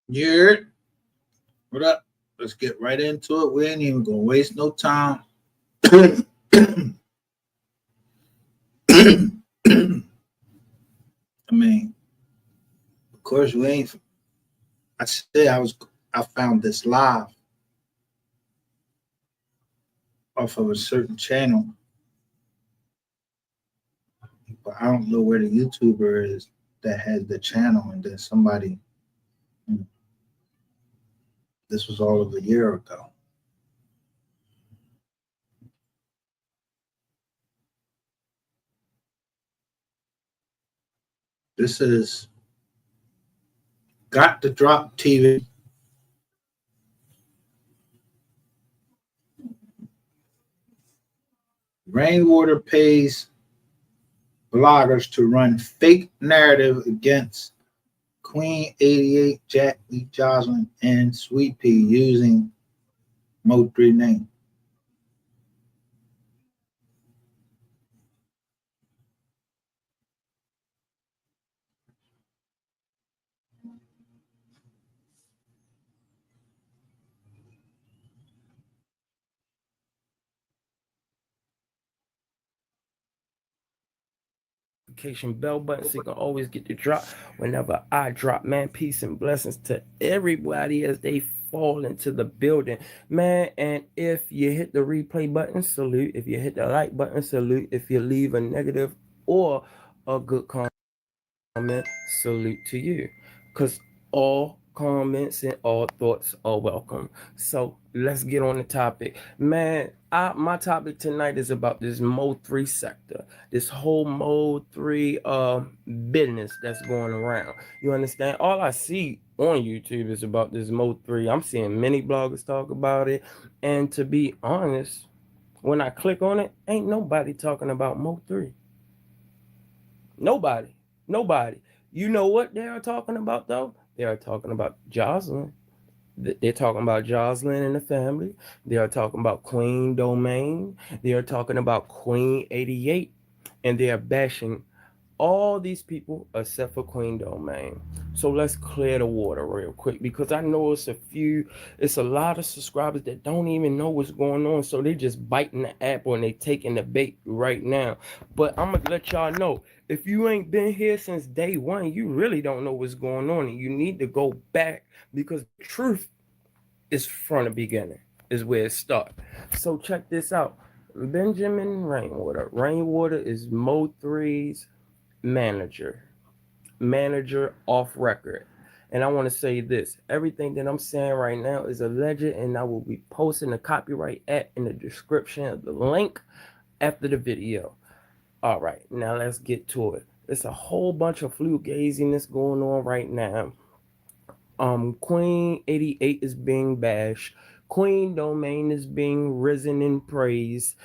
Yeah, what up? Let's get right into it. We ain't even gonna waste no time. I mean, of course, we ain't. I say I found this live off of a certain channel, but I don't know where the YouTuber is that has the channel. And then somebody, hmm, this was all of a year ago. This is Got to Drop TV. Rainwater pays bloggers to run fake narrative against Queen 88, Jack Lee Joslin, and Sweet Pea using MO3 name. Notification bell button so you can always get the drop whenever I drop. Man, peace and blessings to everybody as they fall into the building, man. And if you hit the replay button, salute. If you hit the like button, salute. If you leave a negative or a good comment, salute to you, because all comments and all thoughts are welcome. So let's get on the topic, man. My topic tonight is about this Mo3 sector, this whole Mo3 business that's going around. You understand? All I see on YouTube is about this Mo3. I'm seeing many bloggers talk about it, and to be honest, when I click on it, ain't nobody talking about Mo3. Nobody. Nobody. You know what they are talking about though? They are talking about Jocelyn. They're talking about Jocelyn and the family. They are talking about Queen Domain. They are talking about Queen 88. And they are bashing all these people except for Queen Domain. So let's clear the water real quick because I know it's a lot of subscribers that don't even know what's going on. So they just biting the apple and they taking the bait right now. But I'm gonna let y'all know, if you ain't been here since day one, you really don't know what's going on, and you need to go back because the truth is from the beginning, is where it starts. So check this out. Benjamin Rainwater. Rainwater is Mo3's manager, manager off record. And I want to say this, everything that I'm saying right now is alleged, and I will be posting the copyright act in the description of the link after the video. All right, now let's get to it. There's a whole bunch of flu gaziness going on right now. Queen 88 is being bashed. Queen Domain is being risen in praise.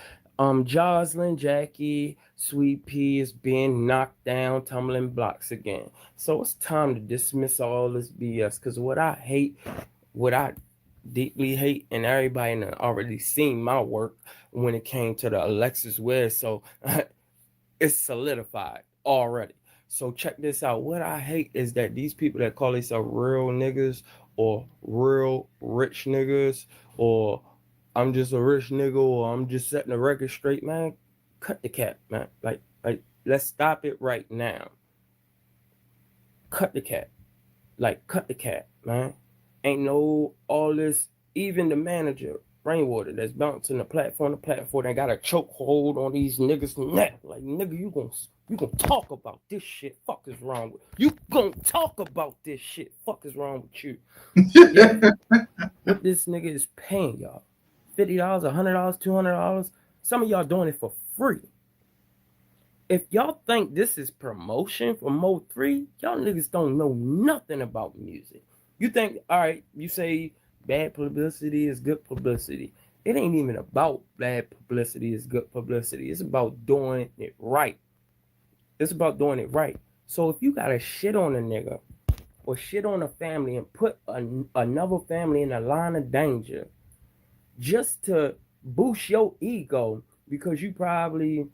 Jocelyn, Jackie, Sweet Pea is being knocked down, tumbling blocks again. So it's time to dismiss all this BS. Cause what I deeply hate, and everybody already seen my work when it came to the Alexis West. So it's solidified already. So check this out. What I hate is that these people that call themselves real niggas or real rich niggas or I'm just a rich nigga or I'm just setting the record straight, man. Cut the cap, man. Like let's stop it right now. Cut the cap. Like cut the cap, man. Ain't no all this. Even the manager, Rainwater, that's bouncing the platform to platform, that got a chokehold on these niggas' neck. Like nigga, you gonna talk about this shit? Fuck is wrong with you? Gonna talk about this shit? Fuck is wrong with you? Yeah, what this nigga is paying y'all? $50, $100, $200. Some of y'all doing it for free. If y'all think this is promotion for Mo3, y'all niggas don't know nothing about music. You think, all right, you say bad publicity is good publicity. It ain't even about bad publicity is good publicity. It's about doing it right. It's about doing it right. So if you gotta shit on a nigga or shit on a family and put another family in a line of danger just to boost your ego because you probably,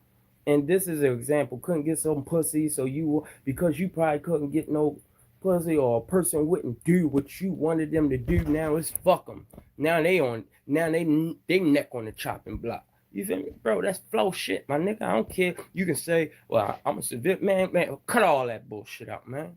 and this is an example, couldn't get some pussy, so you, because you probably couldn't get no pussy or a person wouldn't do what you wanted them to do, now it's fuck them. Now they neck on the chopping block. You feel me, bro? That's flow shit, my nigga. I don't care. You can say, well, I'm a civilian, man. Cut all that bullshit out, man.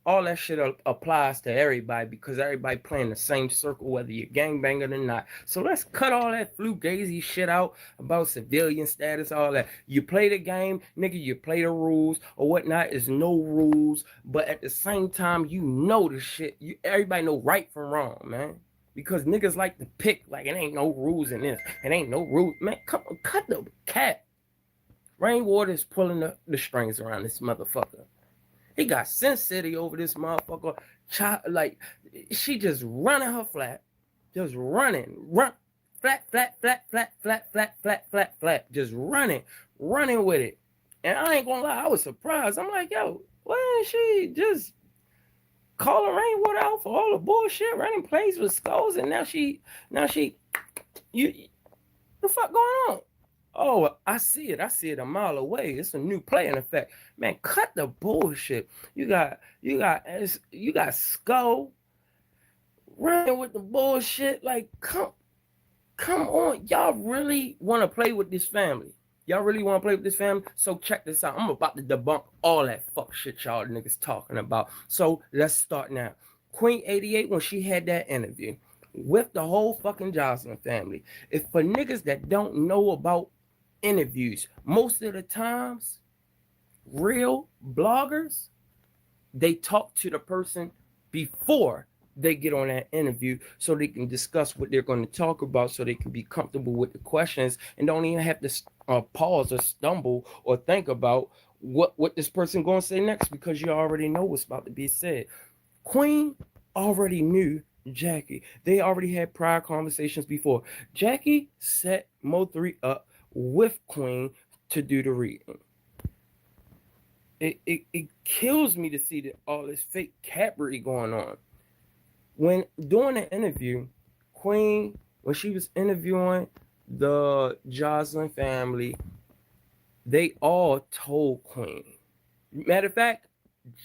All that shit applies to everybody because everybody playing the same circle, whether you're gangbanger or not. So let's cut all that gazy shit out about civilian status, all that. You play the game, nigga, you play the rules or whatnot. Is no rules, but at the same time, you know the shit. Everybody know right from wrong, man. Because niggas like to pick like it ain't no rules in this. It ain't no rules. Man, come on, cut the cat. Rainwater is pulling the strings around this motherfucker. He got Sin City over this motherfucker. Like, she just running her flat. Just running. Flat. Just running with it. And I ain't gonna lie, I was surprised. I'm like, yo, why ain't she just calling Rainwater out for all the bullshit, running plays with skulls, and now she, the fuck going on? Oh, I see it a mile away. It's a new play in effect. Man, cut the bullshit. You got Skull running with the bullshit. Like, come on. Y'all really want to play with this family? So check this out. I'm about to debunk all that fuck shit y'all niggas talking about. So let's start now. Queen 88, when she had that interview with the whole fucking Jocelyn family. If for niggas that don't know about interviews, most of the times, real bloggers, they talk to the person before they get on that interview so they can discuss what they're going to talk about, so they can be comfortable with the questions and don't even have to pause or stumble or think about what this person going to say next, because you already know what's about to be said. Queen already knew Jackie. They already had prior conversations before. Jackie set MO3 up with Queen to do the reading. It kills me to see that all this fake cabaret going on. When during the interview, Queen, when she was interviewing the Jocelyn family, they all told Queen. Matter of fact,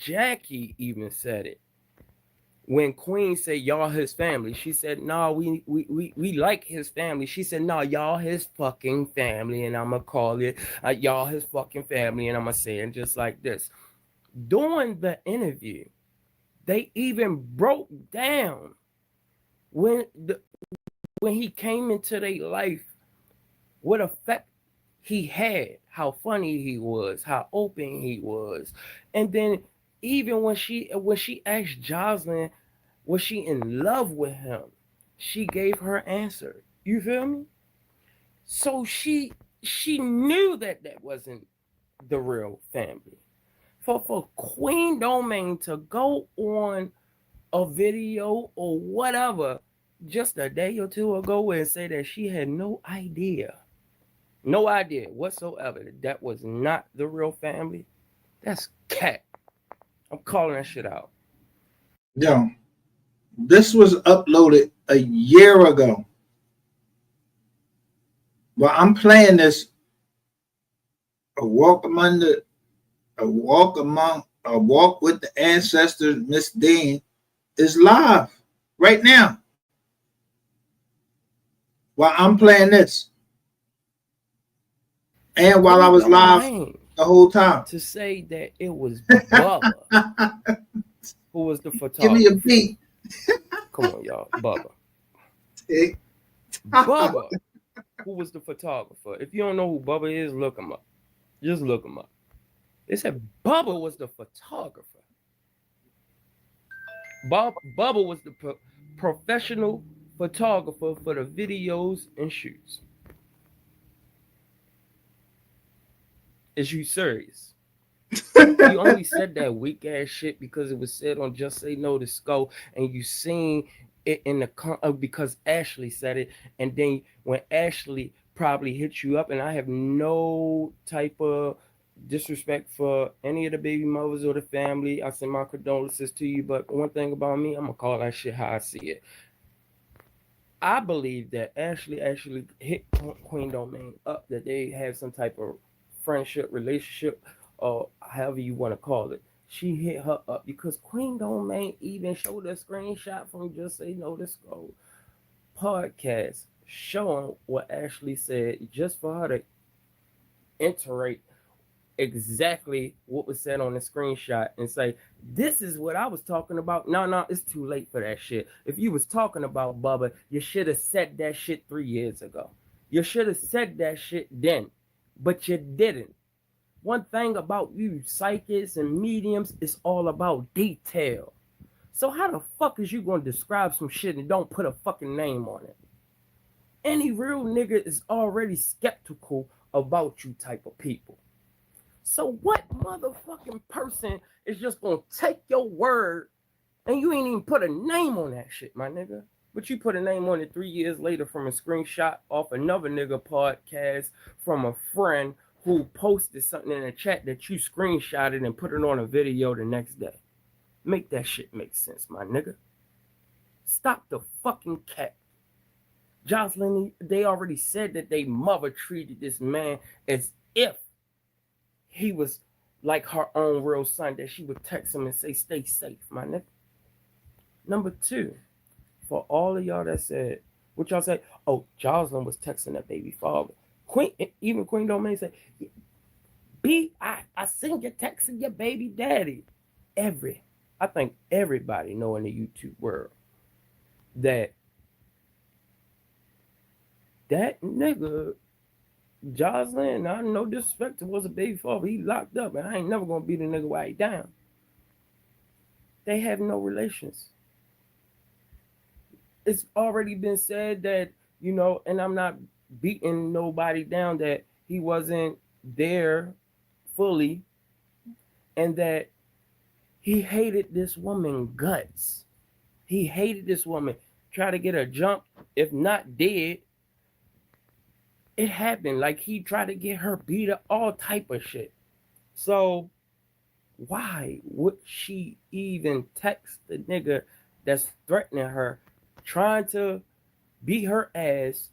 Jackie even said it. When Queen said y'all his family, she said, nah, we like his family. She said, nah, y'all his fucking family, and I'ma call it y'all his fucking family, and I'ma say it just like this. During the interview, they even broke down when he came into their life, what effect he had, how funny he was, how open he was. And then even when she asked Jocelyn, was she in love with him, she gave her answer. You feel me? So she knew that wasn't the real family. For Queen Domain to go on a video or whatever just a day or two ago and say that she had no idea whatsoever that was not the real family, that's cat. I'm calling that shit out. Yo, this was uploaded a year ago. Well, I'm playing this a walk with the ancestors, Miss Dean, is live right now. While I'm playing this. And while I was live the whole time. To say that it was Bubba who was the photographer. Give me a beat. Come on, y'all. Bubba. Bubba, who was the photographer. If you don't know who Bubba is, look him up. Just look him up. They said Bubba was the photographer. Bubba was the professional photographer for the videos and shoots. Is you serious? You only said that weak ass shit because it was said on Just Say No to Skull, and you seen it in the because Ashley said it, and then when Ashley probably hit you up, and I have no type of disrespect for any of the baby mothers or the family, I send my condolences to you, but one thing about me, I'm gonna call that shit how I see it. I believe that Ashley actually hit Queen Domain up, that they have some type of friendship, relationship, or however you want to call it. she hit her up because Queen Domain even showed a screenshot from Just Say No to Scroll podcast showing what Ashley said just for her to iterate exactly what was said on the screenshot and say, this is what I was talking about. No, it's too late for that shit. If you was talking about Bubba, you should have said that shit 3 years ago. You should have said that shit then, but you didn't. One thing about you psychics and mediums is all about detail. So how the fuck is you going to describe some shit and don't put a fucking name on it? Any real nigga is already skeptical about you type of people. So what motherfucking person is just gonna take your word and you ain't even put a name on that shit, my nigga? But you put a name on it 3 years later from a screenshot off another nigga podcast from a friend who posted something in the chat that you screenshotted and put it on a video the next day. Make that shit make sense, my nigga. Stop the fucking cat. Jocelyn, they already said that they mother treated this man as if he was like her own real son, that she would text him and say, stay safe, my nigga. Number two, for all of y'all that said, what y'all say, oh, Jocelyn was texting that baby father. Even Queen Domain said, I seen you texting your baby daddy. I think everybody know in the YouTube world that nigga, Jocelyn, I no disrespect, was a baby father. He locked up, and I ain't never gonna beat a nigga while he down. They have no relations. It's already been said that, and I'm not beating nobody down, that he wasn't there fully, and that he hated this woman guts. He hated this woman. Try to get her jumped, if not dead. It happened. Like, he tried to get her beat up, all type of shit. So why would she even text the nigga that's threatening her, trying to beat her ass,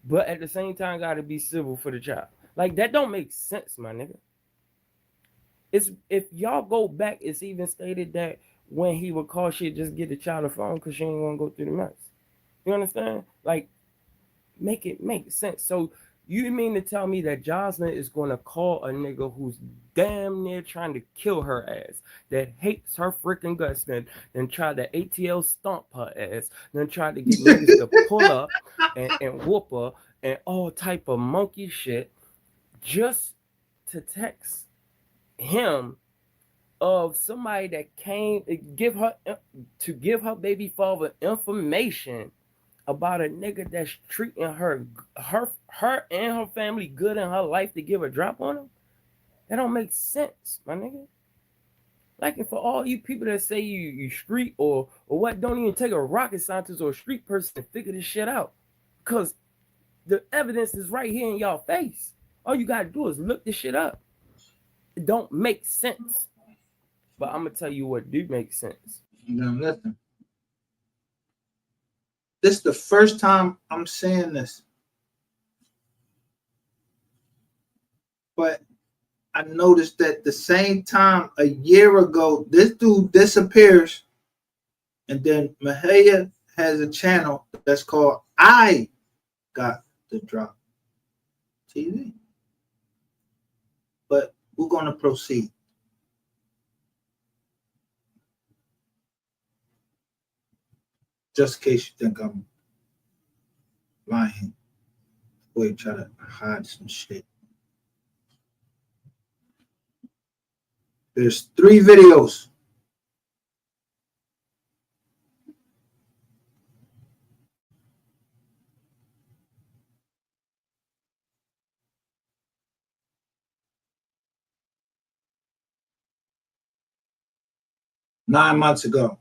but at the same time gotta be civil for the child? Like, that don't make sense, my nigga. It's, if y'all go back, it's even stated that when he would call, she'd just get the child a phone because she ain't gonna go through the mess. You understand? Like, make it make sense. So you mean to tell me that Jocelyn is going to call a nigga who's damn near trying to kill her ass, that hates her freaking guts, then try to ATL stomp her ass, then try to get niggas to pull up and whoop her and all type of monkey shit, just to text him of somebody that came to give her baby father information about a nigga that's treating her and her family good in her life, to give a drop on him? That don't make sense, my nigga. Like, and for all you people that say you street or what, don't even take a rocket scientist or a street person to figure this shit out, because the evidence is right here in y'all face. All you gotta do is look this shit up. It don't make sense, but I'm gonna tell you what do make sense. Now listen. This is the first time I'm saying this, but I noticed that the same time a year ago, this dude disappears, and then Mexia has a channel that's called I Got the Drop TV. But we're going to proceed. Just in case you think I'm lying, or you try to hide some shit. There's 3 videos. Nine months ago.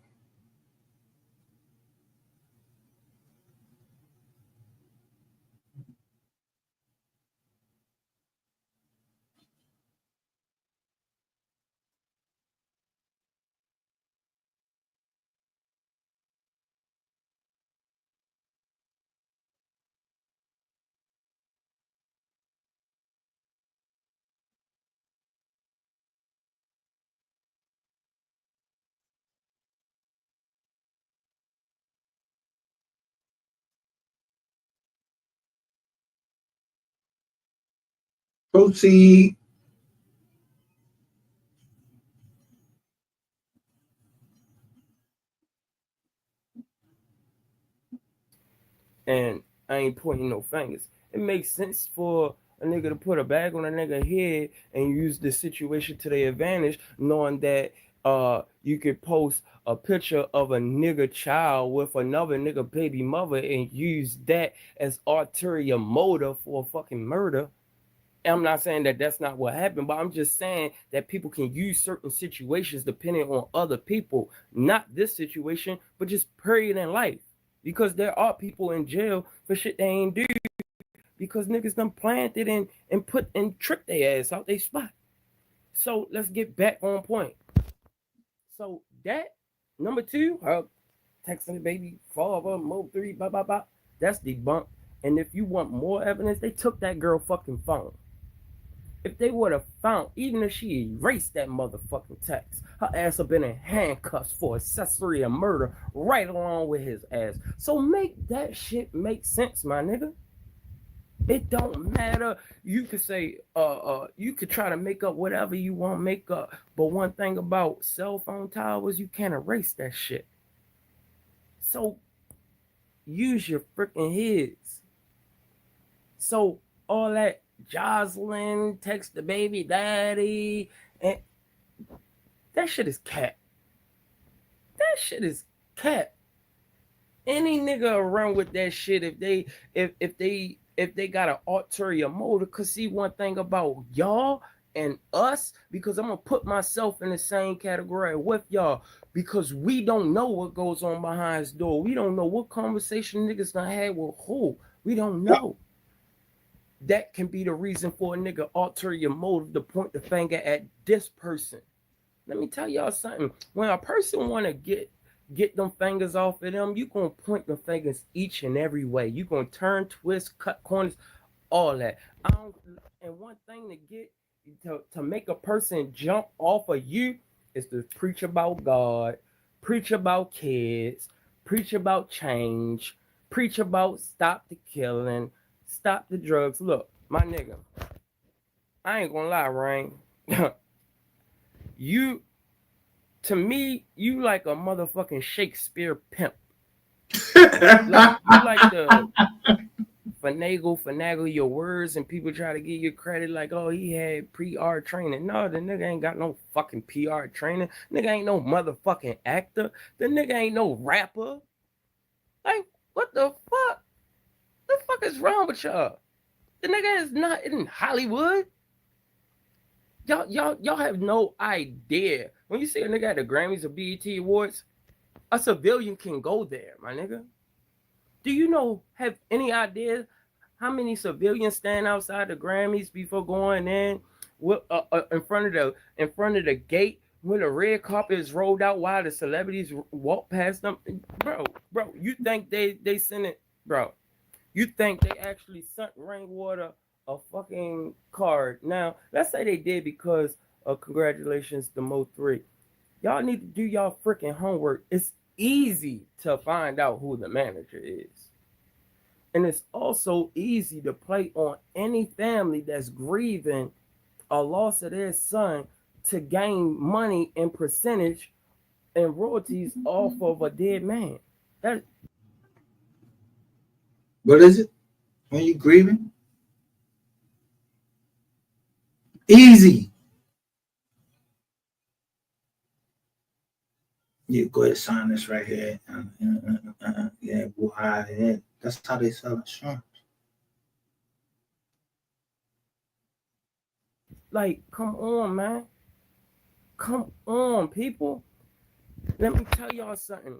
Proceed. And I ain't pointing no fingers. It makes sense for a nigga to put a bag on a nigga head and use the situation to their advantage, knowing that you could post a picture of a nigga child with another nigga baby mother and use that as ulterior motive for a fucking murder. I'm not saying that that's not what happened, but I'm just saying that people can use certain situations depending on other people, not this situation, but just period in life. Because there are people in jail for shit they ain't do because niggas done planted and put and tricked their ass out they spot. So let's get back on point. So that number 2, texting the baby father, MO3, blah blah blah. That's debunked. And if you want more evidence, they took that girl fucking phone. If they would have found, even if she erased that motherfucking text, her ass have been in handcuffs for accessory and murder right along with his ass. So make that shit make sense, my nigga. It don't matter. You could say, you could try to make up whatever you want to make up. But one thing about cell phone towers, you can't erase that shit. So use your freaking heads. So all that Jocelyn, text the baby daddy, and that shit is cat. That shit is cat. Any nigga around with that shit, if they got an ulterior motive, cause see one thing about y'all and us, because I'm gonna put myself in the same category with y'all, because we don't know what goes on behind his door. We don't know what conversation niggas done had with who. We don't know. That can be the reason for a nigga ulterior motive to point the finger at this person. Let me tell y'all something. When a person want to get them fingers off of them, you gonna point the fingers each and every way. You gonna turn, twist, cut corners, all that. And one thing to get to make a person jump off of you is to preach about God, preach about kids, preach about change, preach about stop the killing, stop the drugs. Look, my nigga, I ain't gonna lie, Rain. You, to me, you like a motherfucking Shakespeare pimp. You like to finagle your words, and people try to give you credit like, oh, he had PR training. No, the nigga ain't got no fucking PR training. Nigga ain't no motherfucking actor. The nigga ain't no rapper. Like, what the fuck? The fuck is wrong with y'all? The nigga is not in Hollywood. Y'all have no idea. When you see a nigga at the Grammys or BET Awards, a civilian can go there, my nigga. Do you have any idea how many civilians stand outside the Grammys before going in in front of the gate when the red carpet is rolled out while the celebrities walk past them? Bro, you think they sent it, bro? You think they actually sent Rainwater a fucking card? Now, let's say they did because of congratulations to MO3. Y'all need to do y'all freaking homework. It's easy to find out who the manager is. And it's also easy to play on any family that's grieving a loss of their son to gain money and percentage and royalties off of a dead man. What is it when you grieving? Easy. You go ahead and sign this right here. Yeah, boy, that's how they sell insurance. Like, come on, man. Come on, people. Let me tell y'all something.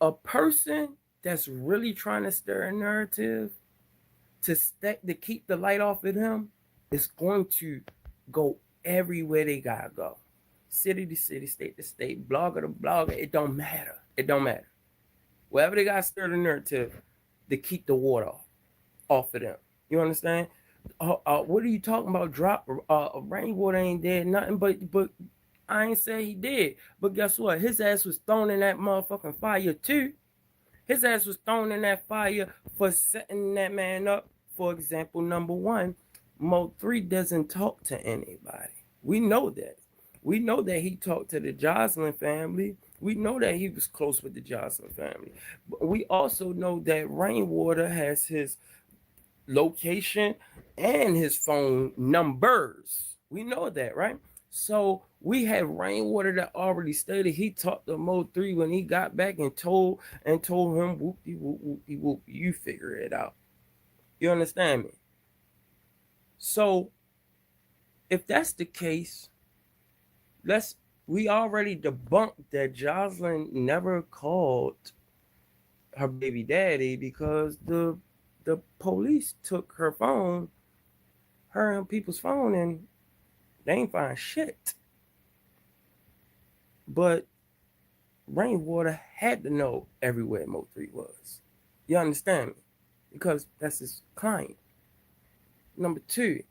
A person that's really trying to stir a narrative to keep the light off of them is going to go everywhere they gotta go. City to city, state to state, blogger to blogger. It don't matter. It don't matter. Wherever they got to stir the narrative to keep the water off of them. You understand? What are you talking about? Drop Rainwater ain't dead nothing, but I ain't say he did. But guess what? His ass was thrown in that motherfucking fire too. His ass was thrown in that fire for setting that man up for example, number one, MO3 doesn't talk to anybody. We know that. We know that he talked to the Jocelyn family. We know that he was close with the Jocelyn family. But we also know that Rainwater has his location and his phone numbers. We know that, right? So we have Rainwater that already stated he talked to MO3 when he got back and told him whoopty whoop whoopty whoop, you figure it out. You understand me? So if that's the case, we already debunked that Jocelyn never called her baby daddy because the police took her phone, her and people's phone, and they ain't find shit. But Rainwater had to know everywhere MO3 was. You understand me? Because that's his client. Number two,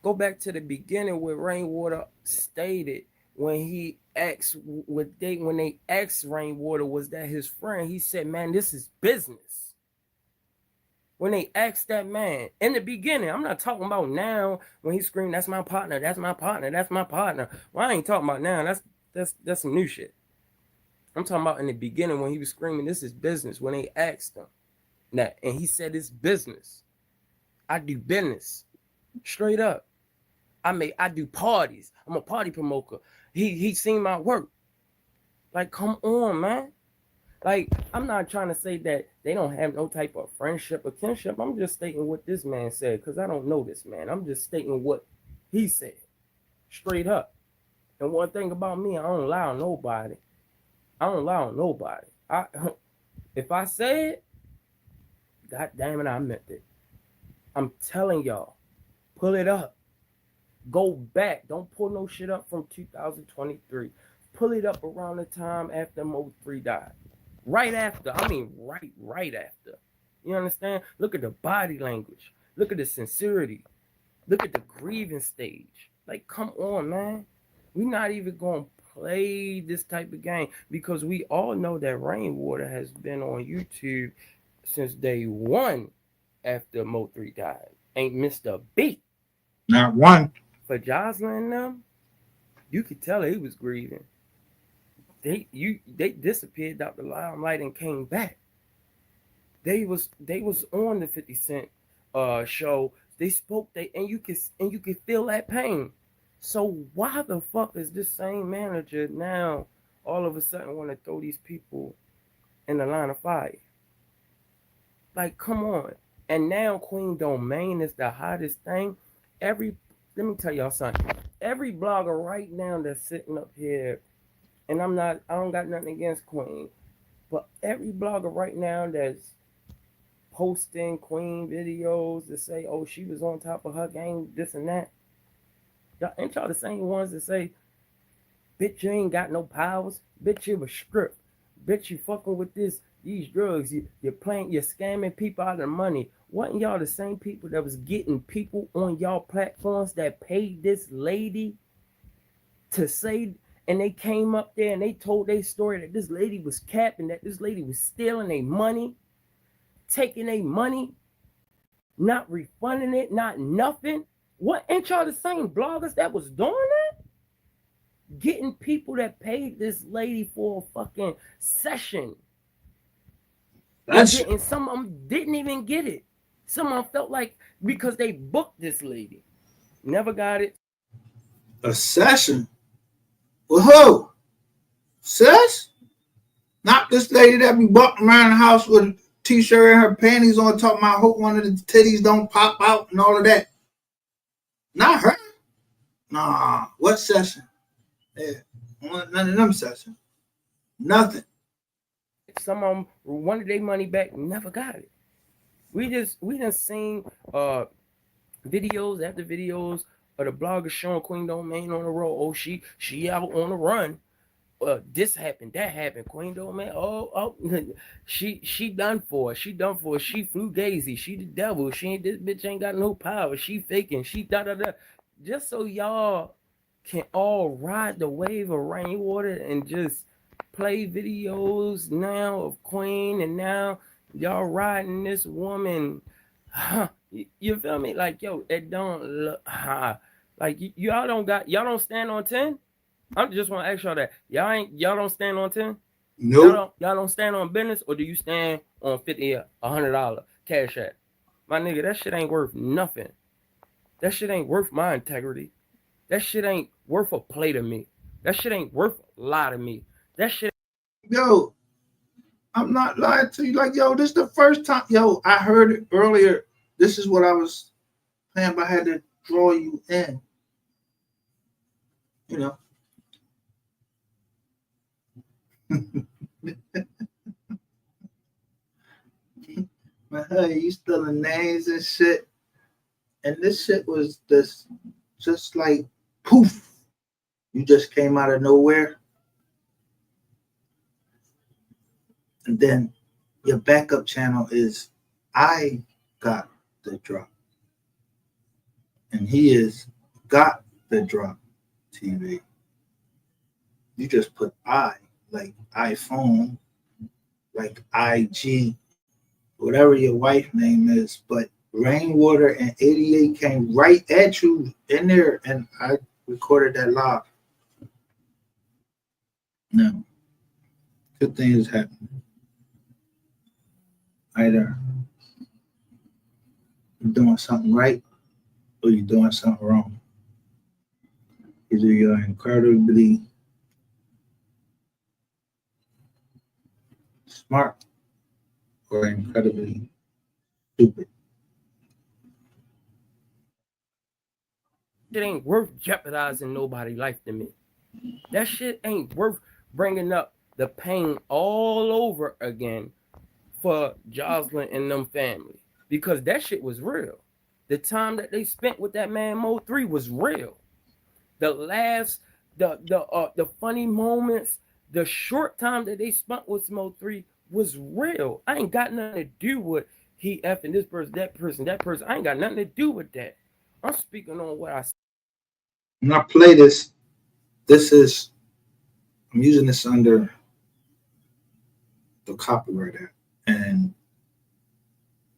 go back to the beginning where Rainwater stated when they asked Rainwater was that his friend, he said, man, this is business. When they asked that man in the beginning, I'm not talking about now when he screamed, that's my partner, that's my partner, that's my partner. Well, I ain't talking about now. That's some new shit. I'm talking about in the beginning when he was screaming, this is business. When they asked him that, and he said it's business. I do business. Straight up. I do parties. I'm a party promoter. He seen my work. Like, come on, man. Like, I'm not trying to say that they don't have no type of friendship or kinship. I'm just stating what this man said because I don't know this man. I'm just stating what he said. Straight up. And one thing about me, I don't lie on nobody. If I say it, God damn it, I meant it. I'm telling y'all, pull it up. Go back. Don't pull no shit up from 2023. Pull it up around the time after MO3 died. Right after. I mean, right after. You understand? Look at the body language. Look at the sincerity. Look at the grieving stage. Like, come on, man. We're not even going to play this type of game because we all know that Rainwater has been on YouTube since day one after MO3 died. Ain't missed a beat. Not one. For Jocelyn and them, you could tell he was grieving. They disappeared out the limelight and came back. They was on the 50 Cent show. They spoke and you could feel that pain. So why the fuck is this same manager now all of a sudden want to throw these people in the line of fire? Like, come on. And now Queen Domain is the hottest thing. Let me tell y'all something. Every blogger right now that's sitting up here, and I don't got nothing against Queen, but every blogger right now that's posting Queen videos that say, oh, she was on top of her game, this and that. Y'all ain't y'all the same ones that say, bitch, you ain't got no powers. Bitch, you a script. Bitch, you fucking with these drugs. You're scamming people out of money. Wasn't y'all the same people that was getting people on y'all platforms that paid this lady to say, and they came up there and they told their story that this lady was capping, that this lady was stealing their money, taking their money, not refunding it, not nothing? What, ain't y'all the same bloggers that was doing that? Getting people that paid this lady for a fucking session. And some of them didn't even get it. Some of them felt like because they booked this lady. Never got it. A session? With who? Sis? Not this lady that be walking around the house with a t-shirt and her panties on, talking about hope one of the titties don't pop out and all of that. Not her. Nah. What session? Yeah. None of them sessions. Nothing. Some of them wanted their money back, never got it. We done seen videos after videos of the blogger showing Queen Domain on the road. Oh, she out on the run. This happened, that happened. Queen Domain. Oh, she done for. She flew gazy. She the devil. This bitch ain't got no power. She faking. She da. Just so y'all can all ride the wave of Rainwater and just play videos now of Queen, and now y'all riding this woman You feel me? Like, yo, it don't look like y'all don't stand on 10. I just want to ask y'all that. Y'all don't stand on 10? Nope. Y'all don't stand on business, or do you stand on 50 $100 cash app? My nigga, that shit ain't worth nothing. That shit ain't worth my integrity. That shit ain't worth a play to me. That shit ain't worth a lie to me. That shit. Yo, I'm not lying to you. Like, yo, this is the first time. Yo, I heard it earlier. This is what I was saying, but I had to draw you in. You know. But hey, you stealing names and shit. And this shit was this just like poof. You just came out of nowhere. And then your backup channel is I got the drop. And he is got the drop TV. You just put I, like iPhone, like IG, whatever your wife name is, but Rainwater and 88 came right at you in there, and I recorded that live. No, good things happen. Either you're doing something right or you're doing something wrong. Either you're incredibly smart or incredibly stupid. Shit ain't worth jeopardizing nobody's life to me. That shit ain't worth bringing up the pain all over again for Jocelyn and them family, because that shit was real. The time that they spent with that man MO3 was real. The laughs, the funny moments, the short time that they spent with MO3 was real. I ain't got nothing to do with he effing this person, that person, that person. I ain't got nothing to do with that. I'm speaking on what I. When I play this, I'm using this under the Copyright Act, and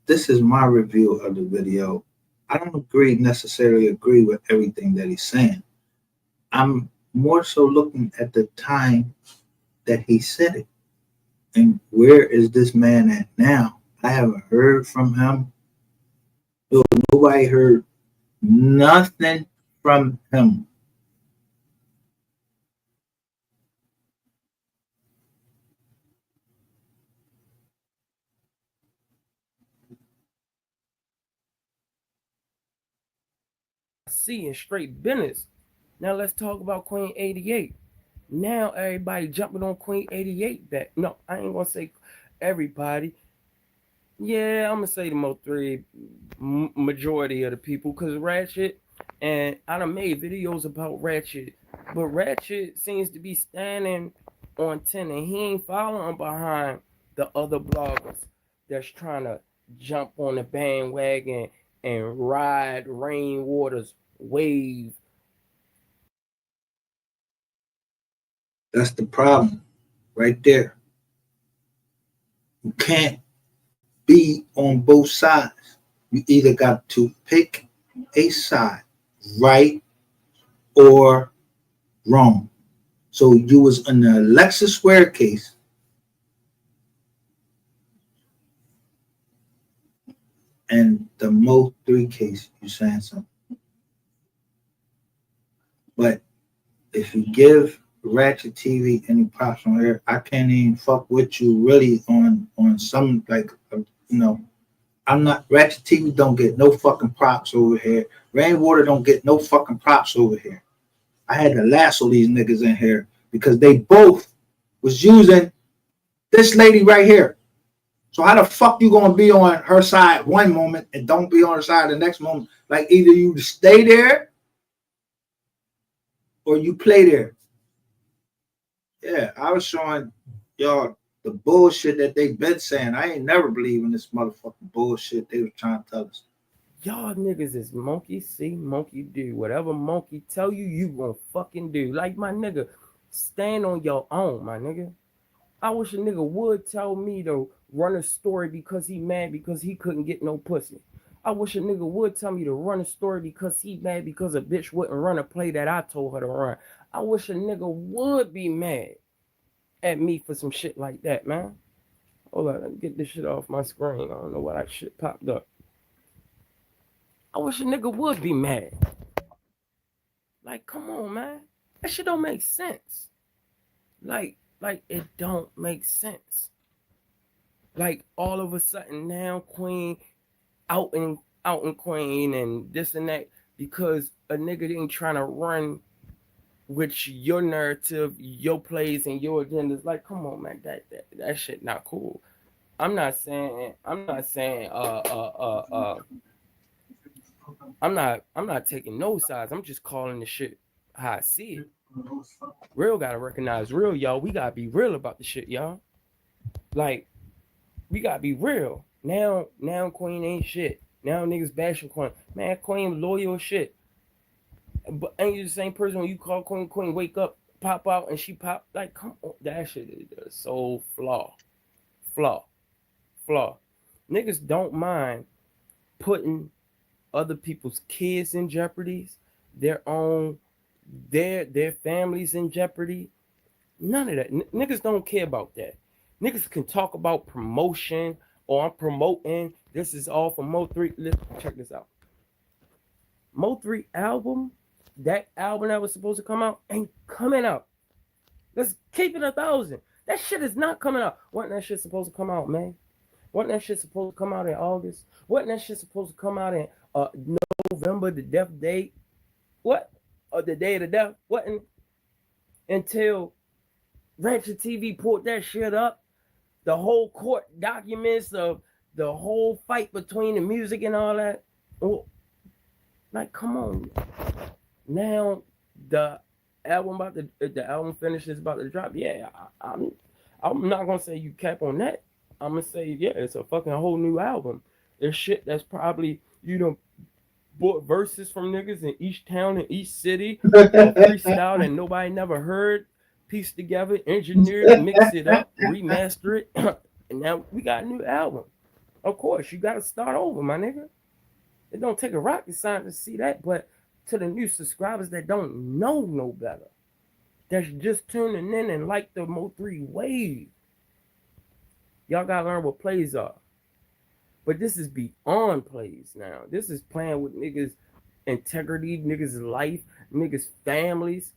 this is my review of the video. I don't necessarily agree with everything that he's saying. I'm more so looking at the time that he said it. And where is this man at now? I haven't heard from him. Nobody heard nothing from him. See in straight business. Now let's talk about Queen 88. Now everybody jumping on Queen 88 back. No, I ain't gonna say everybody. Yeah, I'm gonna say the MO3 majority of the people, because Ratchet, and I done made videos about Ratchet, but Ratchet seems to be standing on 10, and he ain't following behind the other bloggers that's trying to jump on the bandwagon and ride Rainwater's wave. That's the problem right there. You can't be on both sides. You either got to pick a side, right or wrong. So you was in the Alexis Ware case, and the MO3 case, you saying something. But if you give Ratchet TV any props on here, I can't even fuck with you really on some like I'm not Ratchet TV don't get no fucking props over here. Rainwater don't get no fucking props over here. I had to lasso these niggas in here because they both was using this lady right here. So how the fuck you gonna be on her side one moment and don't be on her side the next moment? Like either you stay there or you play there. Yeah, I was showing y'all the bullshit that they been saying. I ain't never believe in this motherfucking bullshit they were trying to tell us. Y'all niggas is monkey see, monkey do. Whatever monkey tell you, you gonna fucking do. Like, my nigga, stand on your own, my nigga. I wish a nigga would tell me to run a story because he mad because he couldn't get no pussy. I wish a nigga would tell me to run a story because he mad because a bitch wouldn't run a play that I told her to run. I wish a nigga would be mad at me for some shit like that, man. Hold on, let me get this shit off my screen. I don't know why that shit popped up. I wish a nigga would be mad. Like, come on, man. That shit don't make sense. Like it don't make sense. Like all of a sudden now Queen out and Queen and this and that because a nigga ain't trying to run with your narrative, your plays, and your agendas. Like, come on, man, that shit not cool. I'm not saying I'm not taking no sides. I'm just calling the shit how I see it. Real gotta recognize real, y'all. We gotta be real about the shit, y'all. Like, we gotta be real. Now Queen ain't shit. Now niggas bashing Queen. Man, Queen loyal shit. But ain't you the same person when you call Queen wake up, pop out, and she pop? Like, come on. That shit is so flaw. Niggas don't mind putting other people's kids in jeopardy, their own, their families in jeopardy. None of that. Niggas don't care about that. Niggas can talk about promotion or I'm promoting. This is all for MO3. Let's check this out. MO3 album, that album that was supposed to come out ain't coming out. Let's keep it 1,000. That shit is not coming out. Wasn't that shit supposed to come out, man? Wasn't that shit supposed to come out in August? Wasn't that shit supposed to come out in November, the death date? What? Or the day of the death? Wasn't until Ratchet TV pulled that shit up. The whole court documents of the whole fight between the music and all that. Oh, like, come on. Now the album finish is about to drop. Yeah, I'm not gonna say you cap on that. I'm gonna say, yeah, it's a fucking whole new album. There's shit that's probably, bought verses from niggas in each town and each city, freestyle that nobody never heard, pieced together, engineered, mix it up, remaster it, and now we got a new album. Of course, you gotta start over, my nigga. It don't take a rocket scientist to see that, but to the new subscribers that don't know no better, that's just tuning in and like the MO3 wave, y'all gotta learn what plays are. But this is beyond plays now. This is playing with niggas' integrity, niggas' life, niggas' families.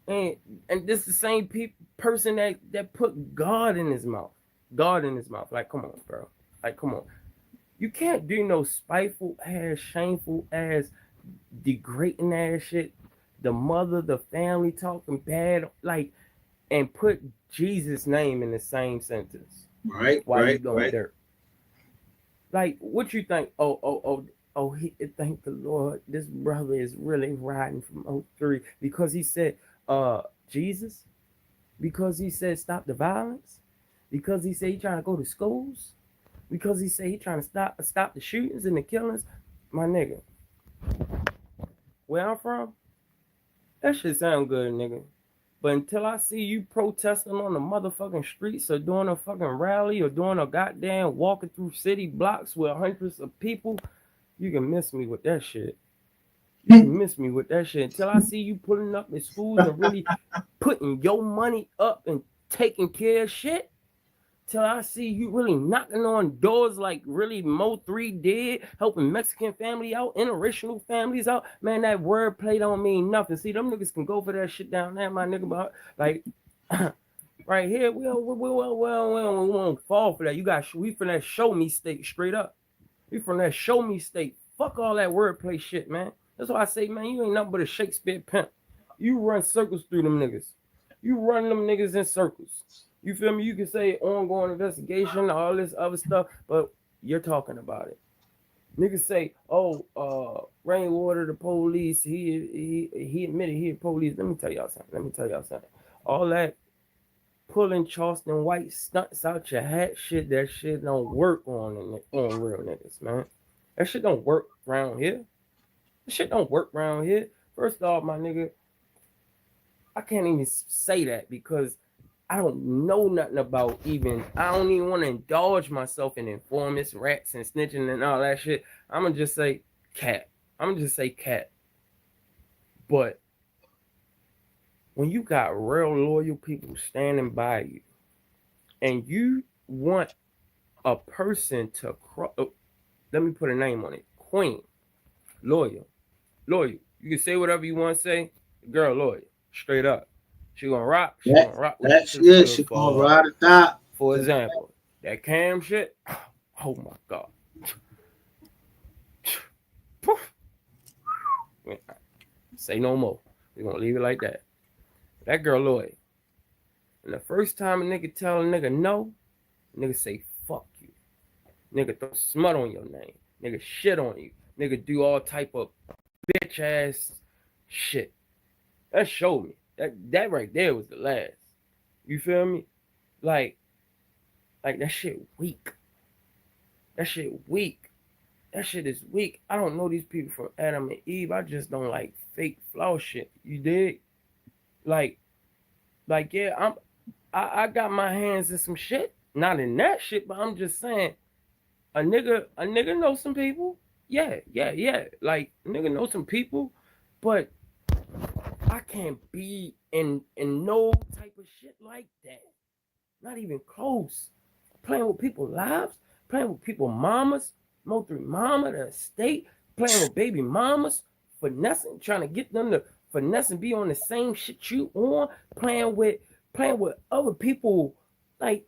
And this is the same person that put God in his mouth. God in his mouth. Like, come on, bro. Like, come on. You can't do no spiteful ass, shameful ass, degrading ass shit. The mother, the family talking bad, like, and put Jesus' name in the same sentence. Right. While you doing dirt. Like, what you think? Thank the Lord. This brother is really riding from MO3 because he said, Jesus, because he said stop the violence, because he said he trying to go to schools, because he said he trying to stop the shootings and the killings. My nigga, where I'm from, that shit sound good, nigga. But until I see you protesting on the motherfucking streets or doing a fucking rally or doing a goddamn walking through city blocks with hundreds of people, you can miss me with that shit. You can miss me with that shit. Until I see you pulling up in schools and really putting your money up and taking care of shit. Till I see you really knocking on doors like really MO3 did, helping Mexican family out, interracial families out. Man, that wordplay don't mean nothing. See, them niggas can go for that shit down there, my nigga. But like, right here, we won't fall for that. We from that show me state straight up. We from that show me state. Fuck all that wordplay shit, man. That's why I say, man, you ain't nothing but a Shakespeare pimp. You run circles through them niggas. You run them niggas in circles. You feel me? You can say ongoing investigation, all this other stuff, but you're talking about it. Niggas say, Rainwater, the police, he admitted he had police. Let me tell y'all something. All that pulling Charleston White stunts out your hat shit, that shit don't work on real niggas, man. That shit don't work around here. That shit don't work around here. First off, my nigga, I can't even say that because I don't know nothing about even. I don't even want to indulge myself in informants, rats, and snitching and all that shit. I'm gonna just say cat. I'm gonna just say cat. But when you got real loyal people standing by you, and you want a person to let me put a name on it. Queen, loyal. You can say whatever you want to say. Girl, loyal, straight up. She gonna rock. She gonna rock with That's you. it. She gonna ride or die. For example, that Cam shit. Oh my god. Say no more. We're gonna leave it like that. That girl loyal. And the first time a nigga tell a nigga no, nigga say fuck you. Nigga throw smut on your name. Nigga shit on you. Nigga do all type of bitch ass shit. That showed me. That right there was the last. You feel me? Like that shit weak. That shit weak. That shit is weak. I don't know these people from Adam and Eve. I just don't like fake flaw shit. You dig? Like yeah, I got my hands in some shit. Not in that shit, but I'm just saying a nigga knows some people. Yeah. Like a nigga knows some people, but I can't be in no type of shit like that. Not even close. Playing with people's lives, playing with people's mamas, MO3 mama, the estate, playing with baby mamas, finessing, trying to get them to finesse and be on the same shit you on, playing with other people, like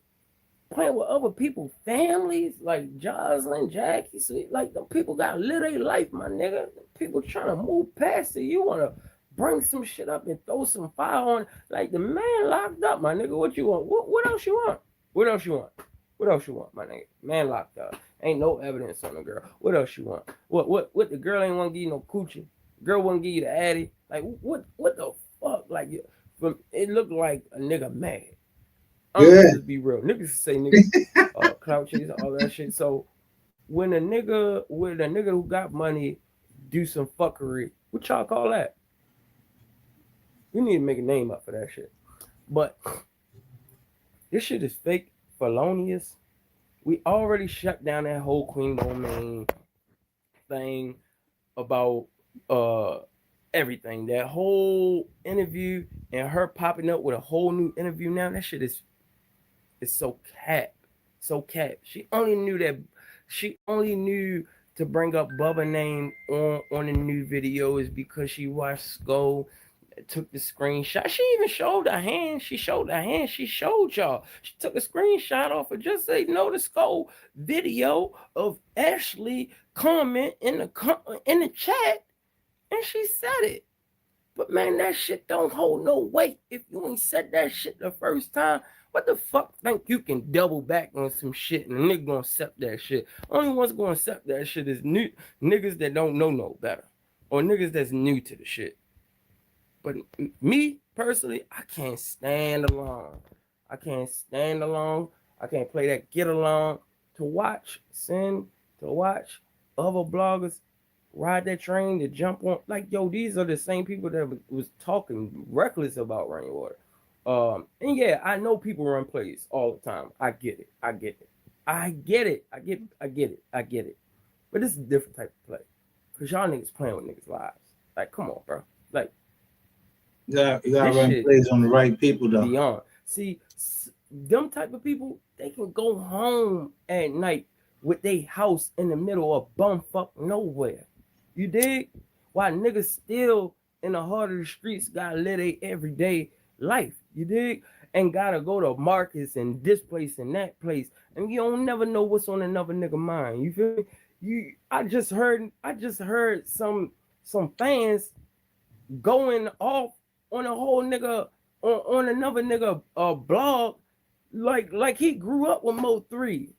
playing with other people's families, like Jocelyn, Jackie, sweet, like the people got live their life, my nigga. People trying to move past it. You wanna bring some shit up and throw some fire on, like the man locked up, my nigga. What you want? What else you want? What else you want? What else you want, my nigga? Man locked up. Ain't no evidence on the girl. What else you want? What the girl ain't want to give you no coochie. Girl won't give you the addy. Like what the fuck? Like it looked like a nigga mad. I'm gonna just be real. Niggas say niggas clout chasing, all that shit. So when a nigga who got money do some fuckery, what y'all call that? We need to make a name up for that shit. But this shit is fake, felonious. We already shut down that whole Queen Domain thing about everything. That whole interview and her popping up with a whole new interview now. That shit is so cap. So cap. She only knew to bring up Bubba name on the new video is because she watched Skull, took the screenshot. She even showed her hand. She showed y'all. She took a screenshot off of just say no to Skull video of Ashley comment in the chat, and she said it. But man, that shit don't hold no weight if you ain't said that shit the first time. What the fuck think you can double back on some shit and a nigga gonna accept that shit? Only ones gonna accept that shit is new niggas that don't know no better, or niggas that's new to the shit. But me personally, I can't stand alone. I can't play that get along to watch other bloggers ride that train to jump on. Like, yo, these are the same people that was talking reckless about Rainwater. And yeah, I know people run plays all the time. I get it. But this is a different type of play. Because y'all niggas playing with niggas' lives. Like, come on, bro. Like, you gotta run plays on the right people, though. Beyond. See, them type of people, they can go home at night with their house in the middle of bumfuck nowhere. You dig? While niggas still in the heart of the streets gotta live their everyday life. You dig? And gotta go to markets and this place and that place. And you don't never know what's on another nigga mind. You feel me? I just heard some fans going off on a whole nigga on another nigga blog like he grew up with MO3.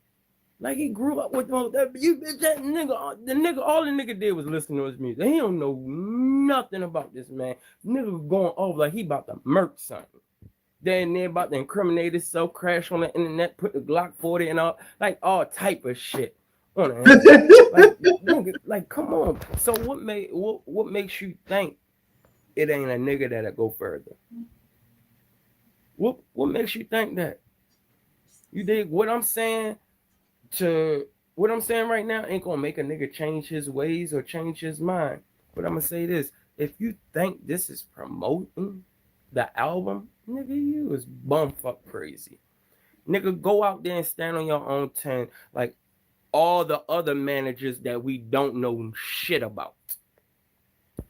Like he grew up with that nigga. The nigga, all the nigga did was listen to his music. He don't know nothing about this man. Nigga going off like he about to murk something. Then they about to incriminate himself, crash on the internet, put the Glock 40 and all type of shit on the internet. nigga, like come on. So what makes you think it ain't a nigga that'll go further? What makes you think that? You dig what I'm saying? What I'm saying right now ain't gonna make a nigga change his ways or change his mind. But I'm gonna say this: if you think this is promoting the album, nigga, you is bumfuck crazy. Nigga, go out there and stand on your own 10 like all the other managers that we don't know shit about.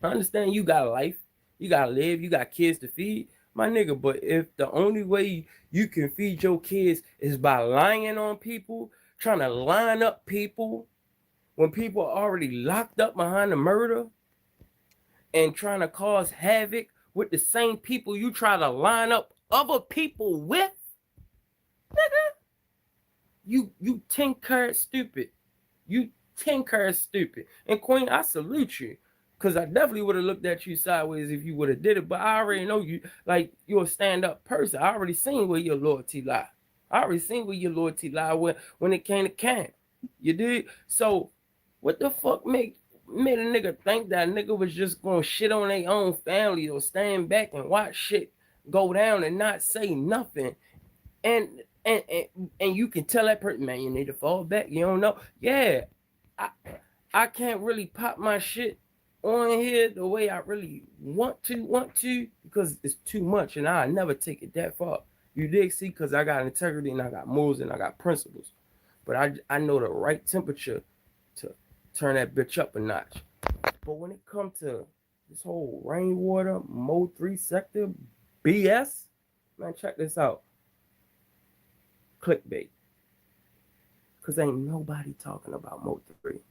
I understand you got a life, you gotta live, you got kids to feed, my nigga. But if the only way you can feed your kids is by lying on people, trying to line up people when people are already locked up behind the murder, and trying to cause havoc with the same people you try to line up other people with, nigga, you 10 carat stupid. You 10 carat stupid. And Queen, I salute you. Cause I definitely would have looked at you sideways if you would have did it. But I already know you, like, you're a stand-up person. I already seen where your loyalty lie. When it came to camp. You did? So what the fuck made a nigga think that a nigga was just gonna shit on their own family or stand back and watch shit go down and not say nothing? And you can tell that person, man, you need to fall back. You don't know. Yeah, I can't really pop my shit on here the way I really want to because it's too much, and I never take it that far. You dig? See, because I got integrity and I got morals and I got principles. But I know the right temperature to turn that bitch up a notch. But when it comes to this whole rainwater MO3 sector BS, man, check this out. Clickbait. Because ain't nobody talking about MO3.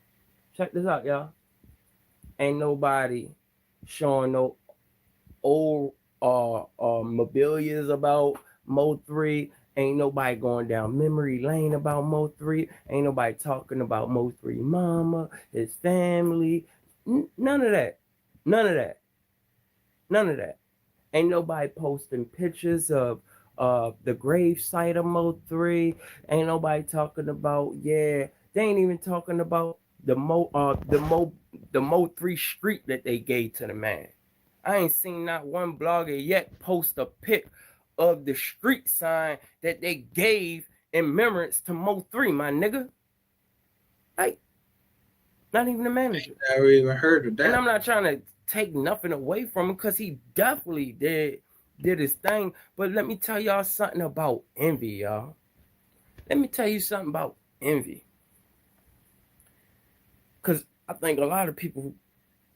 Check this out, y'all. Ain't nobody showing no old mobilias about MO3. Ain't nobody going down memory lane about MO3. Ain't nobody talking about MO3 mama, his family. None of that. Ain't nobody posting pictures of the grave site of MO3. Ain't nobody talking about, they ain't even talking about the MO3 street that they gave to the man. I ain't seen not one blogger yet post a pic of the street sign that they gave in remembrance to MO3, my nigga. Like, not even the manager. I never even heard of that. And I'm not trying to take nothing away from him because he definitely did his thing. But let me tell y'all something about envy, y'all. Let me tell you something about envy. Because I think a lot of people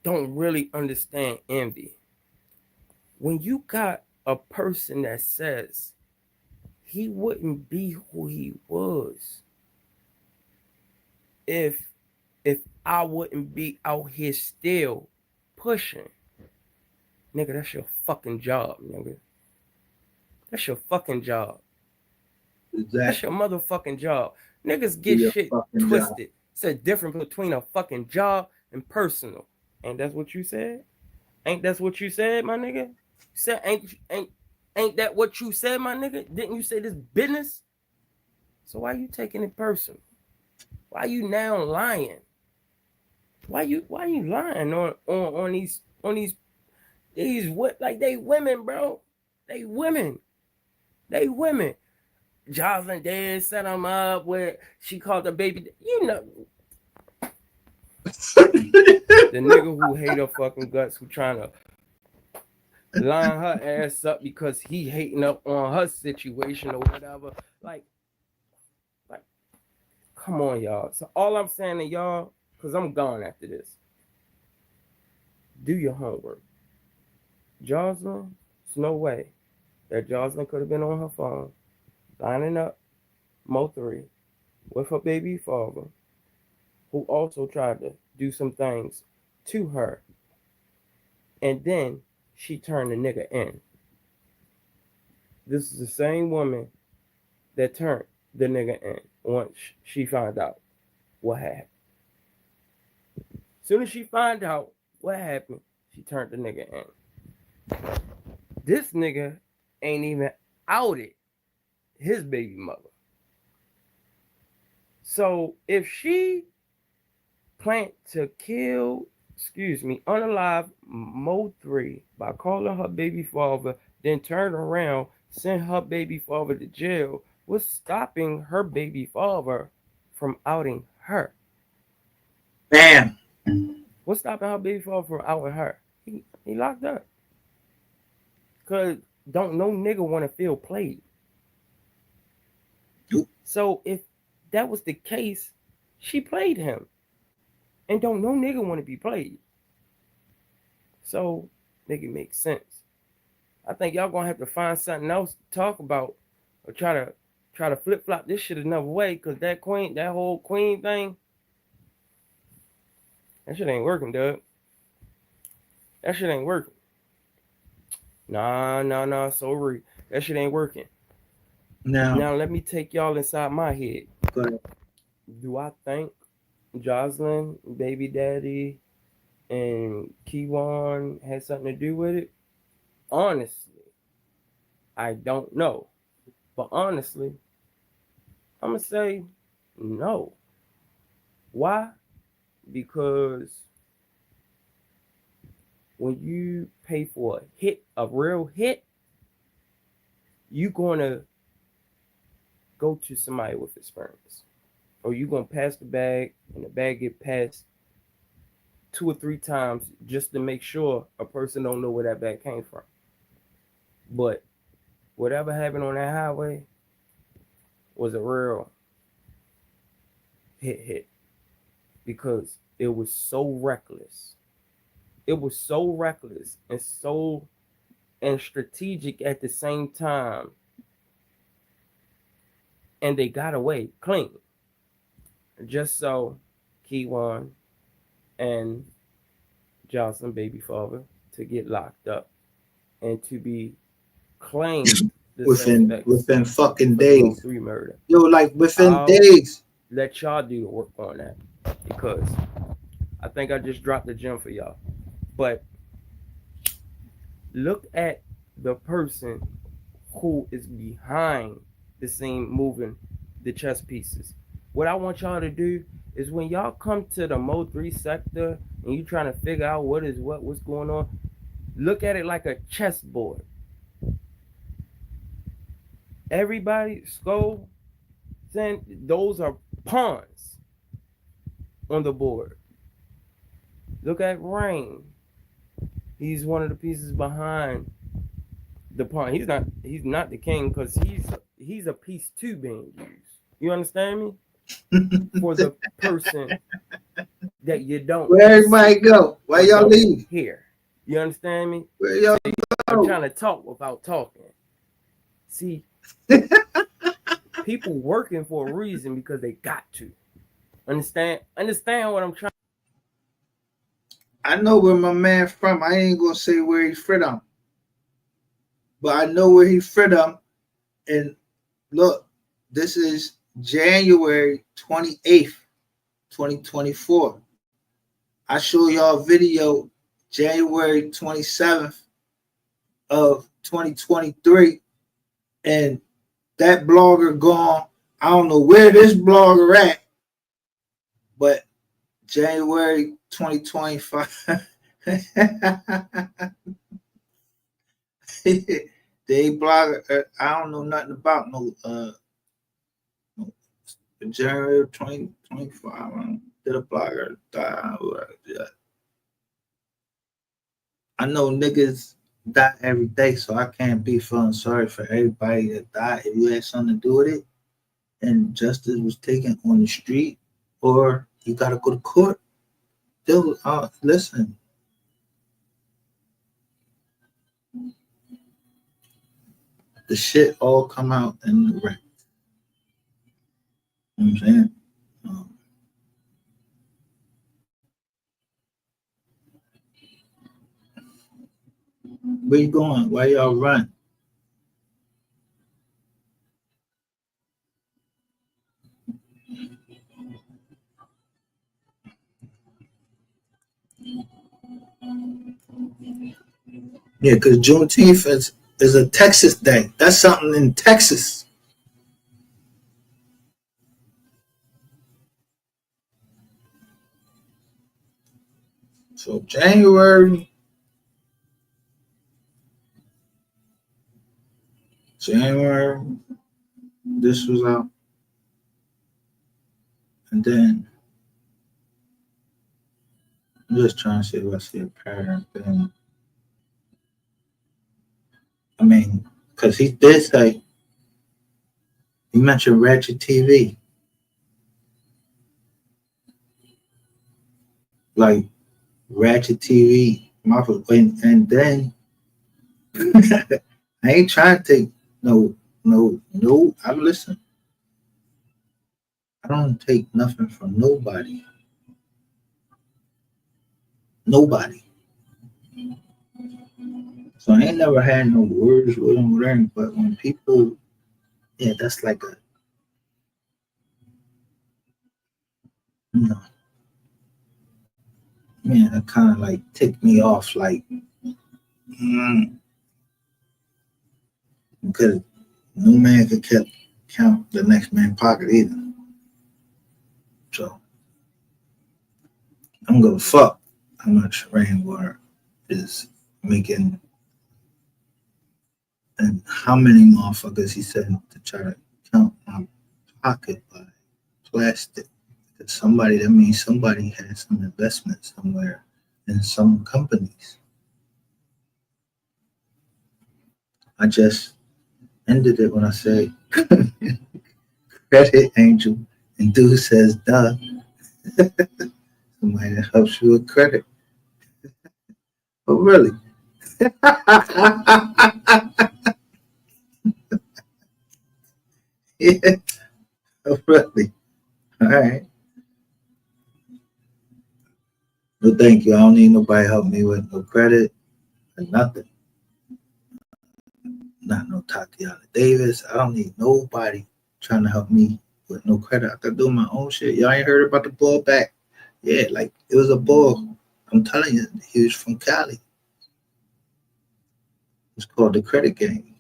don't really understand envy. When you got a person that says he wouldn't be who he was if I wouldn't be out here still pushing, nigga, that's your fucking job, nigga. That's your fucking job. Exactly. That's your motherfucking job. Niggas get shit twisted. Job. It's a difference between a fucking job and personal. Ain't that what you said? Ain't that what you said, my nigga? You said ain't that what you said, my nigga? Didn't you say this business? So why you taking it personal? Why you now lying? Why you lying on these what, like, they women, bro? They women. Jocelyn did set them up where she called the baby. You know, the nigga who hate her fucking guts, who trying to line her ass up because he hating up on her situation or whatever. Like, come on, y'all. So all I'm saying to y'all, because I'm gone after this, do your homework. Jocelyn, there's no way that Jocelyn could have been on her phone lining up MO3 with her baby father, who also tried to do some things to her, and then she turned the nigga in. This is the same woman that turned the nigga in once she found out what happened. As soon as she found out what happened, she turned the nigga in. This nigga ain't even outed his baby mother. So if she planned to unalive MO3 by calling her baby father, then turn around sent her baby father to jail, what's stopping her baby father from outing her? Bam. What's stopping her baby father from outing her? He locked up. Cause don't no nigga want to feel played. Nope. So if that was the case, she played him. And don't no nigga want to be played. So make it make sense. I think y'all gonna have to find something else to talk about, or try to flip flop this shit another way, cause that whole queen thing, that shit ain't working, Doug. That shit ain't working. Nah, sorry. That shit ain't working. Now let me take y'all inside my head. Go ahead. Do I think Jocelyn, baby daddy, and Keywan had something to do with it? Honestly, I don't know. But honestly, I'm going to say no. Why? Because when you pay for a real hit, you're going to go to somebody with experience. Or you're going to pass the bag, and the bag get passed 2 or 3 times just to make sure a person don't know where that bag came from. But whatever happened on that highway was a real hit, because it was so reckless. It was so reckless and strategic at the same time, and they got away clean, just so Keywan and Jocelyn baby father to get locked up and to be claimed within fucking for days. the MO3 murder. Yo, like within days. Let y'all do the work on that, because I think I just dropped the gem for y'all. But look at the person who is behind the scene moving the chess pieces. What I want y'all to do is, when y'all come to the MO3 sector and you trying to figure out what's going on, look at it like a chessboard. Everybody, Skull, those are pawns on the board. Look at Rain. He's one of the pieces behind the pawn. He's not the king, because he's a piece too being used. You understand me? For the person that you don't. Where everybody go? Why y'all leave? Here. You understand me? Where y'all go? I'm trying to talk without talking. See, people working for a reason because they got to. Understand what I'm trying. I know where my man from. I ain't gonna say where he's from, but I know where he's from. And look, this is January 28th, 2024. I show y'all a video January 27th of 2023, and that blogger gone. I don't know where this blogger at, but January 2025. They blogger. I don't know nothing about no January 2025. Did a blogger die? I know niggas die every day, so I can't be feeling sorry for everybody that died. If you had something to do with it, and justice was taken on the street, or you gotta go to court, they'll listen. The shit all come out in the record. You know what I'm saying? Where you going? Why y'all run? Yeah, because Juneteenth is a Texas day. That's something in Texas. So January January, this was out. And then I'm just trying to see if I see a pattern thing. I mean, because he did say, he mentioned Ratchet TV. Like, Ratchet TV. And then, I ain't trying to take no. I'm listening. I don't take nothing from nobody. Nobody. So I ain't never had no words with him, whatever. But when people, yeah, that's like a, you know, man, that kind of like ticked me off. Like, because no man could count the next man's pocket either. So I'm gonna fuck how much rainwater is making and how many motherfuckers he said to try to count my pocket by plastic. Because somebody, that means somebody had some investment somewhere in some companies. I just ended it when I say credit angel, and dude says duh. Somebody that helps you with credit. But really, yeah, really. All right. No, thank you. I don't need nobody help me with no credit or nothing. Not no Tatiana Davis. I don't need nobody trying to help me with no credit. I can do my own shit. Y'all ain't heard about the ball back? Yeah, like it was a ball. I'm telling you, he was from Cali. It's called the Credit Game.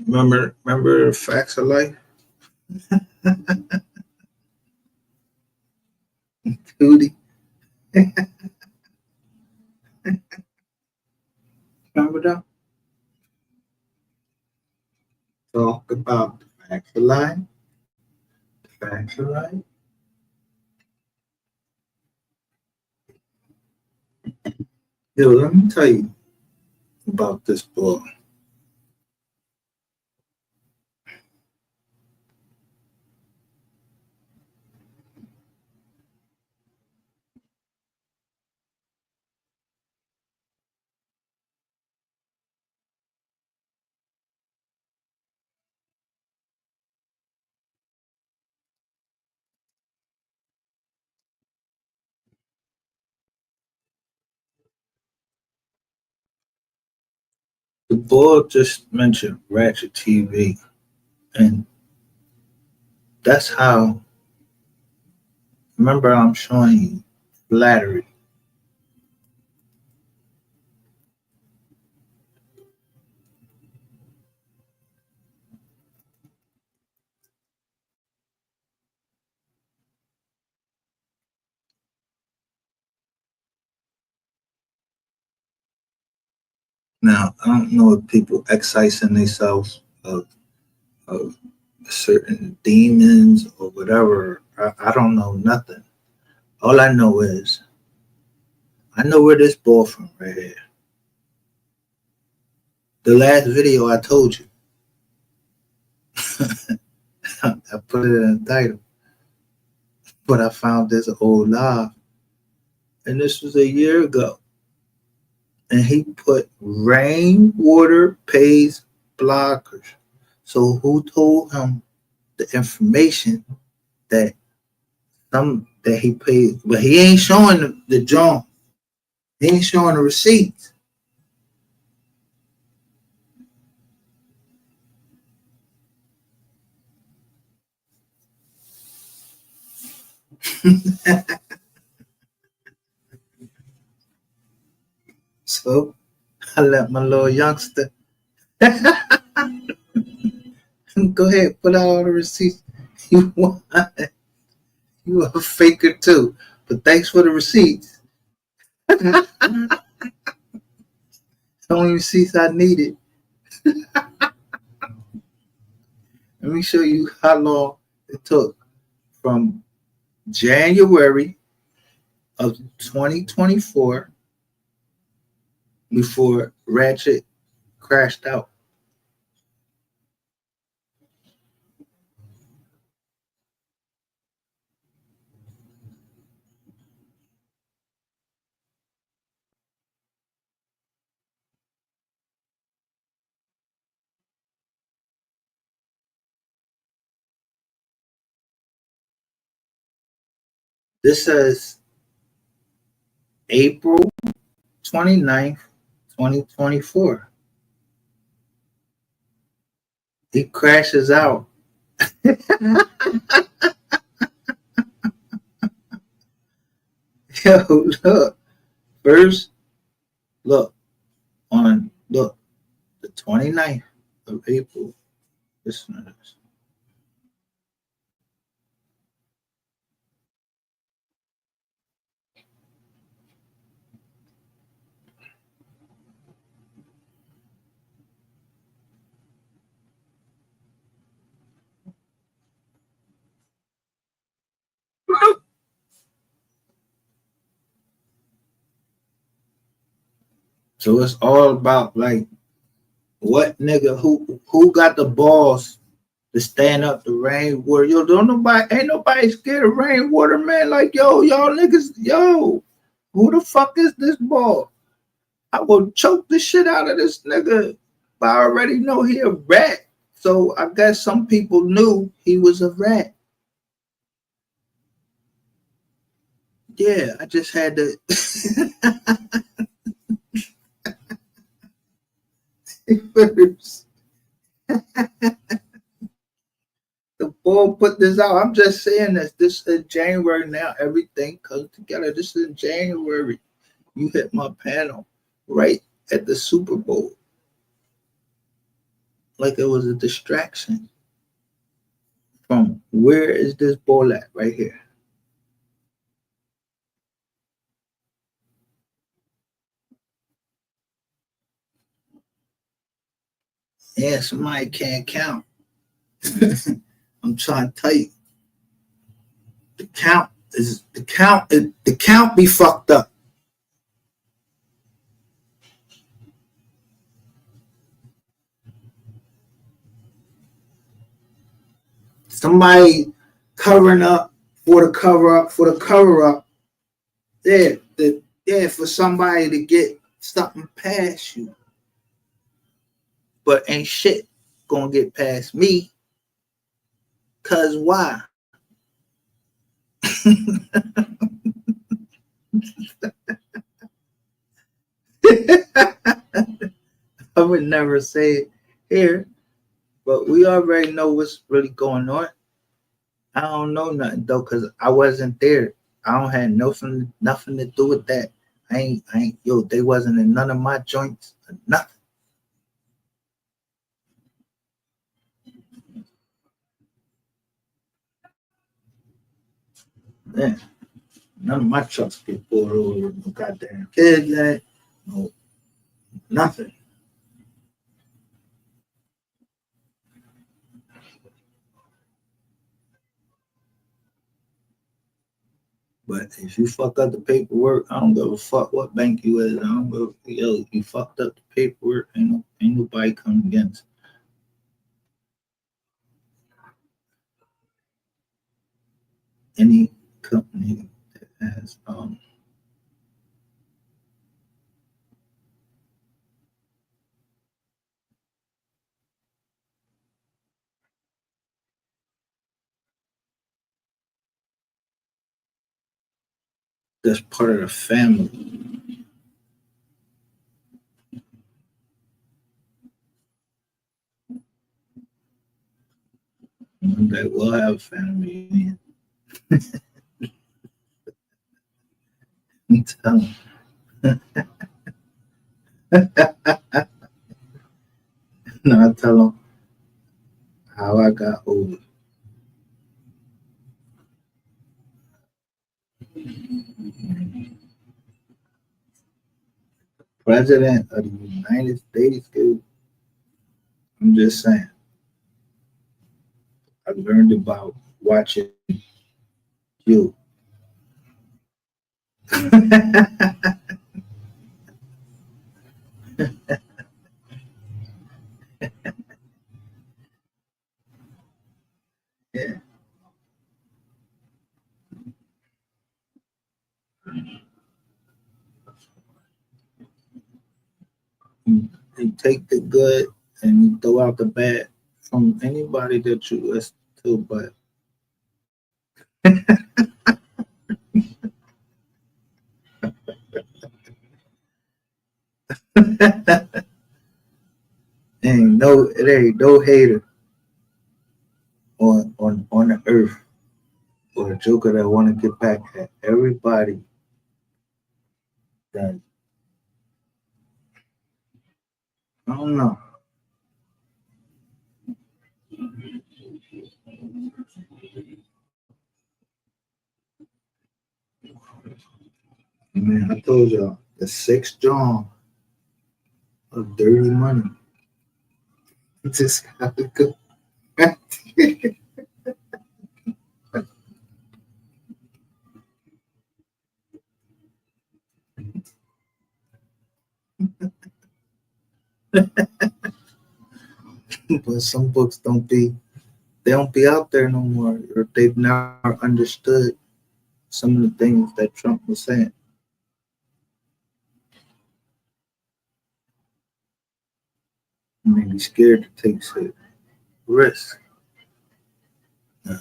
Remember Facts of Life? Hootie. Remember that? Talk about the facts of life. Facts of life. Yo, let me tell you about this book. The book just mentioned Ratchet TV, and that's how. Remember, I'm showing you flattery. Now, I don't know if people excising themselves of certain demons or whatever. I don't know nothing. All I know is I know where this ball from right here. The last video I told you, I put it in the title, but I found this old live, and this was a year ago. And he put rainwater pays blockers. So who told him the information that that he paid? But he ain't showing the John. He ain't showing the receipts. So I let my little youngster go ahead, put out all the receipts you want. You a faker too. But thanks for the receipts. The only receipts I needed. Let me show you how long it took from January of 2024 before Ratchet crashed out. This says April 29th, 2024. He crashes out. Yo, look. First, look, look, the 29th of April. Listen to this. So it's all about like what nigga who got the balls to stand up to rainwater. Yo, ain't nobody scared of rainwater, man. Like, yo, y'all niggas, yo, who the fuck is this ball? I will choke the shit out of this nigga. But I already know he a rat. So I guess some people knew he was a rat. Yeah, I just had to. The ball put this out. I'm just saying this. This is January now. Everything comes together. This is January. You hit my panel right at the Super Bowl. Like it was a distraction from where is this ball at right here. Yeah, somebody can't count. I'm trying to tell you. The count be fucked up. Somebody covering up for the cover up for the cover up. Yeah, for somebody to get something past you. But ain't shit gonna get past me. Cause why? I would never say it here, but we already know what's really going on. I don't know nothing though, cause I wasn't there. I don't have nothing to do with that. I ain't, yo, they wasn't in none of my joints or nothing. Man, none of my trucks get pulled over with no goddamn kids in it. No, nothing. But if you fuck up the paperwork, I don't give a fuck what bank you is. I don't give yo, you fucked up the paperwork, ain't nobody coming against any company that has that's part of the family. One day we'll have a family reunion. I'm telling you. No, I tell them how I got older. President of the United States, dude. I'm just saying. I learned about watching you. Yeah. You take the good and you throw out the bad from anybody that you listen to, but it ain't no hater on the earth or a joker that want to get back at everybody. Then I don't know. Man, I told y'all the sixth John of dirty money. Just how it go. But some books don't be out there no more, or they've never understood some of the things that Trump was saying. And they be scared to take risks. I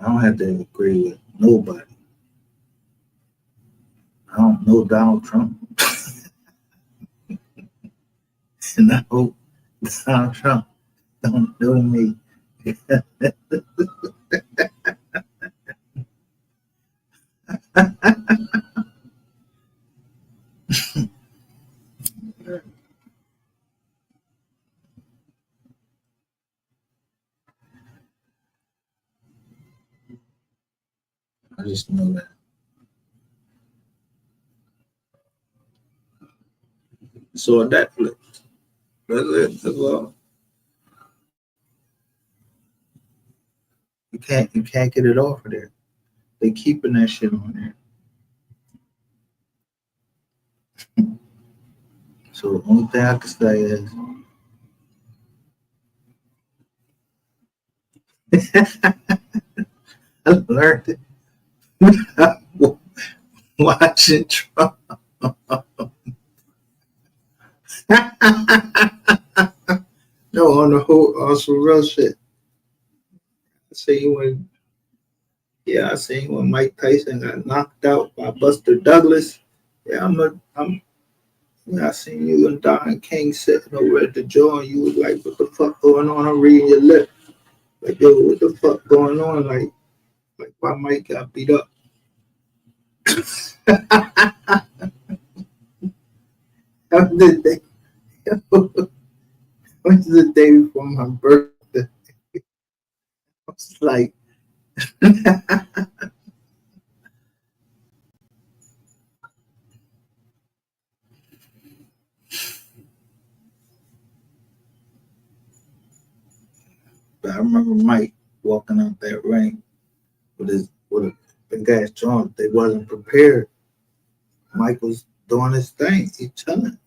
don't have to agree with nobody. I don't know Donald Trump, and I hope Donald Trump don't know me. I just know that. So Netflix. That's it. That's all. You can't get it off of there. They keeping that shit on there. So the only thing I can say is I learned it watching Trump. No, on the whole, on some real shit. I seen when, yeah, I seen when Mike Tyson got knocked out by Buster Douglas. Yeah, yeah, I seen you and Don King sitting over at the jaw, and you was like, "What the fuck going on?" I'm reading your lip, like, "Yo, what the fuck going on?" Like why Mike got beat up. How did they? When's the day before my birthday? I was like, but I remember Mike walking out that ring with a big ass joint. They wasn't prepared. Mike was doing his thing. He chilling.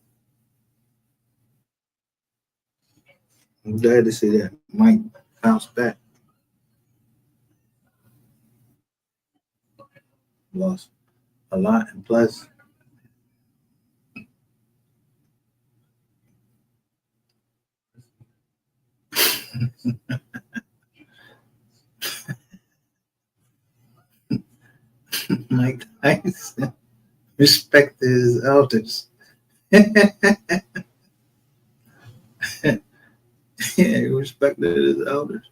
I'm glad to see that Mike bounced back. Lost a lot, and plus, Mike Tyson respected his elders. Yeah, he respected his elders.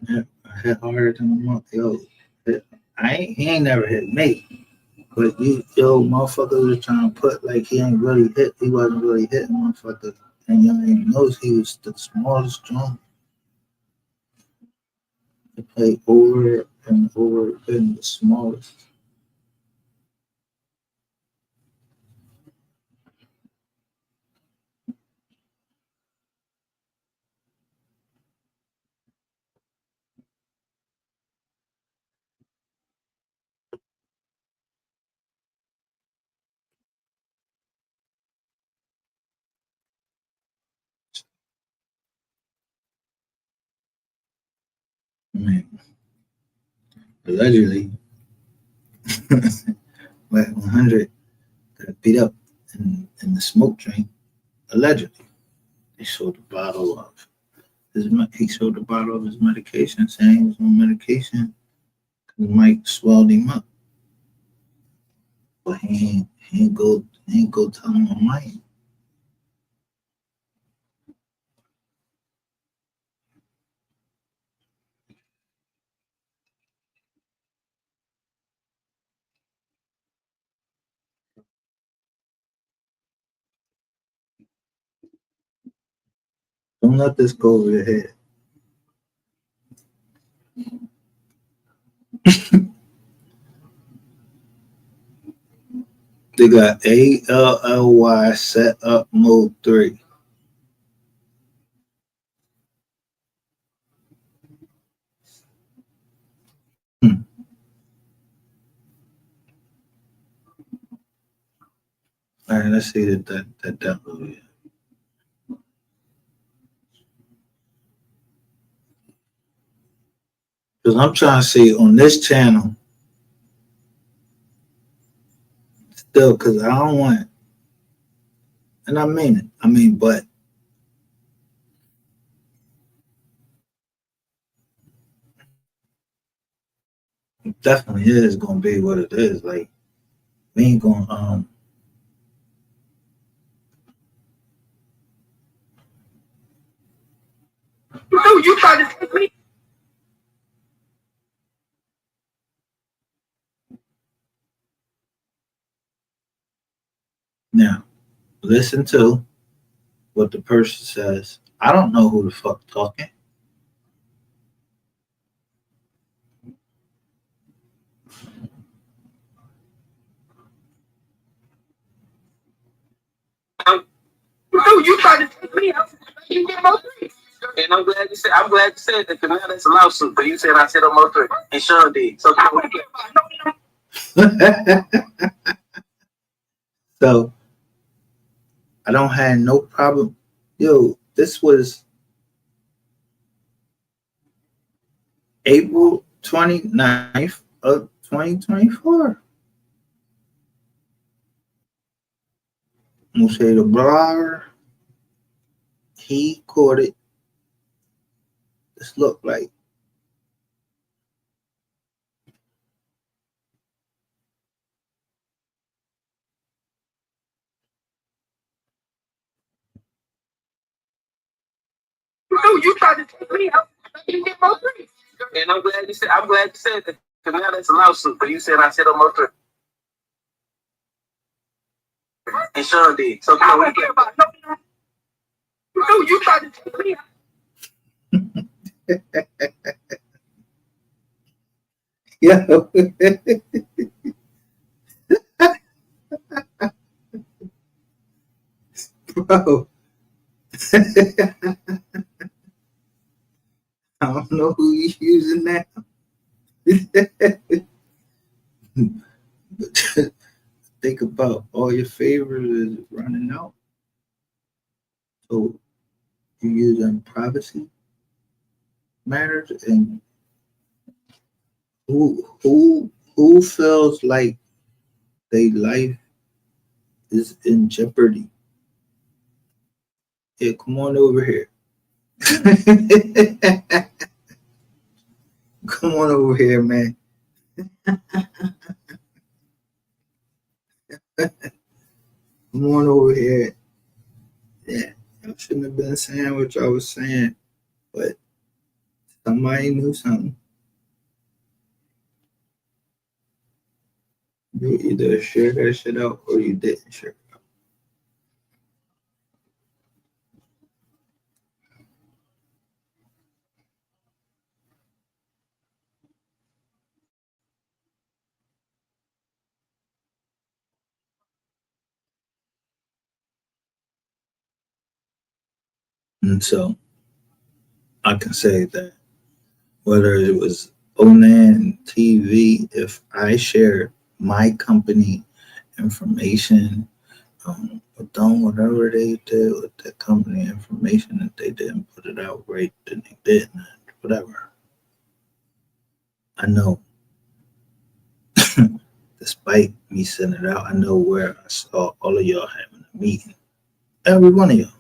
Yeah, I hit harder than a month. Yo, he ain't never hit me. But motherfucker was trying to put like he ain't really hit. He wasn't really hitting motherfucker. And y'all ain't knows he was the smallest joint. He played over and over again, the smallest. I mean, allegedly, like 100 got beat up in the smoke drink. Allegedly, they showed the bottle of he showed the bottle of his medication, saying he was on medication. Mike swelled him up, but he ain't go tell him on Mike. Don't let this go over your head. They got ALLY set up mode 3. Hmm. All right, let's see that download. Because I'm trying to see on this channel still, because I don't want, and I mean it. I mean, but it definitely is going to be what it is. Like, we ain't going Dude, you trying to take me? now, listen to what the person says. I don't know who the fuck talking. Dude, you trying to take me? You get MO3. And I'm glad you said that because now that's a lawsuit. But you said I said MO3 and Sean did. So So I don't have no problem. Yo, this was April 29th of 2024. Moshe the blogger, he caught it. This looked like dude, you trying to take me? You get MO3. And I'm glad you said that because now that's a lawsuit. But you said I said MO3 and Sean did. So I don't care about no. Dude, you trying to take me? yeah. Bro. I don't know who you using now. Think about all your favors is running out. So you using privacy matters, and who feels like their life is in jeopardy? Yeah, come on over here. Come on over here, man. Come on over here. Yeah, I shouldn't have been saying what y'all was saying, but Somebody knew something. You either share that shit out or you didn't share. And so I can say that whether it was Onan TV, if I shared my company information, but done whatever they did with the company information, if they didn't put it out right, then they didn't. Whatever. I know, despite me sending it out, I know where I saw all of y'all having a meeting. Every one of y'all.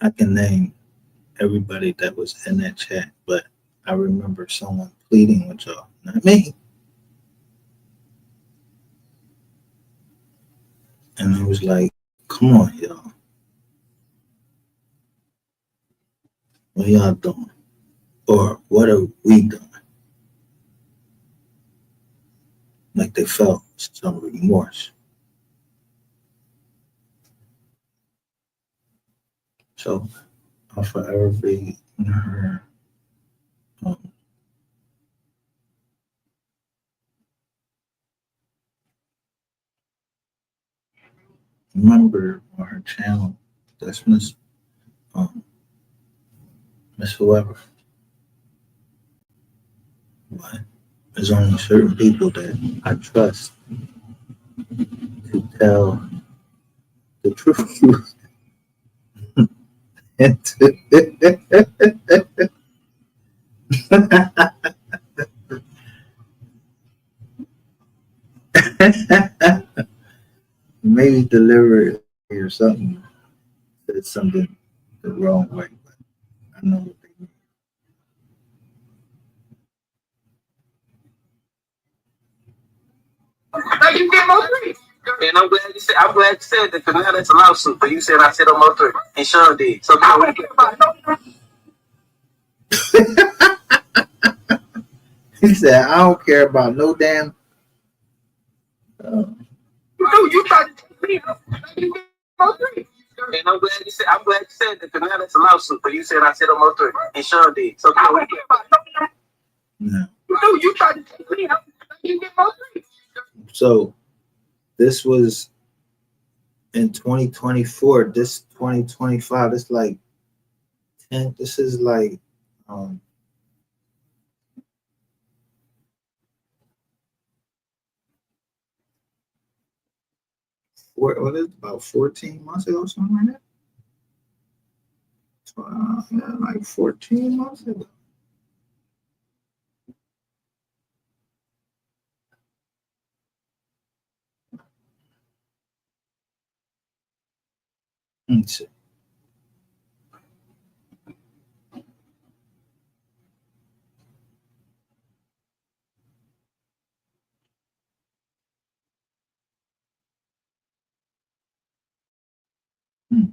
I can name everybody that was in that chat, but I remember someone pleading with y'all, not me. And it was like, come on, y'all. What y'all doing? Or what are we doing? Like they felt some remorse. So I'll forever be in her. Um, remember on her channel, that's um, Miss Whoever. But there's only certain people that I trust to tell the truth. And maybe deliver it or something. Said something the wrong way, but I know what they mean. No, you did MO3. And I'm glad you said that because now that's a lawsuit. But you said I said on MO3 and Sean did. So I don't care about no. He said, I don't care about no damn. Uh, You tried to tell me. You did MO3. And I'm glad you said that because now that's a lawsuit. But you said I said on MO3 and Sean did. So I don't care about no. no. You tried to tell me. You did MO3. So this was in 2024. This 2025. It's like 10. This is like um what is it, about 14 months ago, something like that. Yeah, like 14 months ago. Let's see. Hmm.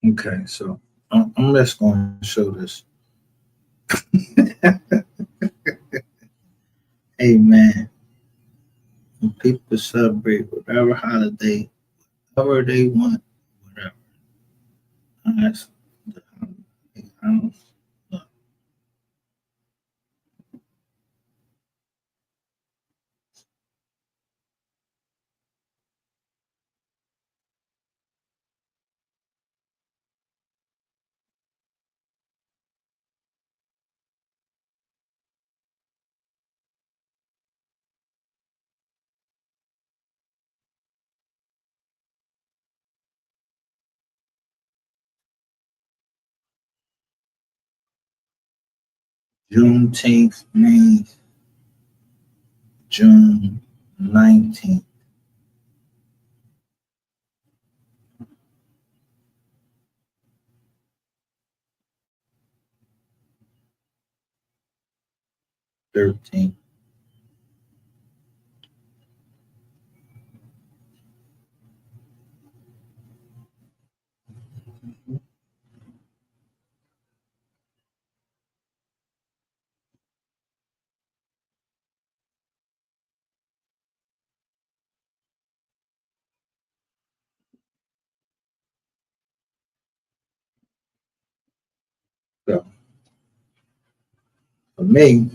Okay, so I'm just going to show this. Hey man, when people celebrate whatever holiday, however they want, whatever. That's, I don't, Juneteenth means June 19th. '13. So for me,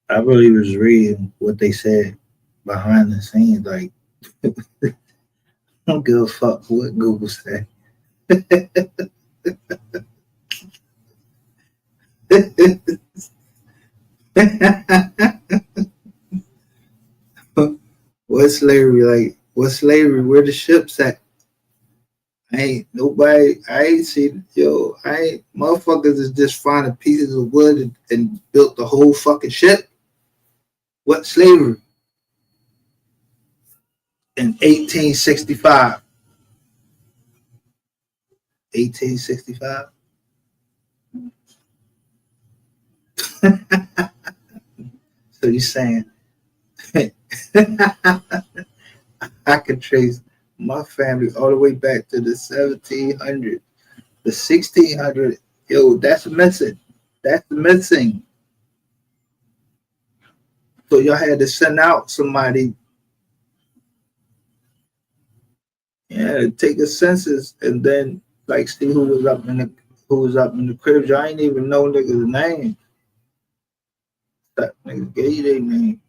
I really was reading what they said behind the scenes. Like, I don't give a fuck what Google said. What slavery like? What slavery? Where the ships at? I ain't seen, I ain't, motherfuckers is just finding pieces of wood and built the whole fucking ship. What slavery? In 1865. 1865? So you saying I could trace my family all the way back to the 1700s, the 1600s. Yo, that's missing. That's missing. So y'all had to send out somebody, yeah, take a census and then like see who was up in the cribs. I ain't even know niggas' name. That niggas gave you their name.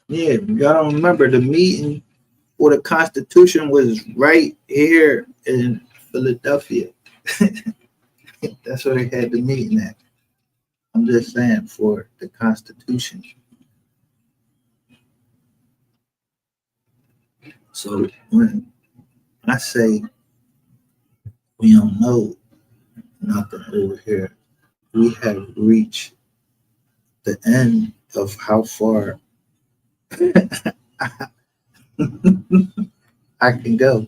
Yeah, y'all don't remember the meeting for the Constitution was right here in Philadelphia. That's where they had the meeting at. I'm just saying for the Constitution. So when I say we don't know nothing over here, we have reached the end of how far I can go.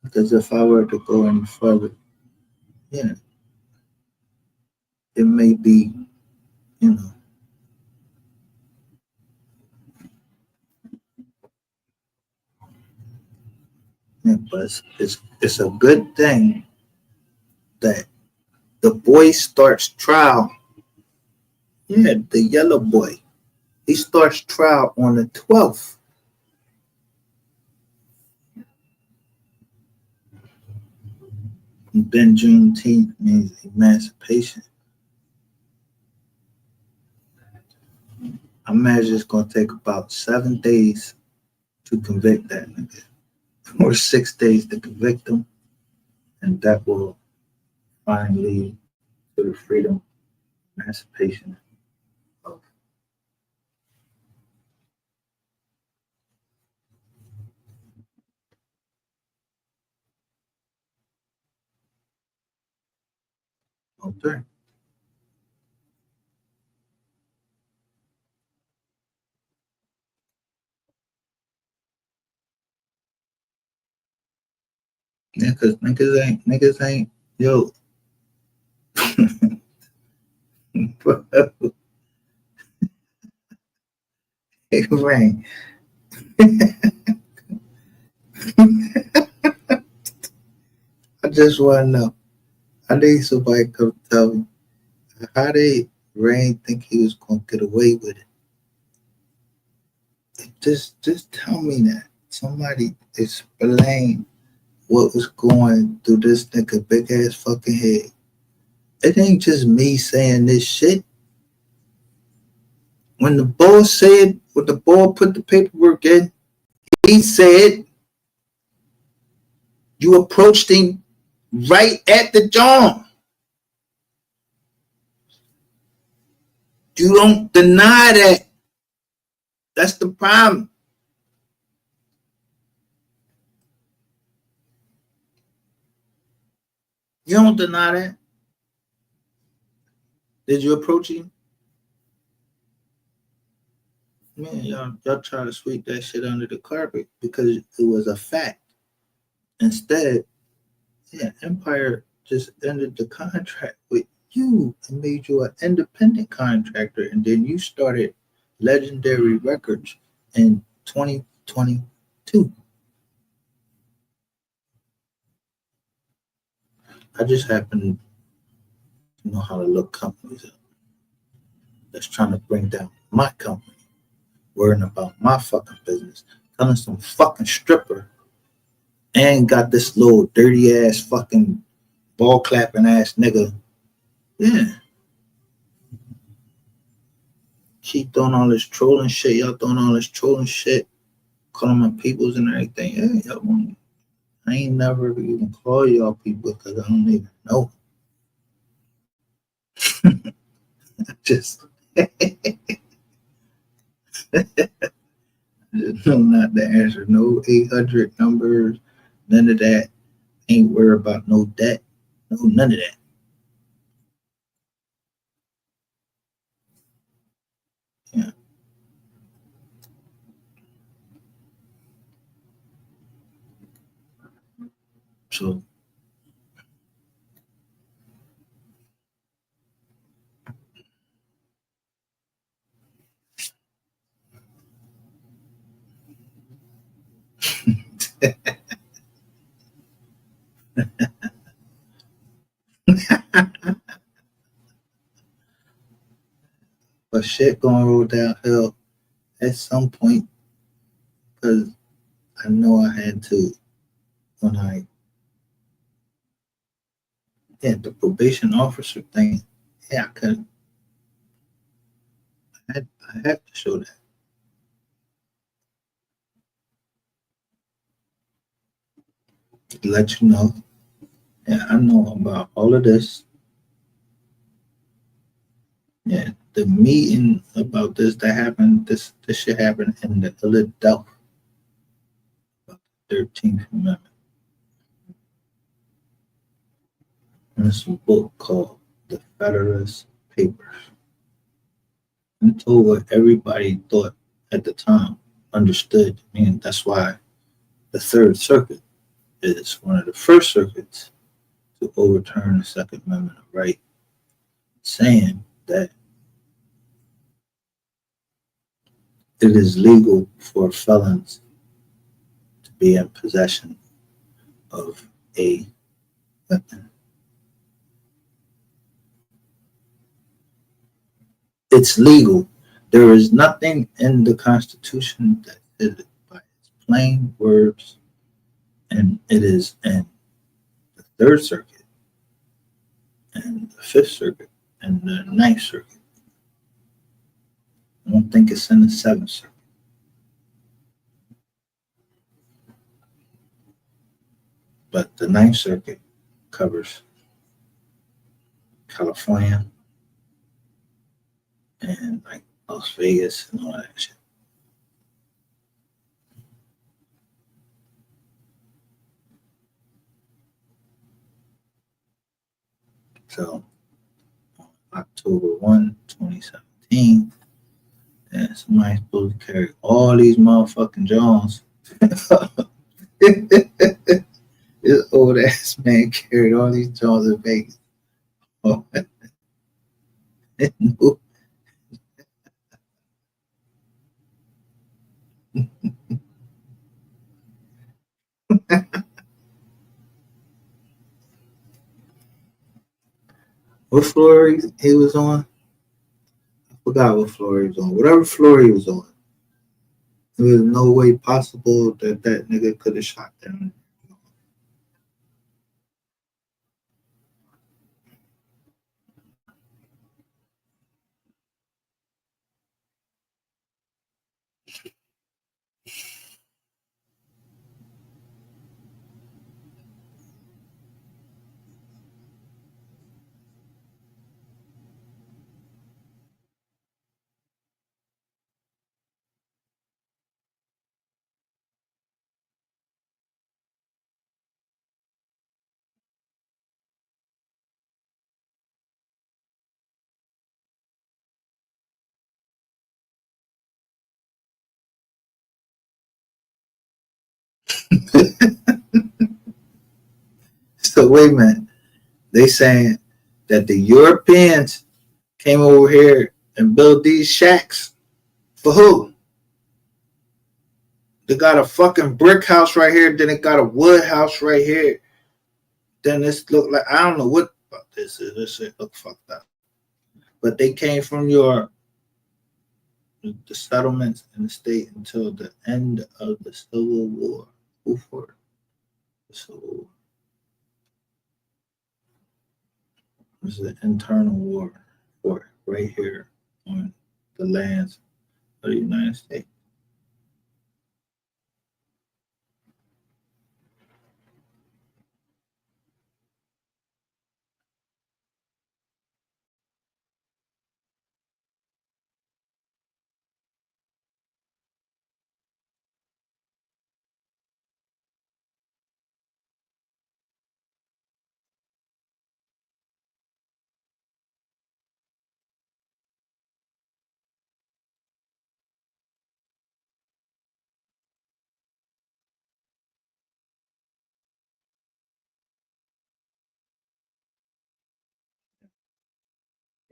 Because if I were to go any further, yeah, it may be, you know, yeah, but it's a good thing that the boy starts trial. Yeah, the yellow boy. He starts trial on the 12th. And then Juneteenth means emancipation. I imagine it's going to take about 7 days to convict that nigga, or 6 days to convict him, and that will finally lead to the freedom, emancipation of. Okay. Yeah, because niggas ain't, yo, hey, Rain, I just want to know. I need somebody to come tell me how did Rain think he was going to get away with it. Just tell me that. Somebody explain what was going through this nigga big ass fucking head. It ain't just me saying this shit. When the boy put the paperwork in, he said you approached him right at the John. You don't deny that. That's the problem. You don't deny that. Did you approach him? Man, y'all try to sweep that shit under the carpet because it was a fact. Instead, yeah, Empire just ended the contract with you and made you an independent contractor, and then you started Legendary Records in 2022. I just happen to know how to look companies up that's trying to bring down my company, worrying about my fucking business, telling some fucking stripper and got this little dirty ass fucking ball clapping ass nigga. Yeah. Keep doing all this trolling shit. Y'all doing all this trolling shit, calling my peoples and everything. Yeah, y'all I ain't never even call y'all people because I don't even know. Just, just know not to answer no 800 numbers, none of that. Ain't worried about no debt, no none of that. Yeah. So but shit gonna roll downhill at some point because I know I had to when the probation officer thing. Yeah, I could. I had to show that. To let you know. Yeah, I know about all of this. Yeah, the meeting about this that happened. This shit happened in the Philadelphia 13th Amendment. And it's a book called The Federalist Papers. And told what everybody thought at the time, understood. I mean, that's why the Third Circuit is one of the first circuits to overturn the Second Amendment of right, saying that it is legal for felons to be in possession of a weapon. It's legal. There is nothing in the Constitution that is it by its plain words, and it is in the Third Circuit and the Fifth Circuit and the Ninth Circuit. I don't think it's in the Seventh Circuit. But the Ninth Circuit covers California and like Las Vegas and all that shit. So October 1, 2017, and somebody's supposed to carry all these motherfucking Jones. This old ass man carried all these Jones in Vegas. Oh, no. What floor he was on? I forgot what floor he was on. Whatever floor he was on, there was no way possible that that nigga could have shot them. So wait a minute. They saying that the Europeans came over here and built these shacks for who? They got a fucking brick house right here, then it got a wood house right here. Then this look like I don't know what this is. This shit look fucked up. But they came from the settlements in the state until the end of the Civil War. Who fought the Civil War? This is an internal war for right here on the lands of the United States.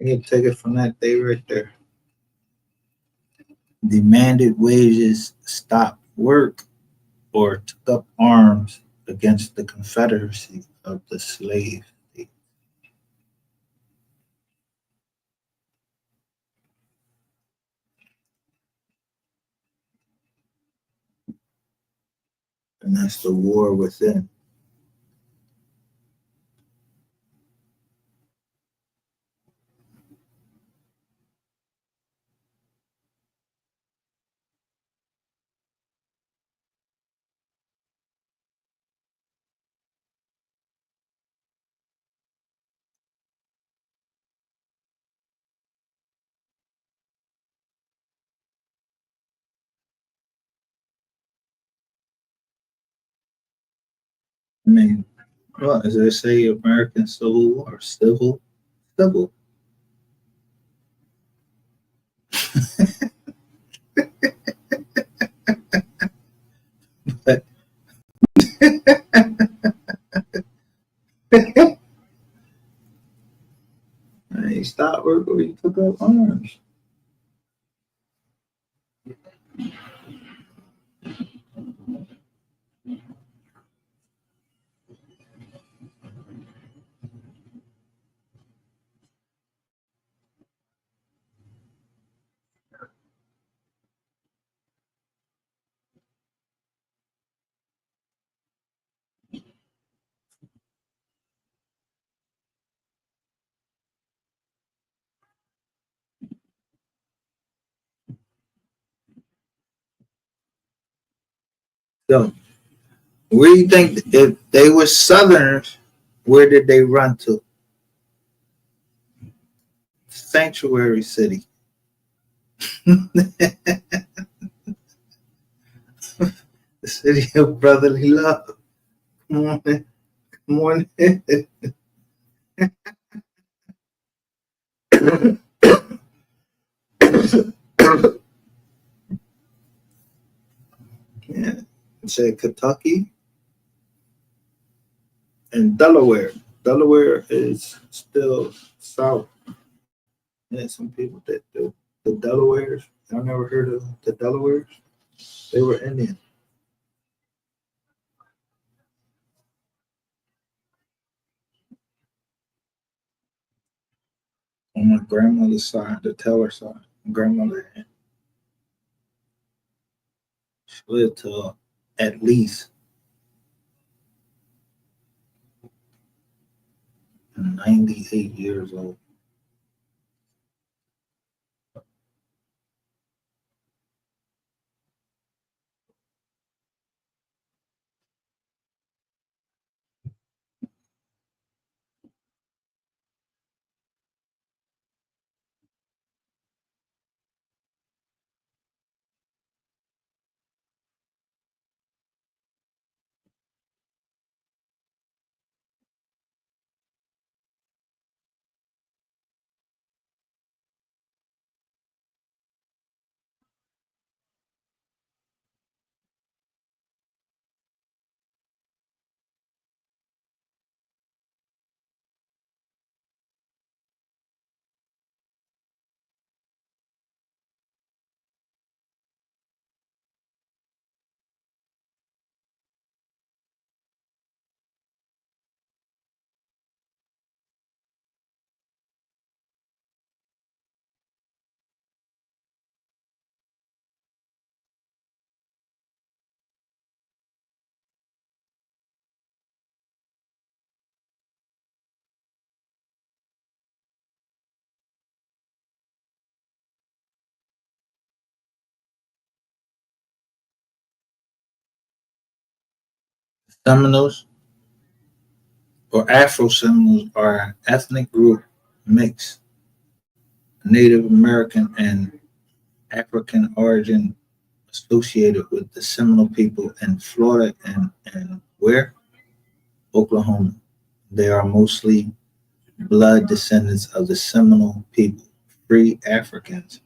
You can take it from that day right there. Demanded wages, stopped work, or took up arms against the Confederacy of the slave state. And that's the war within. I mean, well, as they say, American Civil War, civil. But he stopped work or he took up arms. So, where do you think if they were Southerners, where did they run to? Sanctuary City. The city of brotherly love. Come on, come on. Yeah. It said Kentucky and Delaware. Delaware is still south. And some people that the Delawares. I never heard of the Delawares. They were Indian. On my grandmother's side, the Taylor side. My grandmother she lived till at least 98 years old. Seminoles or Afro Seminoles are an ethnic group mix Native American and African origin associated with the Seminole people in Florida and where? Oklahoma. They are mostly blood descendants of the Seminole people, free Africans,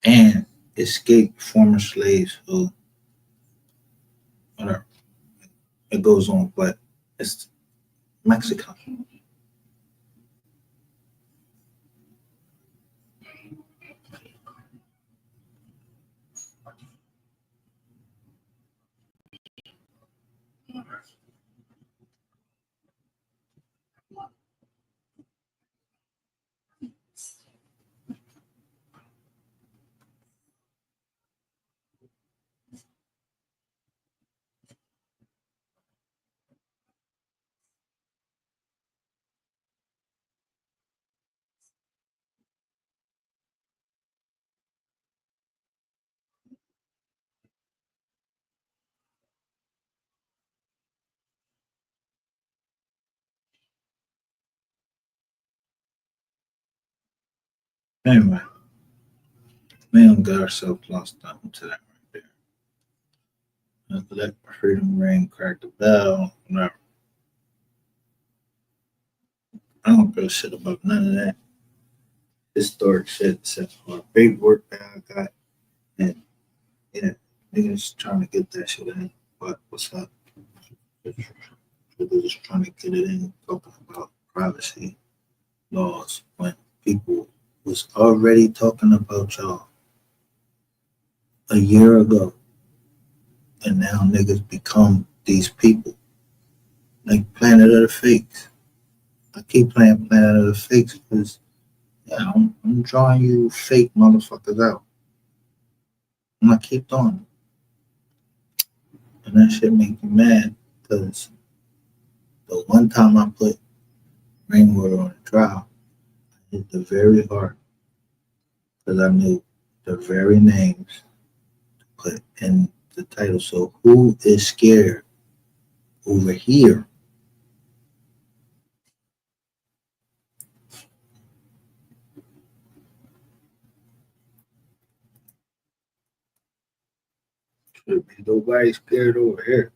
and escaped former slaves who, whatever, it goes on, but it's Mexico. Anyway, we don't get ourselves lost down to that right there. Let freedom ring, crack the bell, whatever. I don't give a shit about none of that historic shit except for paperwork that I got. And yeah, niggas trying to get that shit in. But what's up? They're just trying to get it in, talking about privacy laws when people was already talking about y'all a year ago. And now niggas become these people. Like Planet of the Fakes. I keep playing Planet of the Fakes because yeah, I'm drawing you fake motherfuckers out. And I keep doing it. And that shit make me mad because the one time I put rainwater on the trial, I hit the very hard because I knew the very names to put in the title. So who is scared over here? Should be nobody scared over here.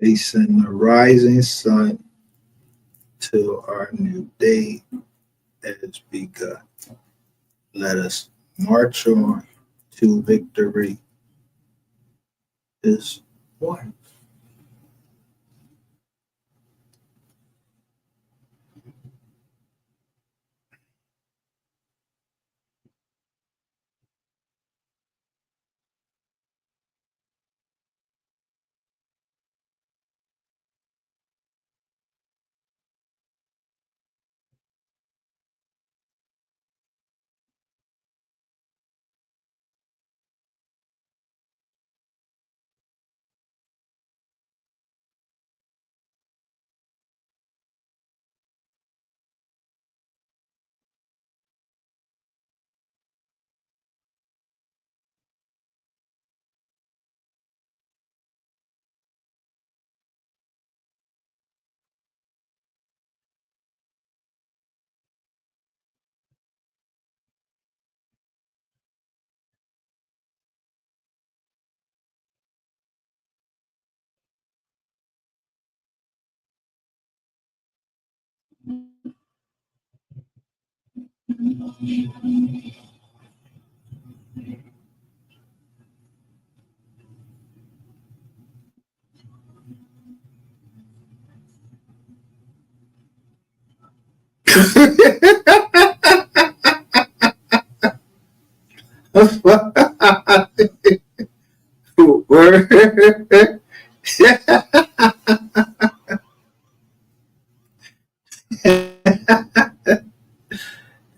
They send the rising sun till our new day has begun. Let us march on to victory is won. Word.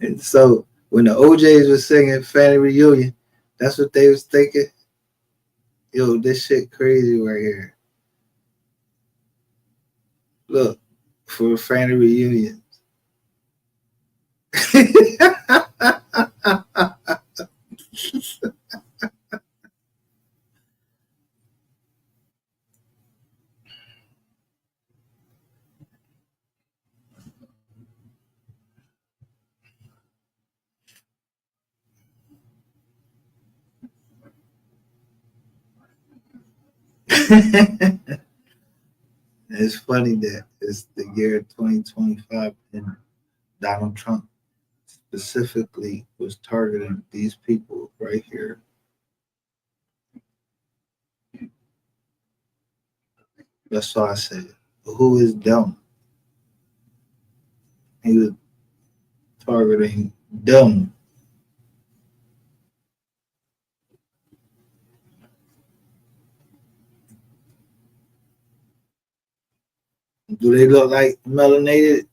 And so when the OJs was singing Family Reunion, that's what they was thinking. Yo, this shit crazy right here. Look, for a family reunion. It's funny that it's the year 2025 and Donald Trump specifically was targeting these people right here. That's why I said, who is dumb? He was targeting dumb. Do they look like melanated?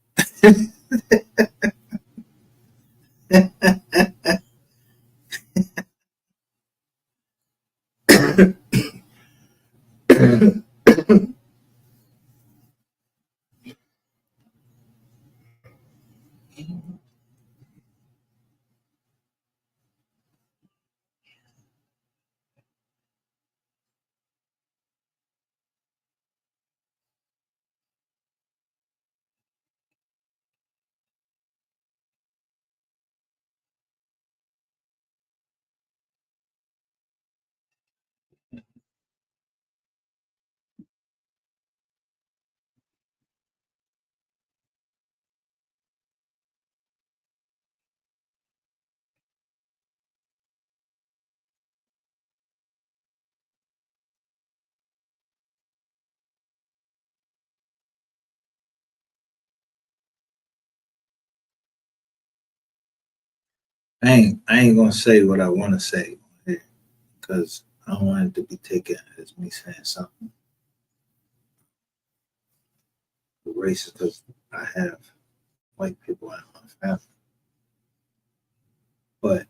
I ain't gonna say what I want to say because I don't want it to be taken as me saying something racist because I have white people in my family. But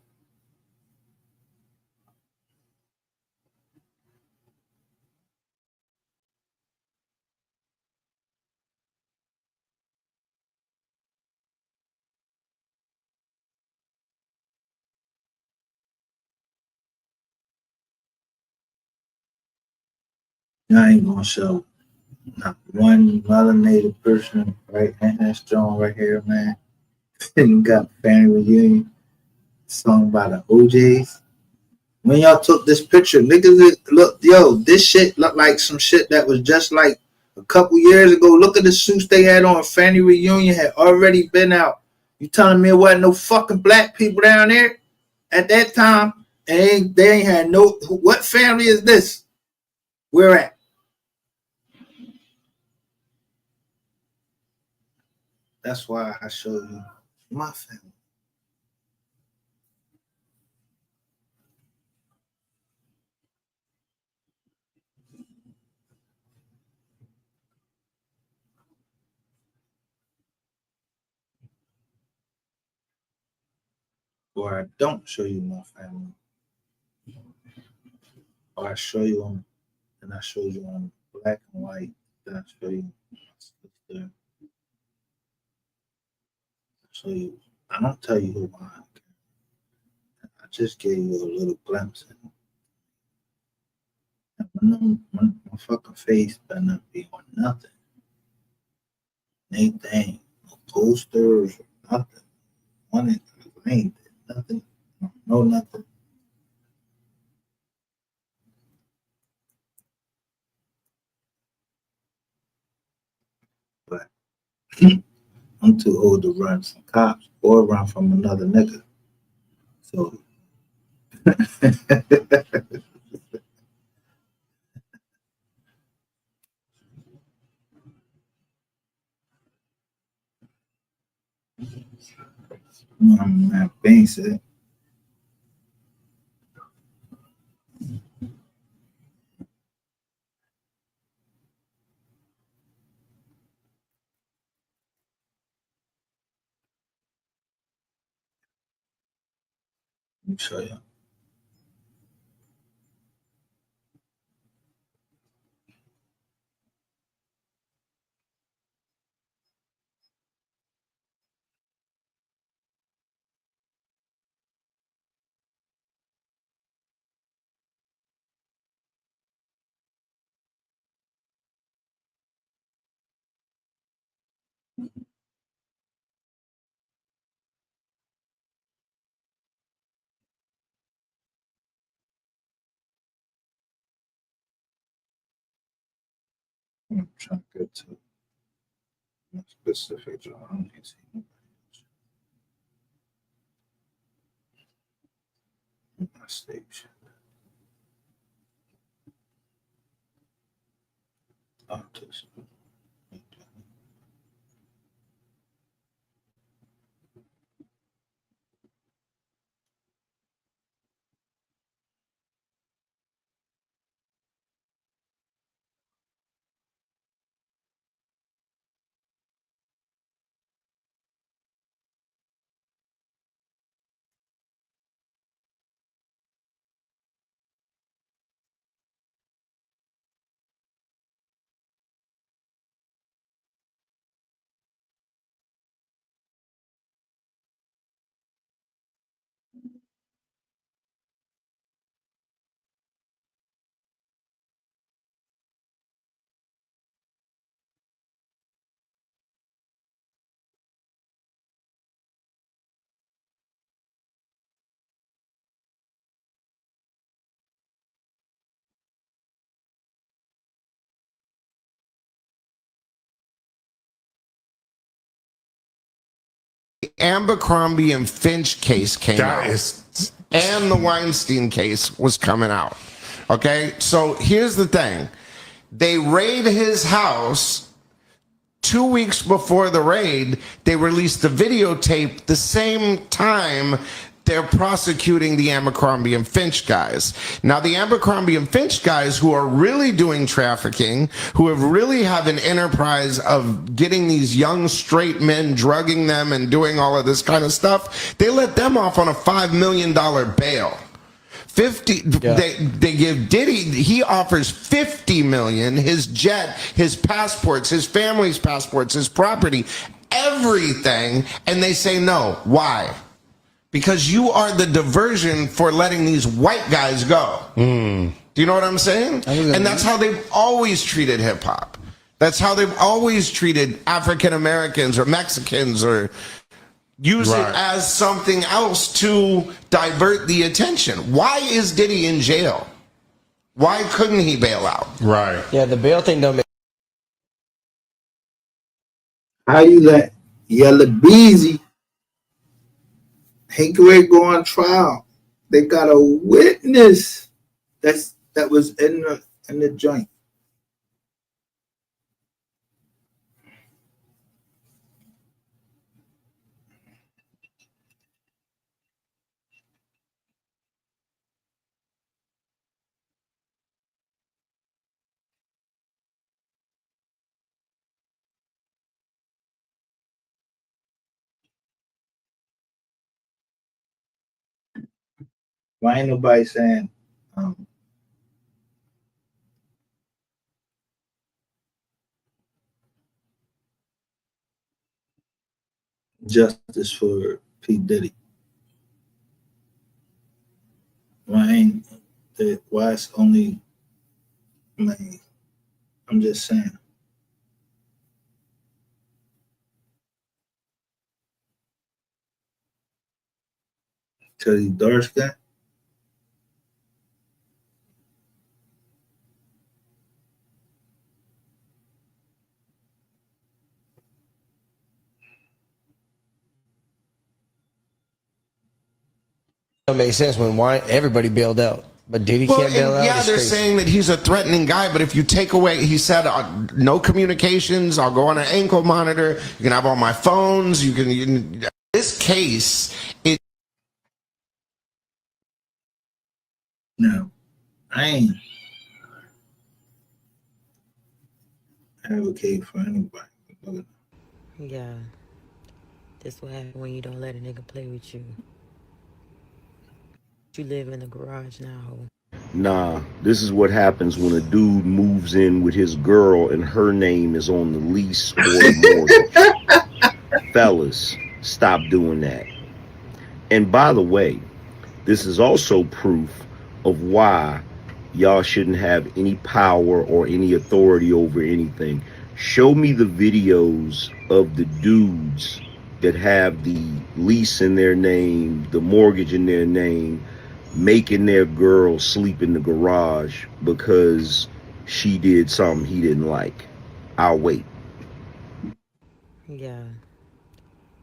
I ain't gonna show not one melanated person right and that's strong right here, man. And got family reunion sung by the OJs. When y'all took this picture, niggas look, yo, this shit looked like some shit that was just like a couple years ago. Look at the suits they had on. Family reunion had already been out. You telling me it wasn't no fucking black people down there at that time? And they ain't had no. What family is this? Where at? That's why I showed you my family. Or I don't show you my family. Or I show you them and I showed you on black and white. Then I show you my sister. So you, I don't tell you who I am. I just gave you a little glimpse. My fucking face better not be on nothing. Anything. No posters or nothing. On it. I ain't did nothing. No nothing. But I'm too old to run from cops or run from another nigga. So man, Bane said, let me show you. I'm trying to get to a specific job. I don't need to see my stage. Artist. Abercrombie and Finch case came out, and the Weinstein case was coming out. Okay, so here's the thing. They raid his house. 2 weeks before the raid, they released the videotape the same time they're prosecuting the Abercrombie and Finch guys. Now, the Abercrombie and Finch guys who are really doing trafficking, who really have an enterprise of getting these young straight men, drugging them and doing all of this kind of stuff, they let them off on a $5 million bail. 50 they give Diddy, he offers 50 million, his jet, his passports, his family's passports, his property, everything, and they say no. Why? Because you are the diversion for letting these white guys go. Do you know what I'm saying? And that's how they've always treated hip hop. That's how they've always treated African Americans or Mexicans, or use it as something else to divert the attention. Why is Diddy in jail? Why couldn't he bail out? Right. Yeah, the bail thing don't make. How you let Yella Beezy Hank Ray go on trial? They got a witness that was in the joint. Why ain't nobody saying justice for P. Diddy? Why ain't why it's only, man, I'm just saying. Cause he's dark skinned? That makes sense when everybody bailed out, but Diddy can't bail out. Yeah, they're crazy. saying that he's a threatening guy, but if you take away, he said, no communications. I'll go on an ankle monitor. You can have all my phones. This case, No, I ain't advocate for anybody. Yeah. This what happen when you don't let a nigga play with you. You live in the garage now, ho. Nah, this is what happens when a dude moves in with his girl and her name is on the lease or the mortgage. Fellas, stop doing that. And by the way, this is also proof of why y'all shouldn't have any power or any authority over anything. Show me the videos of the dudes that have the lease in their name, the mortgage in their name, making their girl sleep in the garage because she did something he didn't like. I'll wait. Yeah.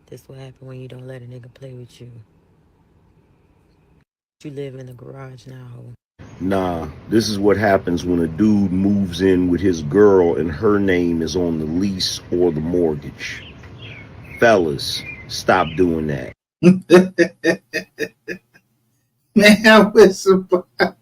This what happen when you don't let a nigga play with you. You live in the garage now, ho. Nah, this is what happens when a dude moves in with his girl and her name is on the lease or the mortgage. Fellas, stop doing that. Man, I was surprised.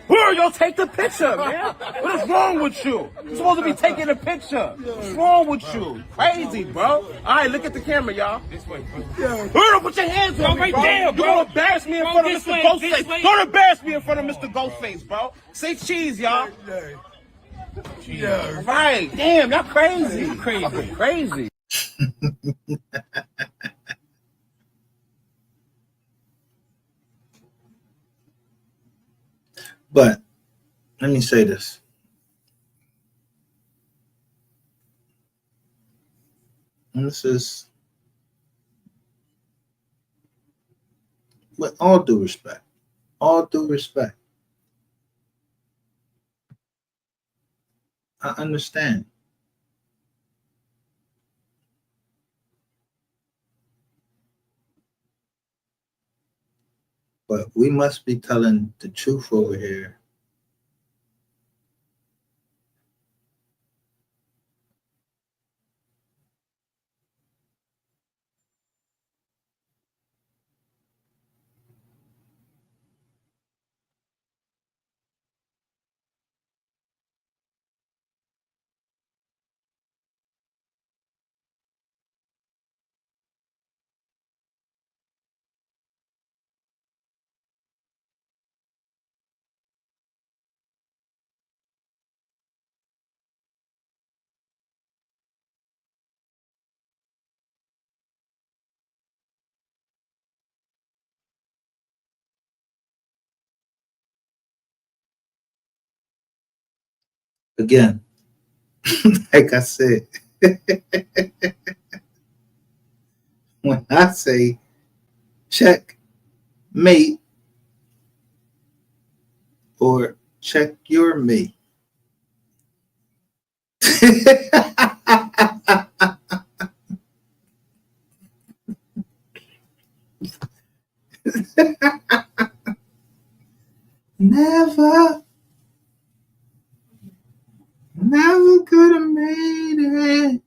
Bro, yo, take the picture, man. What is wrong with you? You're supposed to be taking a picture. What's wrong with you? Crazy, bro. All right, look at the camera, y'all. This way, bro. Bro, put your hands on me, right there, bro. You're gonna embarrass me in front of Mr. Ghostface. Don't embarrass me in front of Mr. Ghostface, bro. Say cheese, y'all. Yeah. Right. Damn, y'all crazy. Crazy. Crazy. But let me say this. And this is with all due respect. All due respect. I understand. But we must be telling the truth over here. Again, like I said, when I say check mate or check your mate. Never, never could have made it.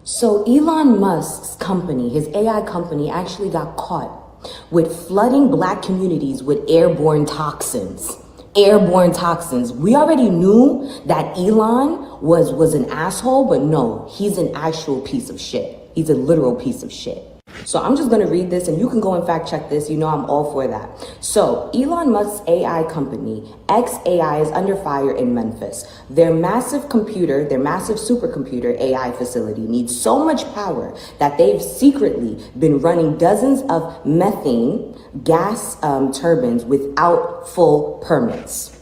So Elon Musk's company, his AI company, actually got caught with flooding black communities with airborne toxins. Airborne toxins. We already knew that Elon was an asshole, but no, he's an actual piece of shit. He's a literal piece of shit. So I'm just gonna read this and you can go and fact check this. You know I'm all for that. So Elon Musk's AI company, XAI, is under fire in Memphis. Their massive supercomputer AI facility needs so much power that they've secretly been running dozens of methane gas turbines without full permits.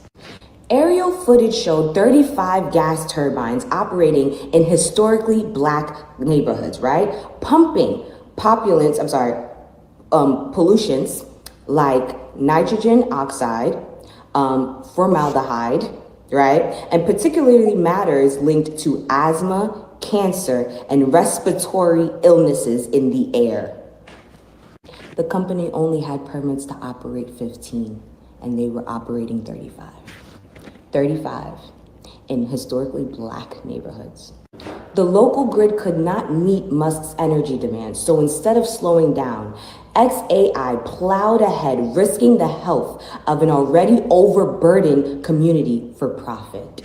Aerial footage showed 35 gas turbines operating in historically black neighborhoods, right? Pumping pollutions like nitrogen oxide, formaldehyde, right? And particularly matters linked to asthma, cancer, and respiratory illnesses in the air. The company only had permits to operate 15, and they were operating 35. 35 in historically black neighborhoods. The local grid could not meet Musk's energy demands, so instead of slowing down, XAI plowed ahead, risking the health of an already overburdened community for profit.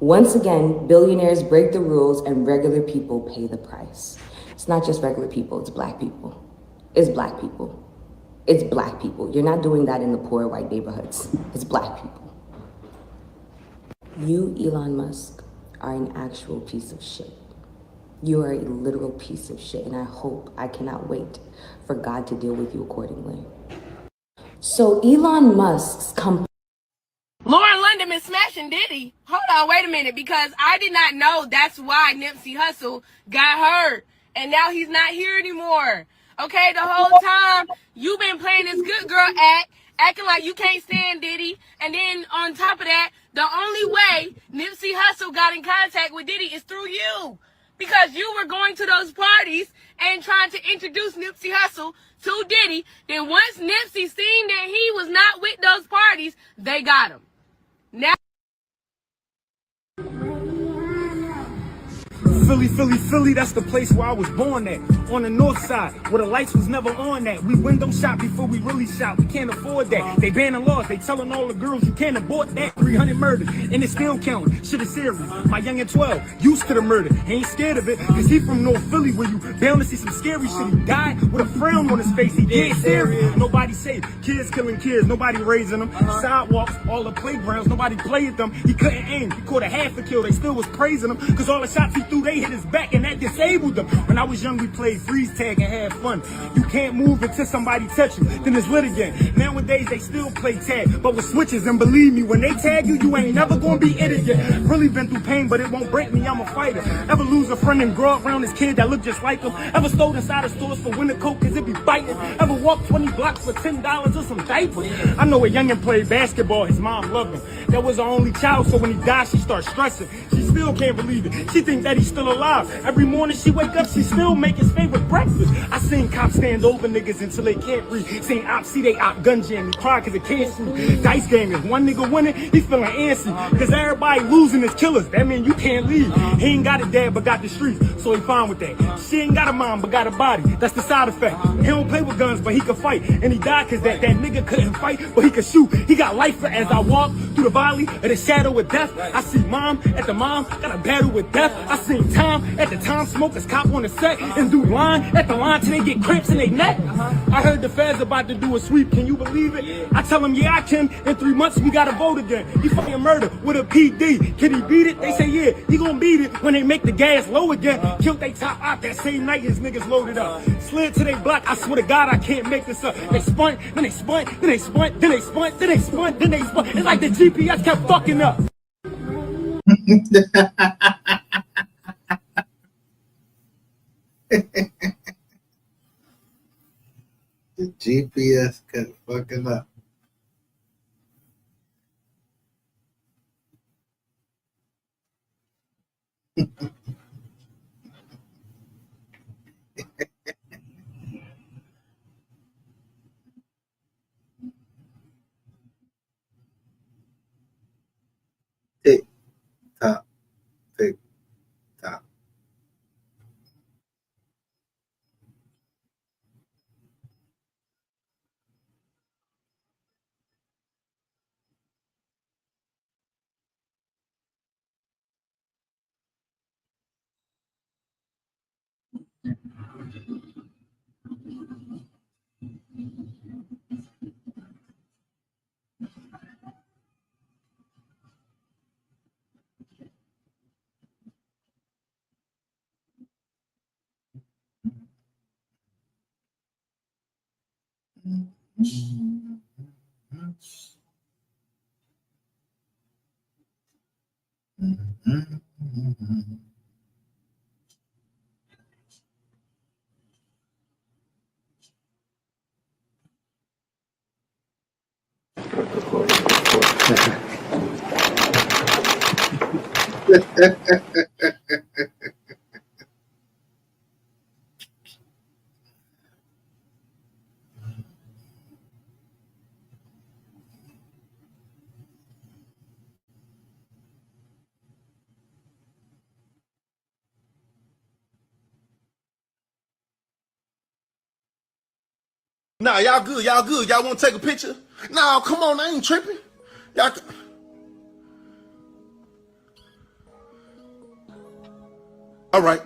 Once again, billionaires break the rules and regular people pay the price. It's not just regular people, it's black people. It's black people. It's black people. You're not doing that in the poor white neighborhoods. It's black people. You, Elon Musk, are an actual piece of shit. You are a literal piece of shit, and I cannot wait for God to deal with you accordingly. So Elon Musk's company. Lauren London is smashing Diddy. Hold on, wait a minute, because I did not know that's why Nipsey Hussle got hurt, and now he's not here anymore. Okay, the whole time you've been playing this good girl act, acting like you can't stand Diddy, and then on top of that, the only way Nipsey Hussle got in contact with Diddy is through you, because you were going to those parties and trying to introduce Nipsey Hussle to Diddy. Then once Nipsey seen that he was not with those parties, they got him. Now Philly, Philly, Philly, that's the place where I was born at. On the north side, where the lights was never on at. We window shop before we really shop. We can't afford that. They banning laws, they telling all the girls you can't abort that. 300 murders, and it's still counting. Shit is serious. My young at 12, used to the murder. He ain't scared of it, cause he from North Philly where you bound to see some scary shit. He died with a frown on his face. He dead serious. Nobody safe. Kids killing kids, nobody raising them. Sidewalks, all the playgrounds, nobody played them. He couldn't aim, he caught a half a kill. They still was praising him, cause all the shots he threw, they hit his back and that disabled them. When I was young, we played freeze tag and had fun. You can't move until somebody touch you, then it's lit again. Nowadays, they still play tag, but with switches, and believe me, when they tag you, you ain't never gonna be it again. Really been through pain, but it won't break me, I'm a fighter. Ever lose a friend and grow up around this kid that look just like him? Ever stole inside of stores for winter coat cause it be biting? Ever walked 20 blocks for $10 or some diapers? I know a youngin' played basketball, his mom loved him. That was her only child, so when he died, she started stressing. She still can't believe it. She think that he's still alive. Every morning she wake up, she still make his favorite breakfast. I seen cops stand over niggas until they can't breathe. Seen ops see they op gun jam, he cry cause it can't sleep. Dice game, if one nigga winning, he feeling antsy. Cause everybody losing is killers, that mean you can't leave. He ain't got a dad but got the streets, so he fine with that. She ain't got a mom but got a body, that's the side effect. He don't play with guns but he can fight. And he died cause that nigga couldn't fight but he could shoot. He got life as I walk through the valley of the shadow of death. I see mom at the mom, got a battle with death. I seen Tom at the time smokers cop on the set and do line at the line till they get cramps in their neck. I heard the feds about to do a sweep, can you believe it? I tell them yeah I can, in 3 months we gotta vote again. He fucking murder with a PD, can he beat it? They say yeah, he gonna beat it when they make the gas low again. Killed they top out that same night his niggas loaded up. Slid to they block, I swear to God I can't make this up. They spun, then they spun, then they spun, then they spun, then they spun, then they spun. It's like the GPS kept fucking up. The GPS kept fucking up. Tick tock, tick tock. Nah, y'all good. Y'all good. Y'all want to take a picture? Nah, come on. I ain't tripping. Y'all. All right.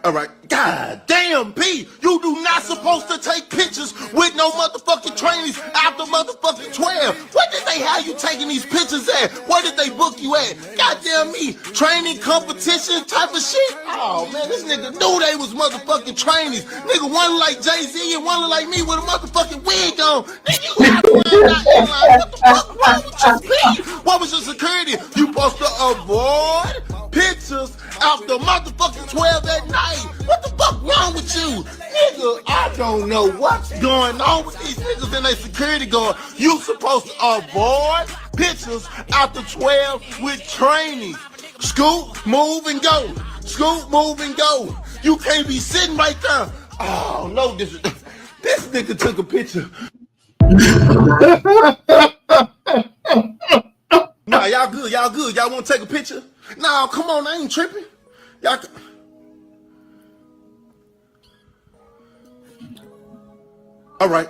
God damn, P, you do not supposed to take pictures with no motherfucking trainees after motherfucking 12. Where did they have you taking these pictures at? Where did they book you at? Goddamn me, training competition type of shit? Oh man, this nigga knew they was motherfucking trainees. Nigga, one look like Jay-Z and one look like me with a motherfucking wig on. Nigga, you out of line, not in line. What the fuck wrong with you, P? What was your security? You supposed to avoid pictures after motherfucking 12 at night. What the fuck wrong with you? Nigga, I don't know what's going on with these niggas and their security guard. You supposed to avoid pictures after 12 with trainees. Scoot, move, and go. Scoot, move, and go. You can't be sitting right there. Oh, no, this nigga took a picture. Nah, y'all good. Y'all want to take a picture? Nah, come on, I ain't tripping. Y'all. All right.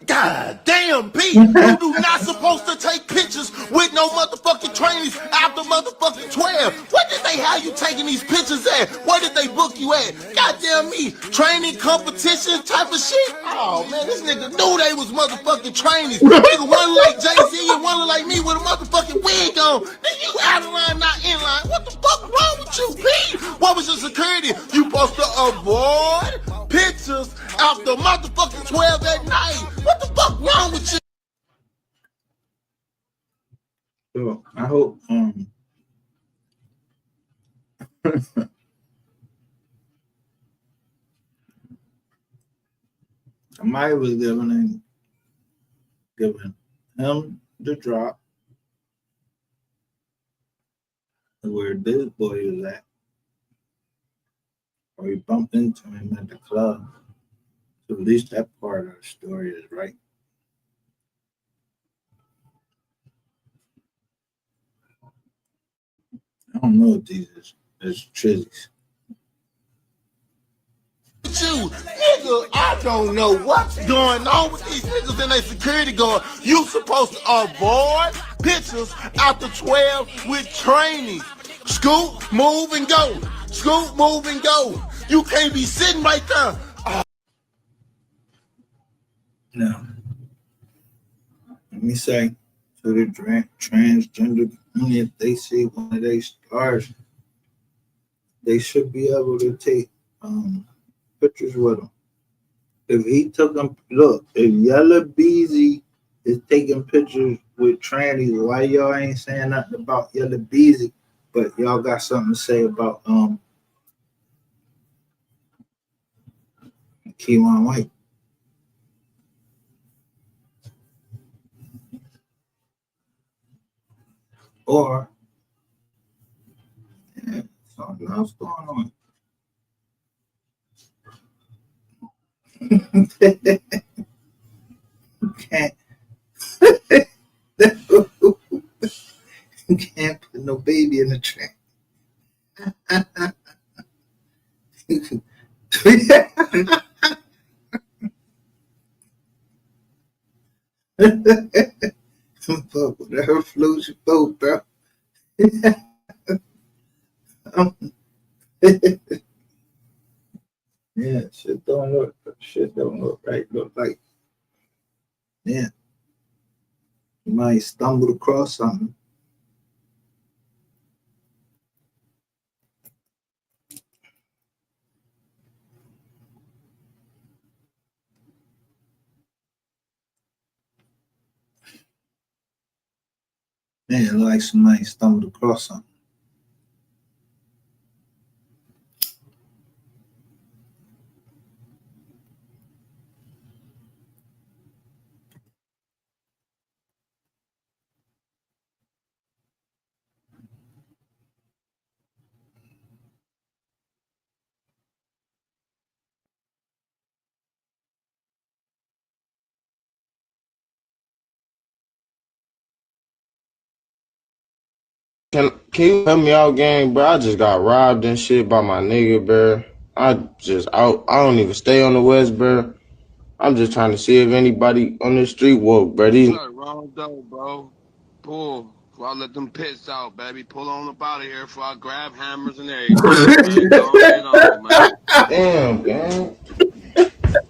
God damn, P, you do not supposed to take pictures with no motherfucking trainees after motherfucking 12. Where did they have you taking these pictures at? Where did they book you at? Goddamn me, training competition type of shit? Oh man, this nigga knew they was motherfucking trainees. Nigga, one look like Jay-Z and one look like me with a motherfucking wig on. Nigga, you out of line, not in line. What the fuck wrong with you, P? What was your security? You supposed to avoid pictures after motherfucking 12 at night. What the fuck wrong with you? So I hope somebody was giving him the drop where this boy was at, or he bumped into him at the club. So at least that part of the story is right. I don't know if these is trizzies. You, nigga, I don't know what's going on with these niggas and their security guard. You supposed to avoid pictures after 12 with trainees. Scoot, move, and go. Scoot, move, and go. You can't be sitting right there. Now, let me say to the transgender community, if they see one of their stars, they should be able to take pictures with him. If he took them, look, if Yella Beezy is taking pictures with trannies, why y'all ain't saying nothing about Yella Beezy, but y'all got something to say about Keywan White? Or something else going on. Can't can't put no baby in the train. Fuck, whatever floats your boat, bro. Yeah, shit don't look right. Look like, yeah, you might stumble across something. Man, it look like somebody stumbled across something. Can you help me out, gang, bro? I just got robbed and shit by my nigga, bro. I don't even stay on the West, bro. I'm just trying to see if anybody on the street woke, bro. These Wrong door, bro. Pull. Before I let them pits out, baby. Pull on up out of here before I grab hammers and everything, man. Go ahead on, man. damn, gang.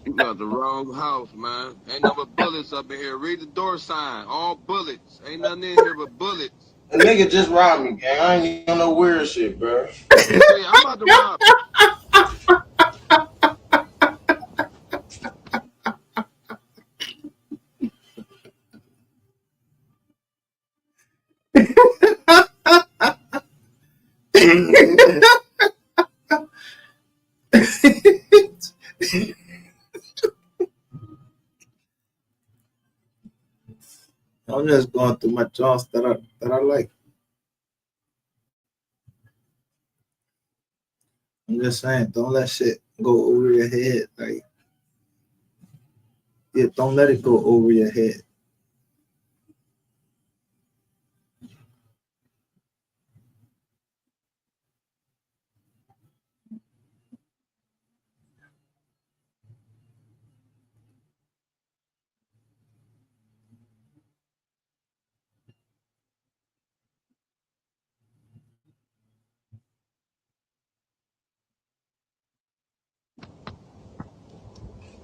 You got the wrong house, man. Ain't nothing but bullets up in here. Read the door sign. All bullets. Ain't nothing in here but bullets. A nigga just robbed me, gang. I ain't even on no weird shit, bro. Shit, I'm about to rob. I'm just going through my jaws that I like. I'm just saying, don't let shit go over your head. Like, yeah, don't let it go over your head.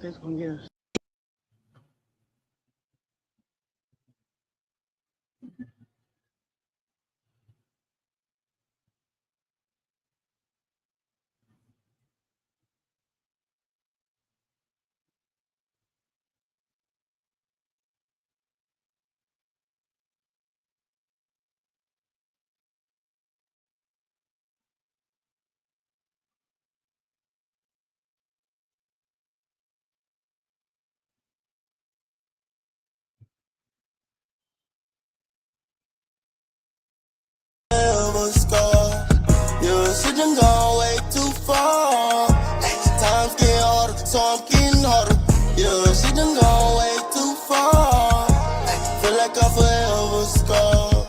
That's gonna get us. Shit done gone way too far. Times getting harder, so I'm getting harder. Yeah, shit done gone way too far. Feel like I forever scarred.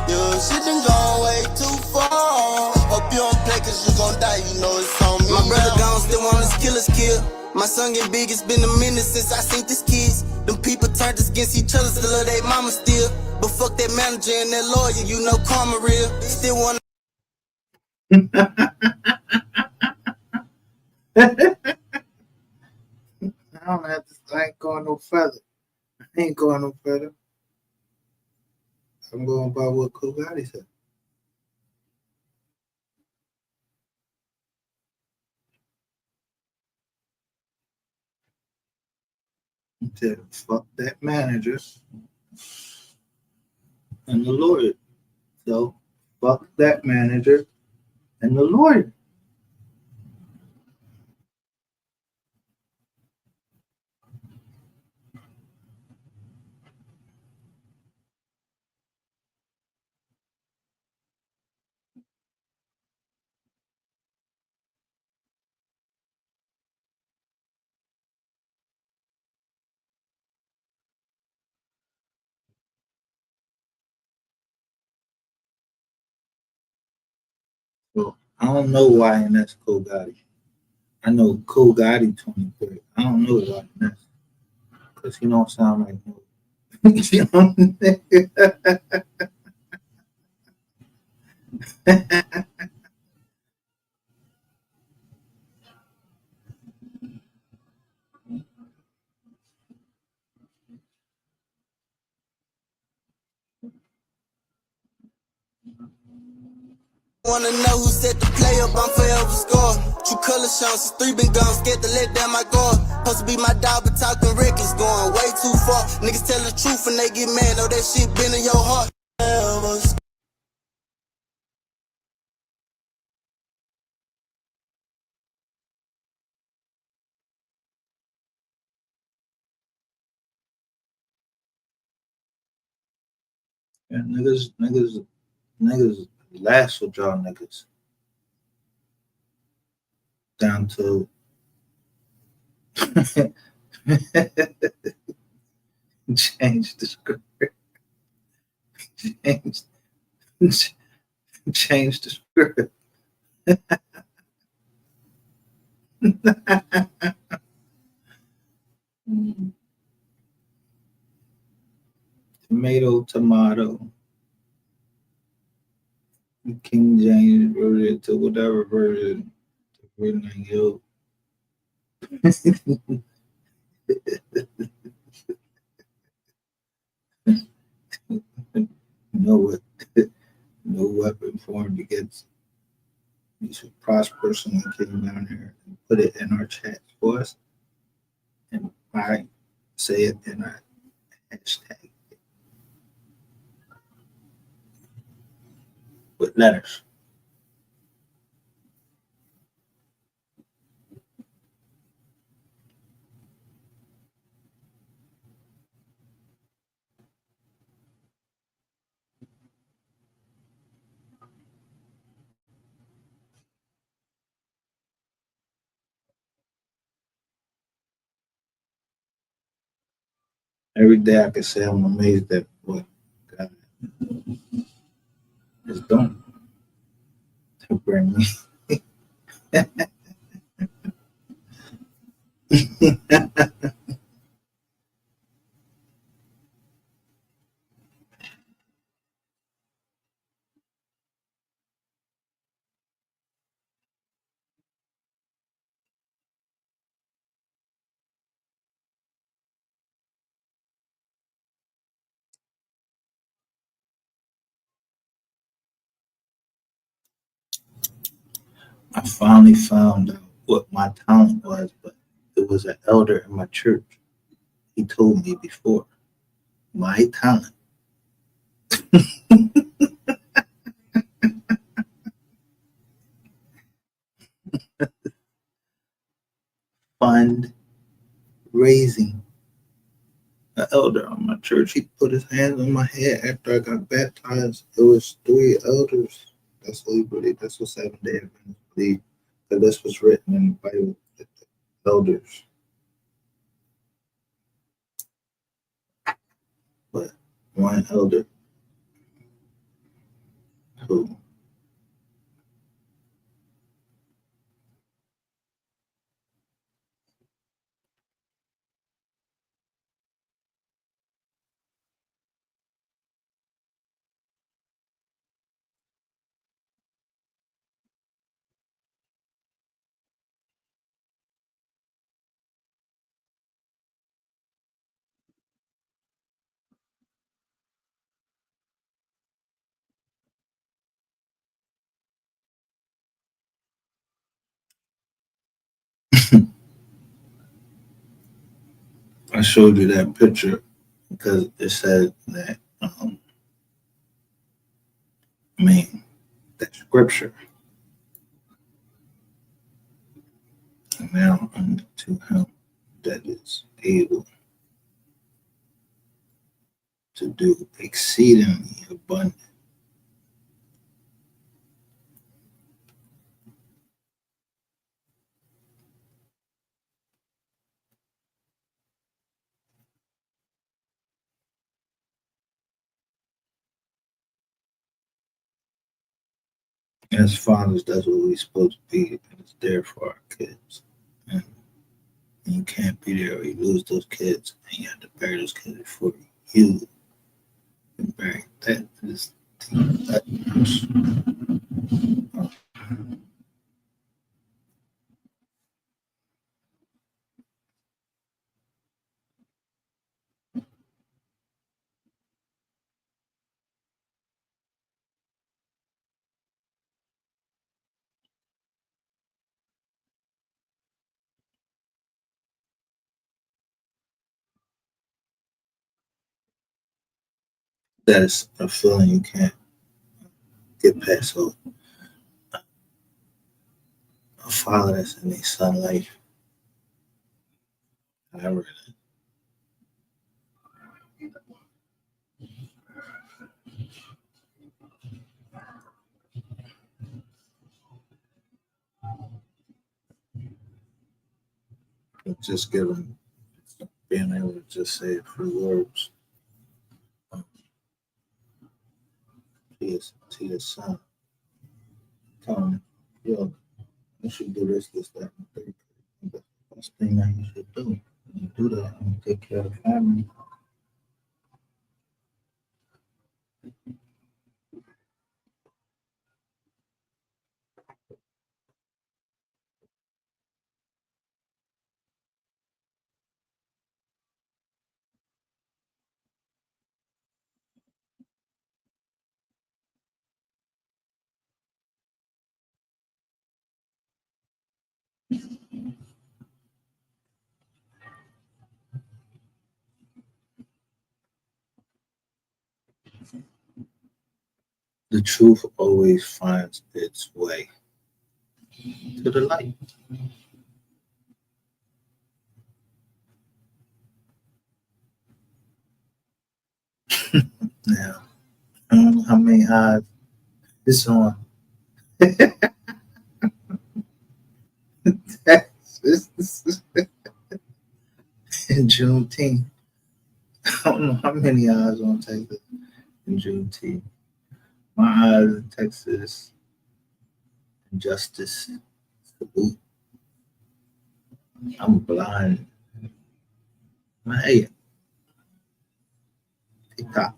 Yeah, shit done gone way too far. Hope you don't play cause you gon' die, you know it's on me. My brother gone, still want his killers kill. My son get big, it's been a minute since I seen this kids. Them people turned us against each other, still love they mama still. But fuck that manager and that lawyer, you know karma real. Still wanna I ain't going no further. I ain't going no further. I'm going by what Kugati said. He said, fuck that manager and the lawyer. So, fuck that manager and the lawyer. So, I don't know why and that's Kogati. I know Kogati 23. I don't know why and that's because he don't sound like him. Wanna know who set the play up, I'm forever scored. True color shown, since 3 been gone, scared to let down my guard. Supposed to be my dog, but talking reckless, going way too far. Niggas tell the truth and they get mad, know that shit been in your heart. Yeah, niggas last with y'all niggas down to change the script, change, change the script. Tomato, King James version to whatever version written in you. No, no weapon formed against you. Should prosper. Someone came down here and put it in our chat for us, and I say it in our hashtag with letters. Every day I can say I'm amazed at what God is doing to bring me. I finally found out what my talent was, but it was an elder in my church. He told me before my talent. Fund raising. An elder on my church. He put his hands on my head after I got baptized. It was 3 elders. That's what he believed. That's what 7-Day Adventists believe. That this was written in the Bible. That the elders. But one elder who I showed you that picture because it said that that scripture. And now unto him that is able to do exceedingly abundant. As fathers, that's what we're supposed to be. And it's there for our kids. And you can't be there or you lose those kids and you have to bury those kids before you can bury that. Is the utmost. That is a feeling you can't get past. So a father that's in his son life, however just giving, being able to just say a few words to his son, telling him, yo, you should do this, that, and the third. That's the best thing that you should do. When you do that, and take care of the family. The truth always finds its way to the light. Now, I don't know how many eyes it's on. In Juneteenth. I don't know how many eyes on Texas in Juneteenth. My eyes in Texas, injustice, salute. I'm blind. Hey, TikTok.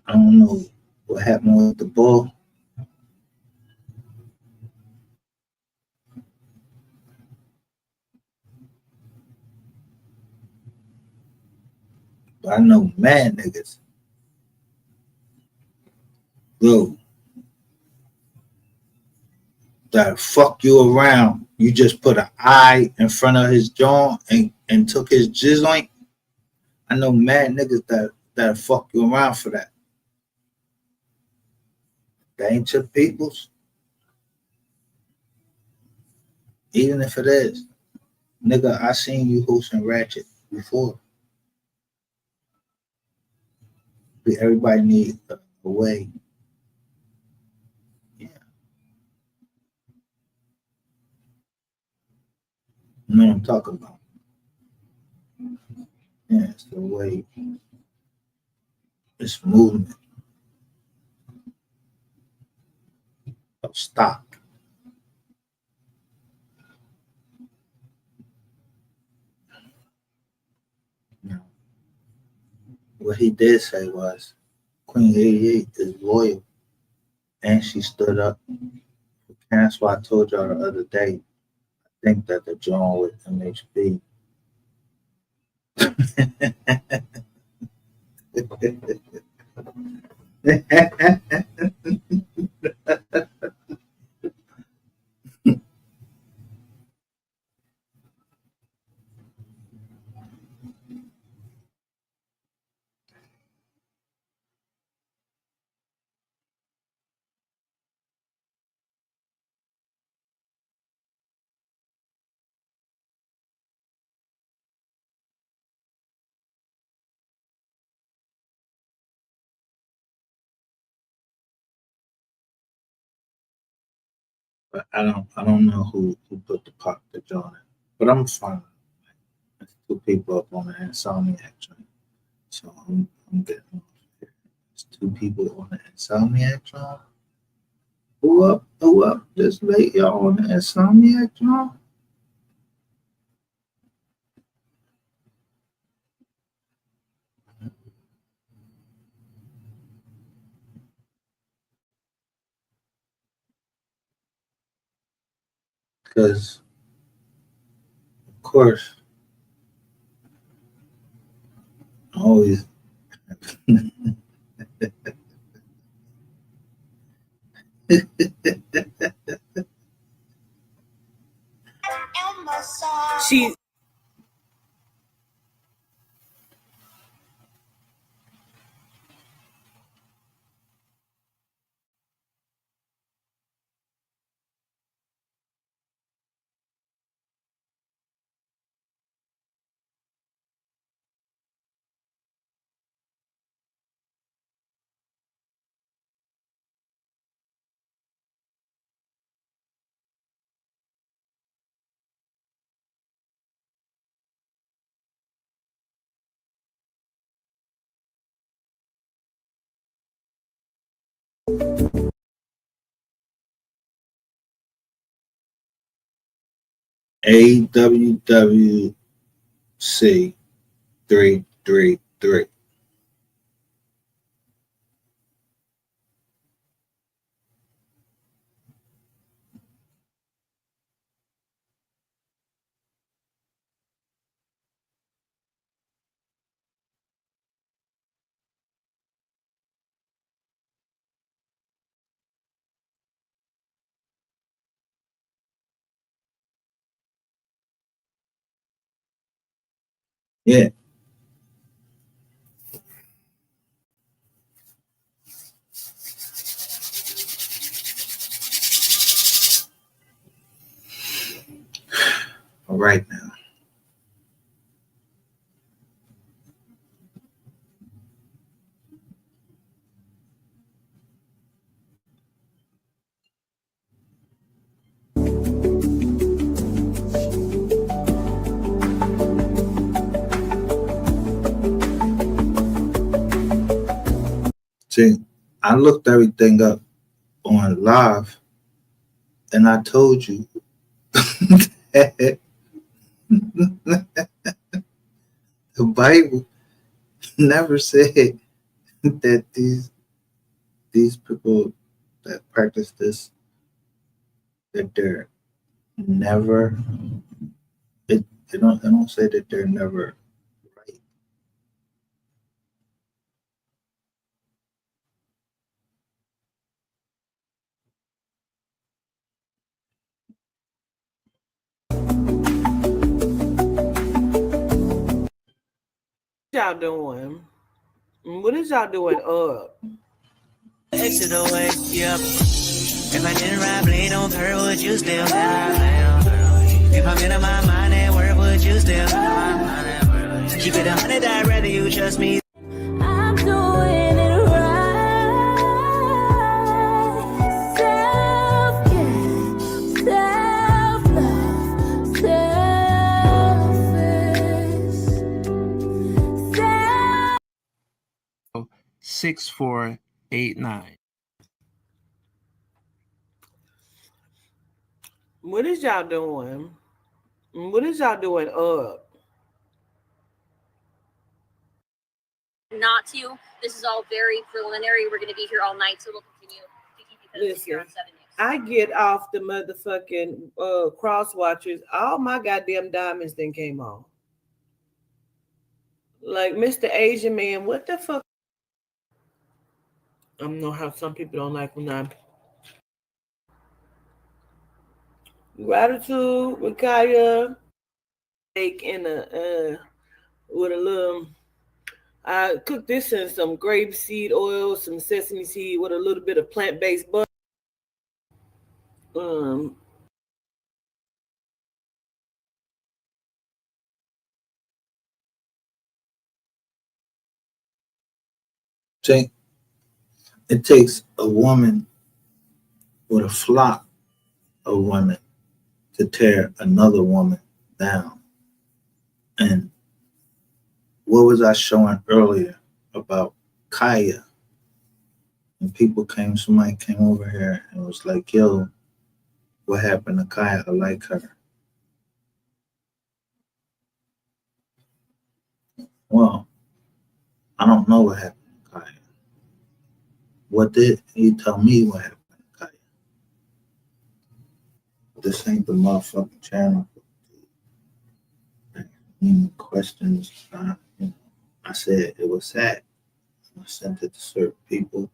I don't know what happened with the ball. But I know mad niggas. Yo, that fuck you around. You just put an eye in front of his jaw and took his jizz on. I know mad niggas that fuck you around for that. That ain't your peoples. Even if it is. Nigga, I seen you hosting Ratchet before. Everybody needs a way. Yeah. You know what I'm talking about. Yeah, it's the way. It's movement of stock. You know, what he did say was Queen 88 is loyal and she stood up. And that's why I told y'all the other day, I think that the joint with MHB but I don't know who put the joint in. But I'm fine. There's two people up on the Insomniac joint. So I'm getting off here. There's two people on the Insomniac joint. Who up this late, y'all, on the Insomniac joint? Because, of course, I always She AWWC 333. Yeah. All right now. See, I looked everything up on live, and I told you that the Bible never said that these people that practice this, that they're never they don't say that they're never right. Y'all doing? What is y'all doing up? Exit away, yep. If I didn't ride blade on her, would you still have? If I'm in my mind at work, would you still have? Keep it 100, I'd rather you trust me. I'm doing it right. Self-care, self-love, selfish. 6489. What is y'all doing? What is y'all doing up? Not to. This is all very preliminary. We're going to be here all night, so we'll continue to keep you posted here on 7 News. I get off the motherfucking cross watchers. All my goddamn diamonds then came on. Like Mr. Asian Man, what the fuck? I don't know how some people don't like when I'm. Gratitude, Rakaya. Steak in a with a little. I cooked this in some grapeseed oil, some sesame seed with a little bit of plant-based butter. See, it takes a woman with a flock of women to tear another woman down. And what was I showing earlier about Kaya? And somebody came over here and was like, yo, what happened to Kaya? I like her. Well, I don't know what happened to Kaya. What did you tell me what happened to Kaya? This ain't the motherfucking channel. Questions. I said it was sad. I sent it to certain people.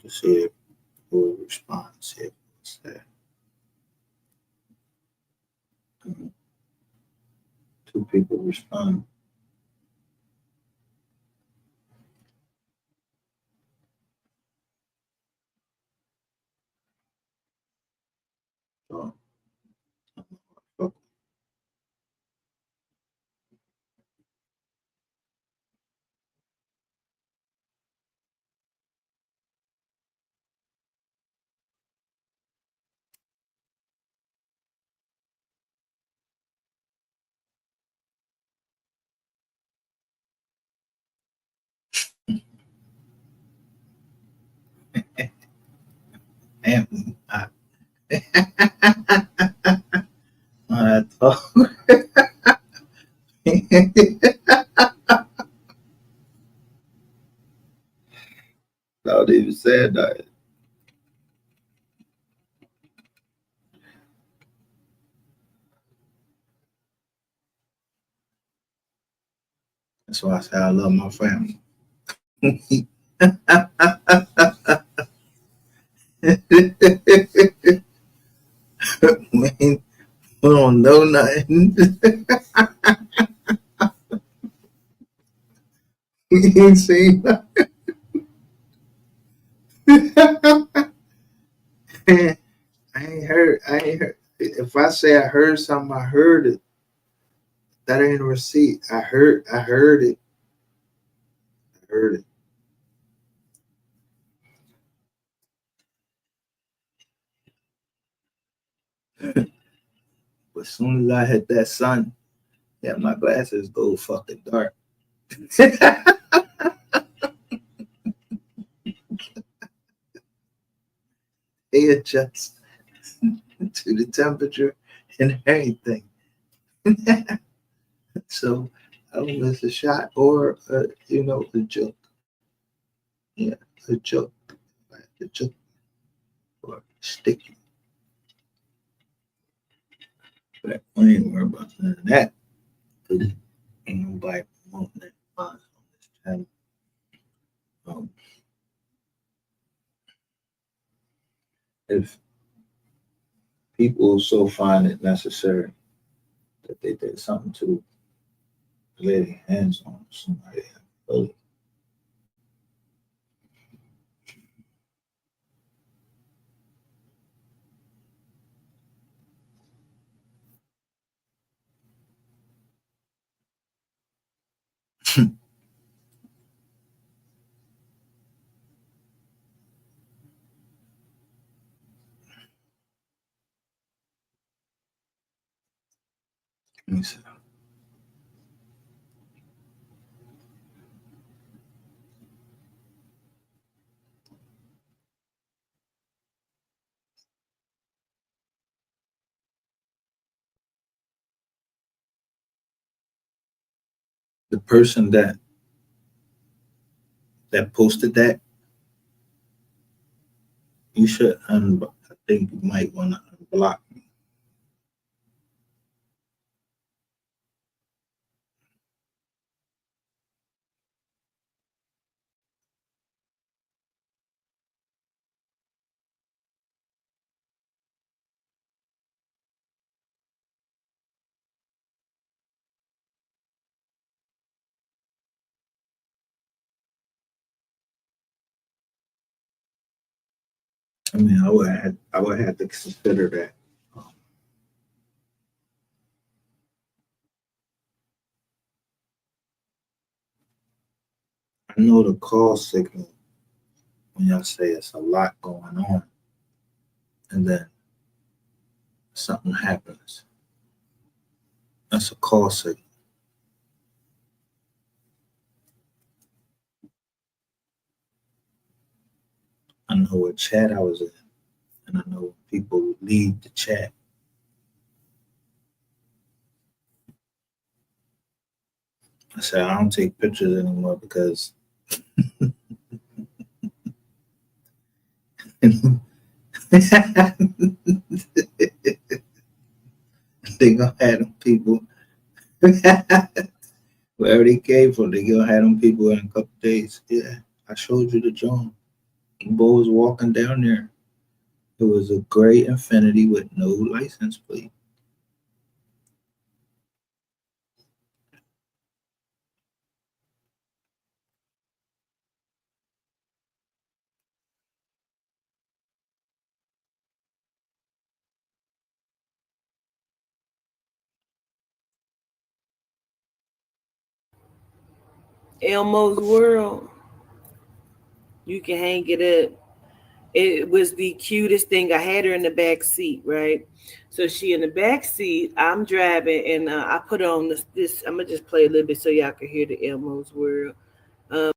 To see if who would respond, see if it was sad. Two people respond. So, And I thought not even said that. That's why I say I love my family. We don't know nothing. We ain't seen nothing. I ain't heard. If I say I heard something, I heard it. That ain't a receipt. I heard it. I heard it. But as soon as I hit that sun, yeah, my glasses go fucking dark. They adjust to the temperature and everything. So I don't miss a shot or a joke. Yeah, a joke. A joke or sticky. But I ain't worried about none of that. Ain't nobody wanting that on this channel. If people so find it necessary that they did something to lay their hands on somebody, really. Let me see. The person that posted that, you should I think you might want to unblock me. I mean, I would have to consider that. I know the call signal when y'all say it's a lot going on, and then something happens. That's a call signal. I know what chat I was in, and I know when people leave the chat. I said I don't take pictures anymore because they gonna have them people wherever they came from. They gonna have them people in a couple days. Yeah, I showed you the joint. Bo was walking down there. It was a gray Infinity with no license plate. Elmo's World. You can hang it up. It was the cutest thing. I had her in the back seat, right? So she in the back seat. I'm driving, and I put on this. I'm gonna just play a little bit so y'all can hear the Elmo's World. I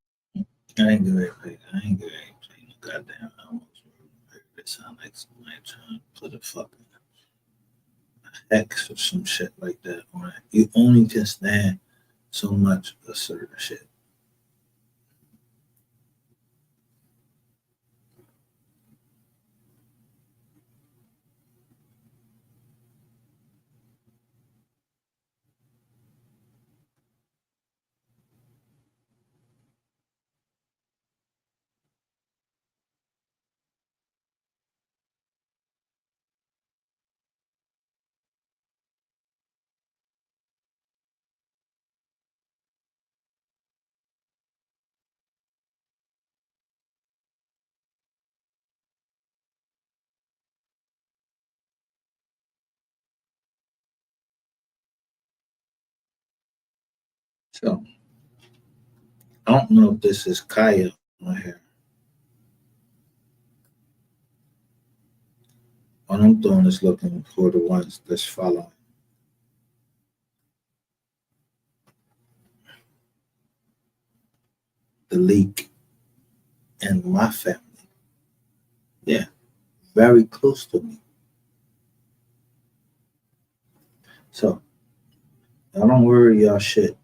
ain't good at play. I ain't good at playing no goddamn Elmo's World. It sound like put a fucking X or some shit like that on it. You only can stand so much of certain shit. So I don't know if this is Kaya on here. What I'm doing is looking for the ones that's following. The leak in my family. Yeah, very close to me. So I don't worry y'all shit.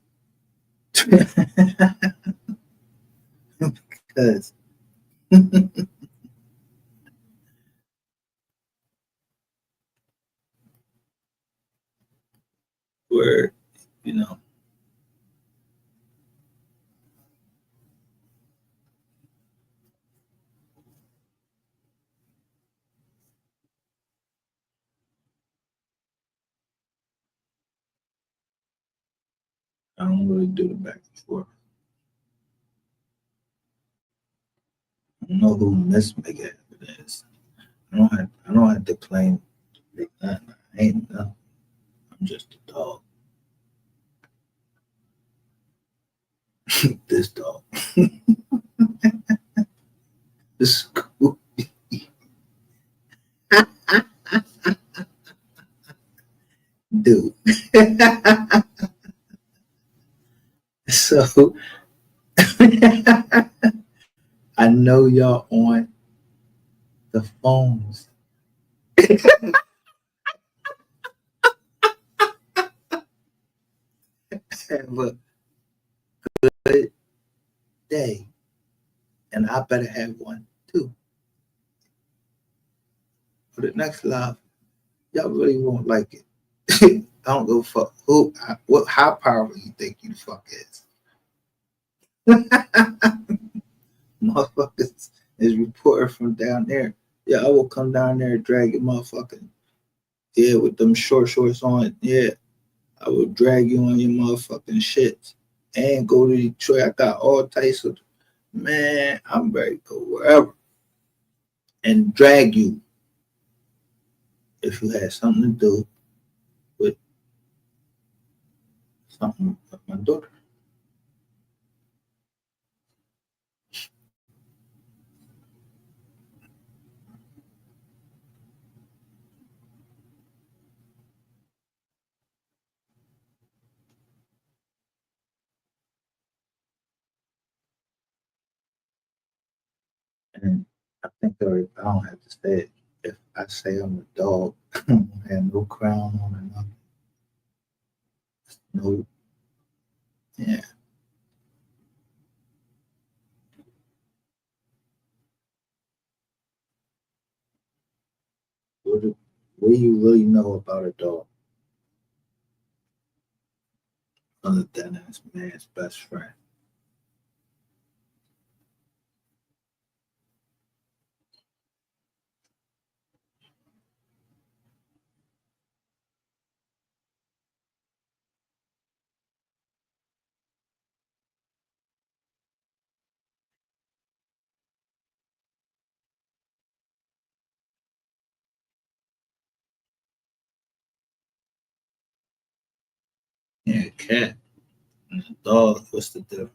Because we're, you know, I don't really do the back and forth. I don't know who Miss McGavin is. I don't have to claim that I ain't no. I'm just a dog. This dog. This is cool. Dude. So I know y'all on the phones. Have a good day. And I better have one too. For the next live, y'all really won't like it. I don't give a fuck how powerful you think you the fuck is. Motherfuckers is reporting from down there. Yeah, I will come down there and drag your motherfucking, yeah, with them short shorts on. Yeah, I will drag you on your motherfucking shit and go to Detroit. I got all types of, man, I'm ready to go wherever and drag you if you had something to do with something with my daughter. And I think I don't have to say it. If I say I'm a dog, I don't have no crown on or nothing. No, yeah. What do you really know about a dog other than it's man's best friend? Yeah, a cat and a dog. What's the difference?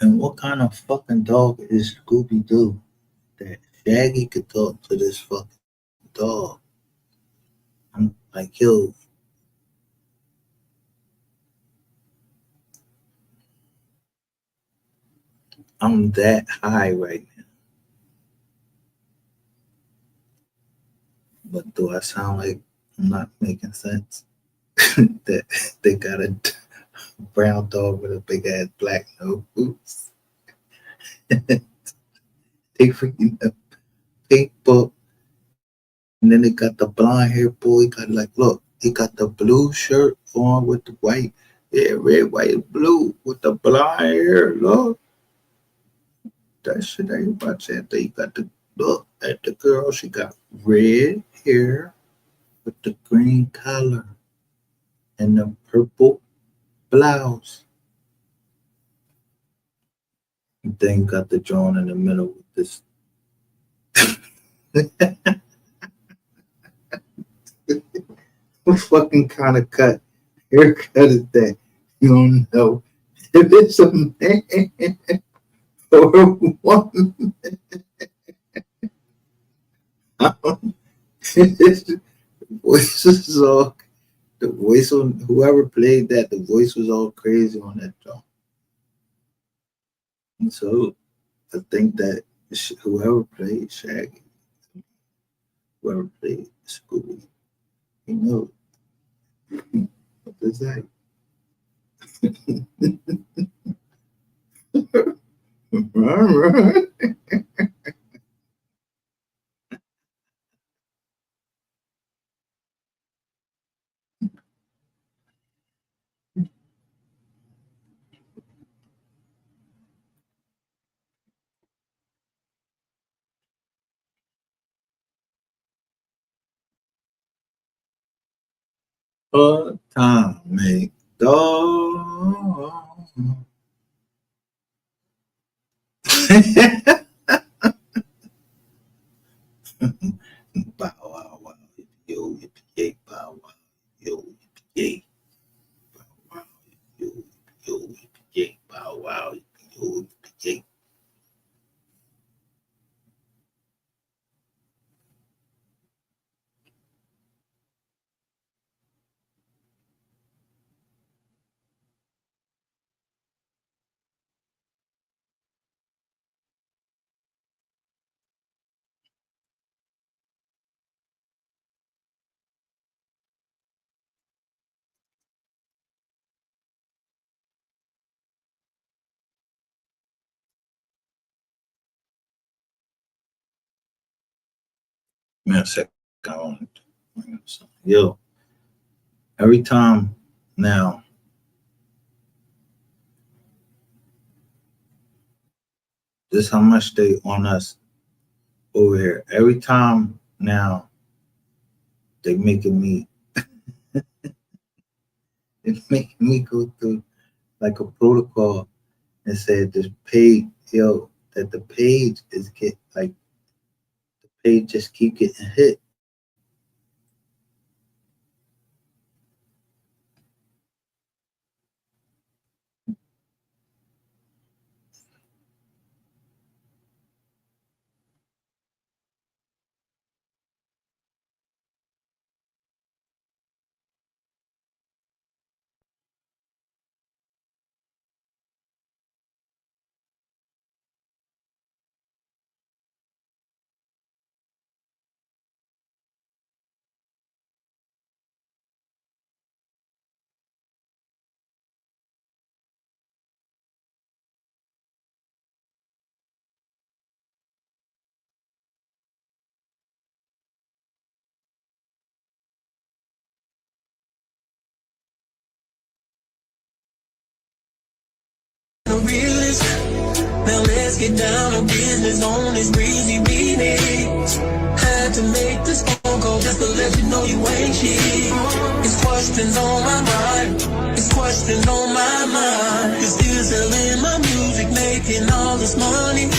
And what kind of fucking dog is Scooby Doo that Shaggy could talk to this fucking dog? I'm like, yo, I'm that high right now. But do I sound like I'm not making sense? That they got a brown dog with a big ass black nose. They freaking pink book. And then they got the blonde hair boy. Got like, look, he got the blue shirt on with the white, yeah, red, white, and blue with the blonde hair. Look, that shit ain't much. And then you got the look at the girl. She got red hair with the green collar and the purple blouse. And then you got the John in the middle with this. What fucking kind of haircut is that? You don't know if it's a man or a woman. The voice is all, the voice on whoever played that, the voice was all crazy on that song. And so I think that whoever played Shaggy, whoever played Scooby, you know, what is that? Atomic dog. Bow wow wow, yo, yippee yay, bow wow, yo, yippee yay, bow wow, yo, yippee yay, bow wow, yo, yippee yay. Man, second, I want to bring up something. Yo, every time now, this how much they on us over here. Every time now, they making me, it's making me go through like a protocol and say this page, yo, that the page is get like the page just keep getting hit. Now let's get down to business on this breezy remix. Had to make this phone call just to let you know you ain't shit. It's questions on my mind. It's questions on my mind. You're still selling my music, making all this money.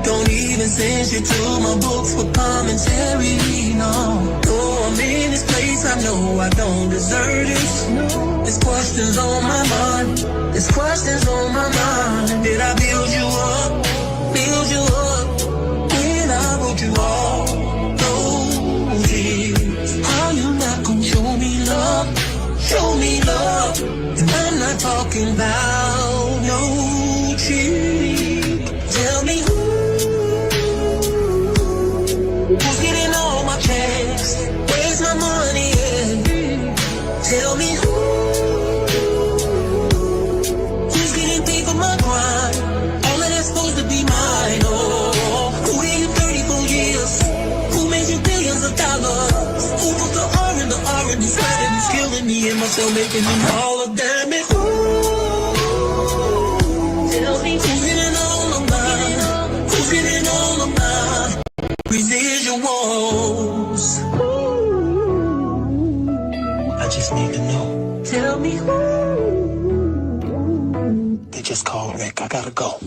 Don't even send shit to my books for commentary, no. Though I'm in this place, I know I don't deserve this. There's questions on my mind. There's questions on my mind. Did I build you up? Build you up? When I wrote you all those years. How you not gonna show me love? Show me love. And I'm not talking about no cheating. me and myself making them holler, damn it. Ooh, tell me who's getting all of mine? Who's getting all of mine? Residuals. Ooh, I just need to know. Tell me who. They just called Rick. I gotta go.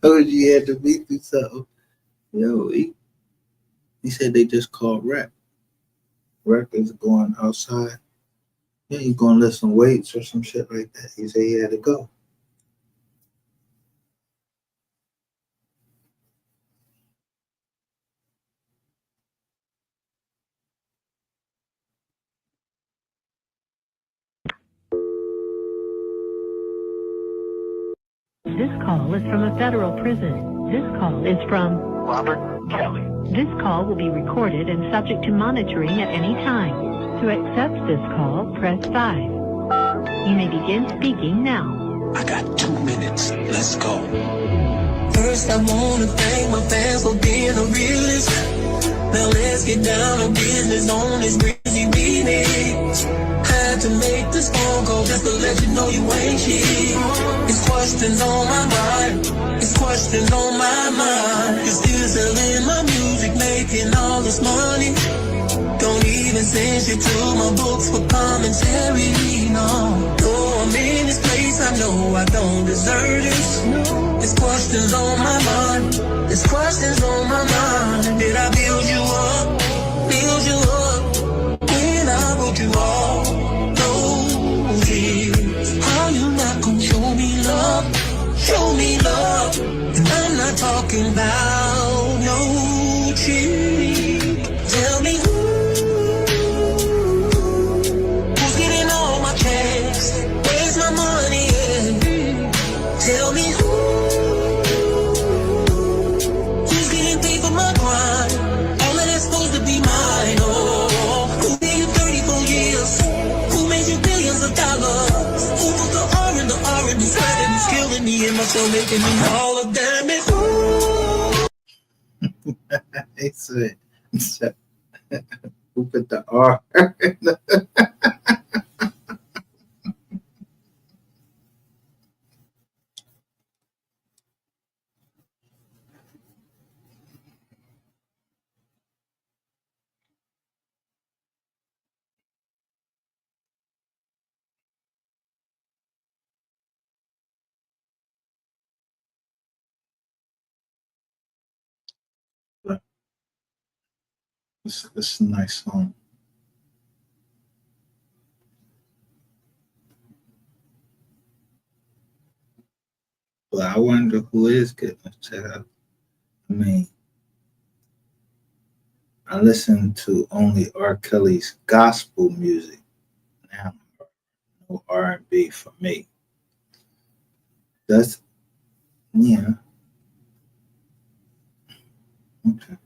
Told you he had to be through something. Yo, he said they just called rap. Rap is going outside. Yeah, he's going to lift some weights or some shit like that. He said he had to go. This call is from a federal prison. This call is from Robert Kelly. This call will be recorded and subject to monitoring at any time. To accept this call, press 5. You may begin speaking now. I got 2 minutes. Let's go. First, I wanna thank my fans for being the realest. Now let's get down to business on this crazy remix. Had to make this phone call just to let you know you ain't shit. It's questions on my mind. It's questions on my mind. You're still selling my music, making all this money. Don't even send shit to my books for commentary, no. Though I'm in this place, I know I don't deserve this. There's questions on my mind. There's questions on my mind. Did I build you up? Build you up? When I wrote you all those years. How you not gonna show me love? Show me love. And I'm not talking about no cheat. Tell me who's getting all my checks? Where's my money at? Tell me who's getting paid for my crime? All of that's supposed to be mine. Oh, who gave you 34 years? Who made you billions of dollars? Who put the R in the R and decided it's killing me and myself, making me all of damn it. He said, who put the R? It's a nice song. But I wonder who is getting a check out. I mean, I listen to only R. Kelly's gospel music now. No R&B for me. That's, yeah. Okay.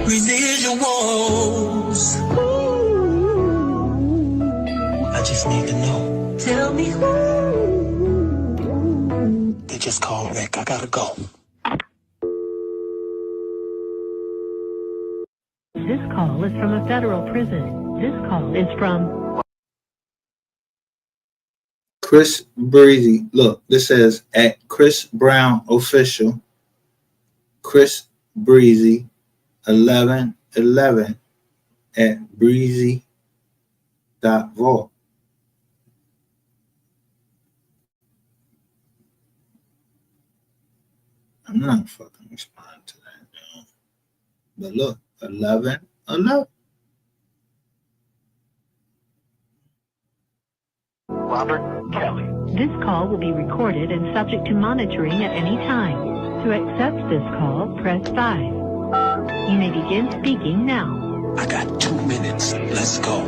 Residuals. I just need to know. Tell me who. They just called Rick. I gotta go. This call is from a federal prison. This call is from Chris Breezy. Look, this says at Chris Brown Official. Chris Breezy 1111 at breezy.vault. I'm not fucking responding to that, man. But look, 1111. Robert Kelly. This call will be recorded and subject to monitoring at any time. To accept this call, press 5. You may begin speaking now. I got 2 minutes. Let's go.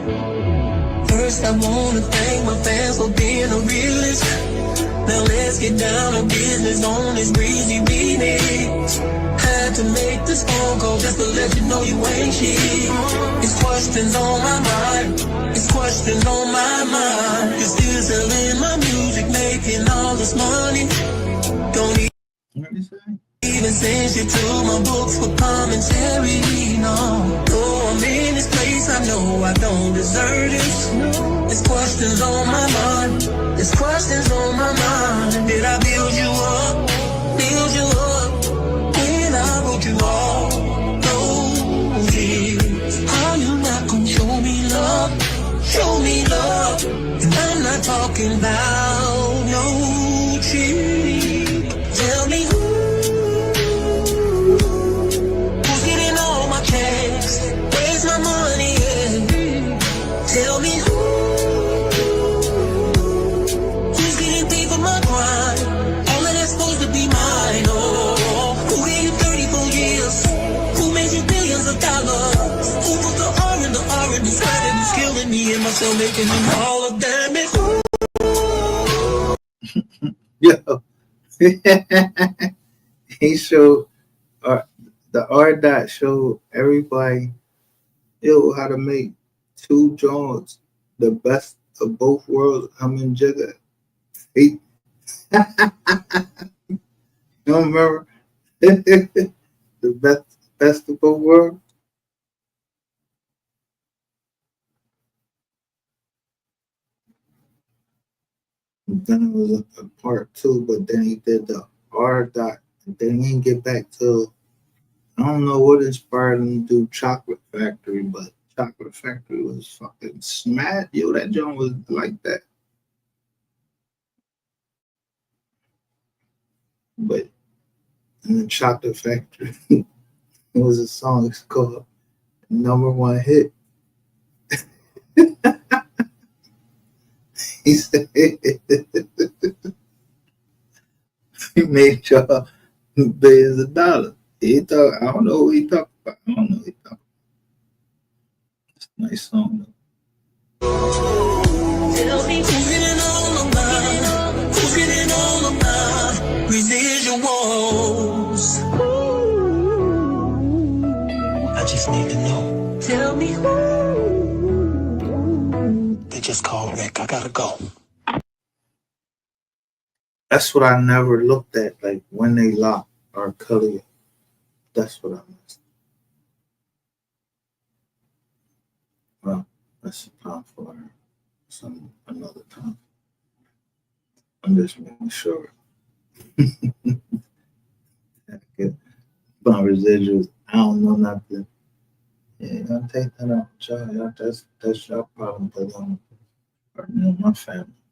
First, I wanna thank my fans for being a realist. Now let's get down to business on this breezy remix. Had to make this phone call just to let you know you ain't shit. It's questions on my mind. It's questions on my mind. You're still selling my music, making all this money. Don't even send shit to my books for commentary, no. Though I'm in this place, I know I don't deserve this. There's questions on my mind. There's questions on my mind. Did I build you up? Build you up? When I wrote you all those years. How you not gonna show me love? Show me love. And I'm not talking about no cheat. Tell me who. Where's my money at? Tell me who's getting paid for my crime? All of that's supposed to be mine. Oh, who gave you 34 years? Who made you billions of dollars? Who put the R in the R and decided it's killing me and myself, making them all of damn it. Yo. He showed the R dot showed everybody how to make 2 joints, the best of both worlds. I'm in Jigga. You don't remember the best of both worlds? Then it was a part 2, but then he did the R dot. Then he didn't get back to. I don't know what inspired him to do Chocolate Factory, but Chocolate Factory was fucking smash. Yo, that joint was like that. But in the Chocolate Factory, it was a song. It's called #1 Hit. He said he made y'all billions of dollars. He thought, I don't know what he talked about. I don't know what he talked about. It's a nice song though. Tell me who's getting all of mine? Who's getting all of mine? Residuals. I just need to know. Tell me who. They just called Rick. I gotta go. That's what I never looked at, like when they locked R. Kelly. That's what I missed. Well, that's a time for some another time. I'm just making sure. My residuals, I don't know nothing. Yeah, I'll take that out, y'all. That's your problem, but my family.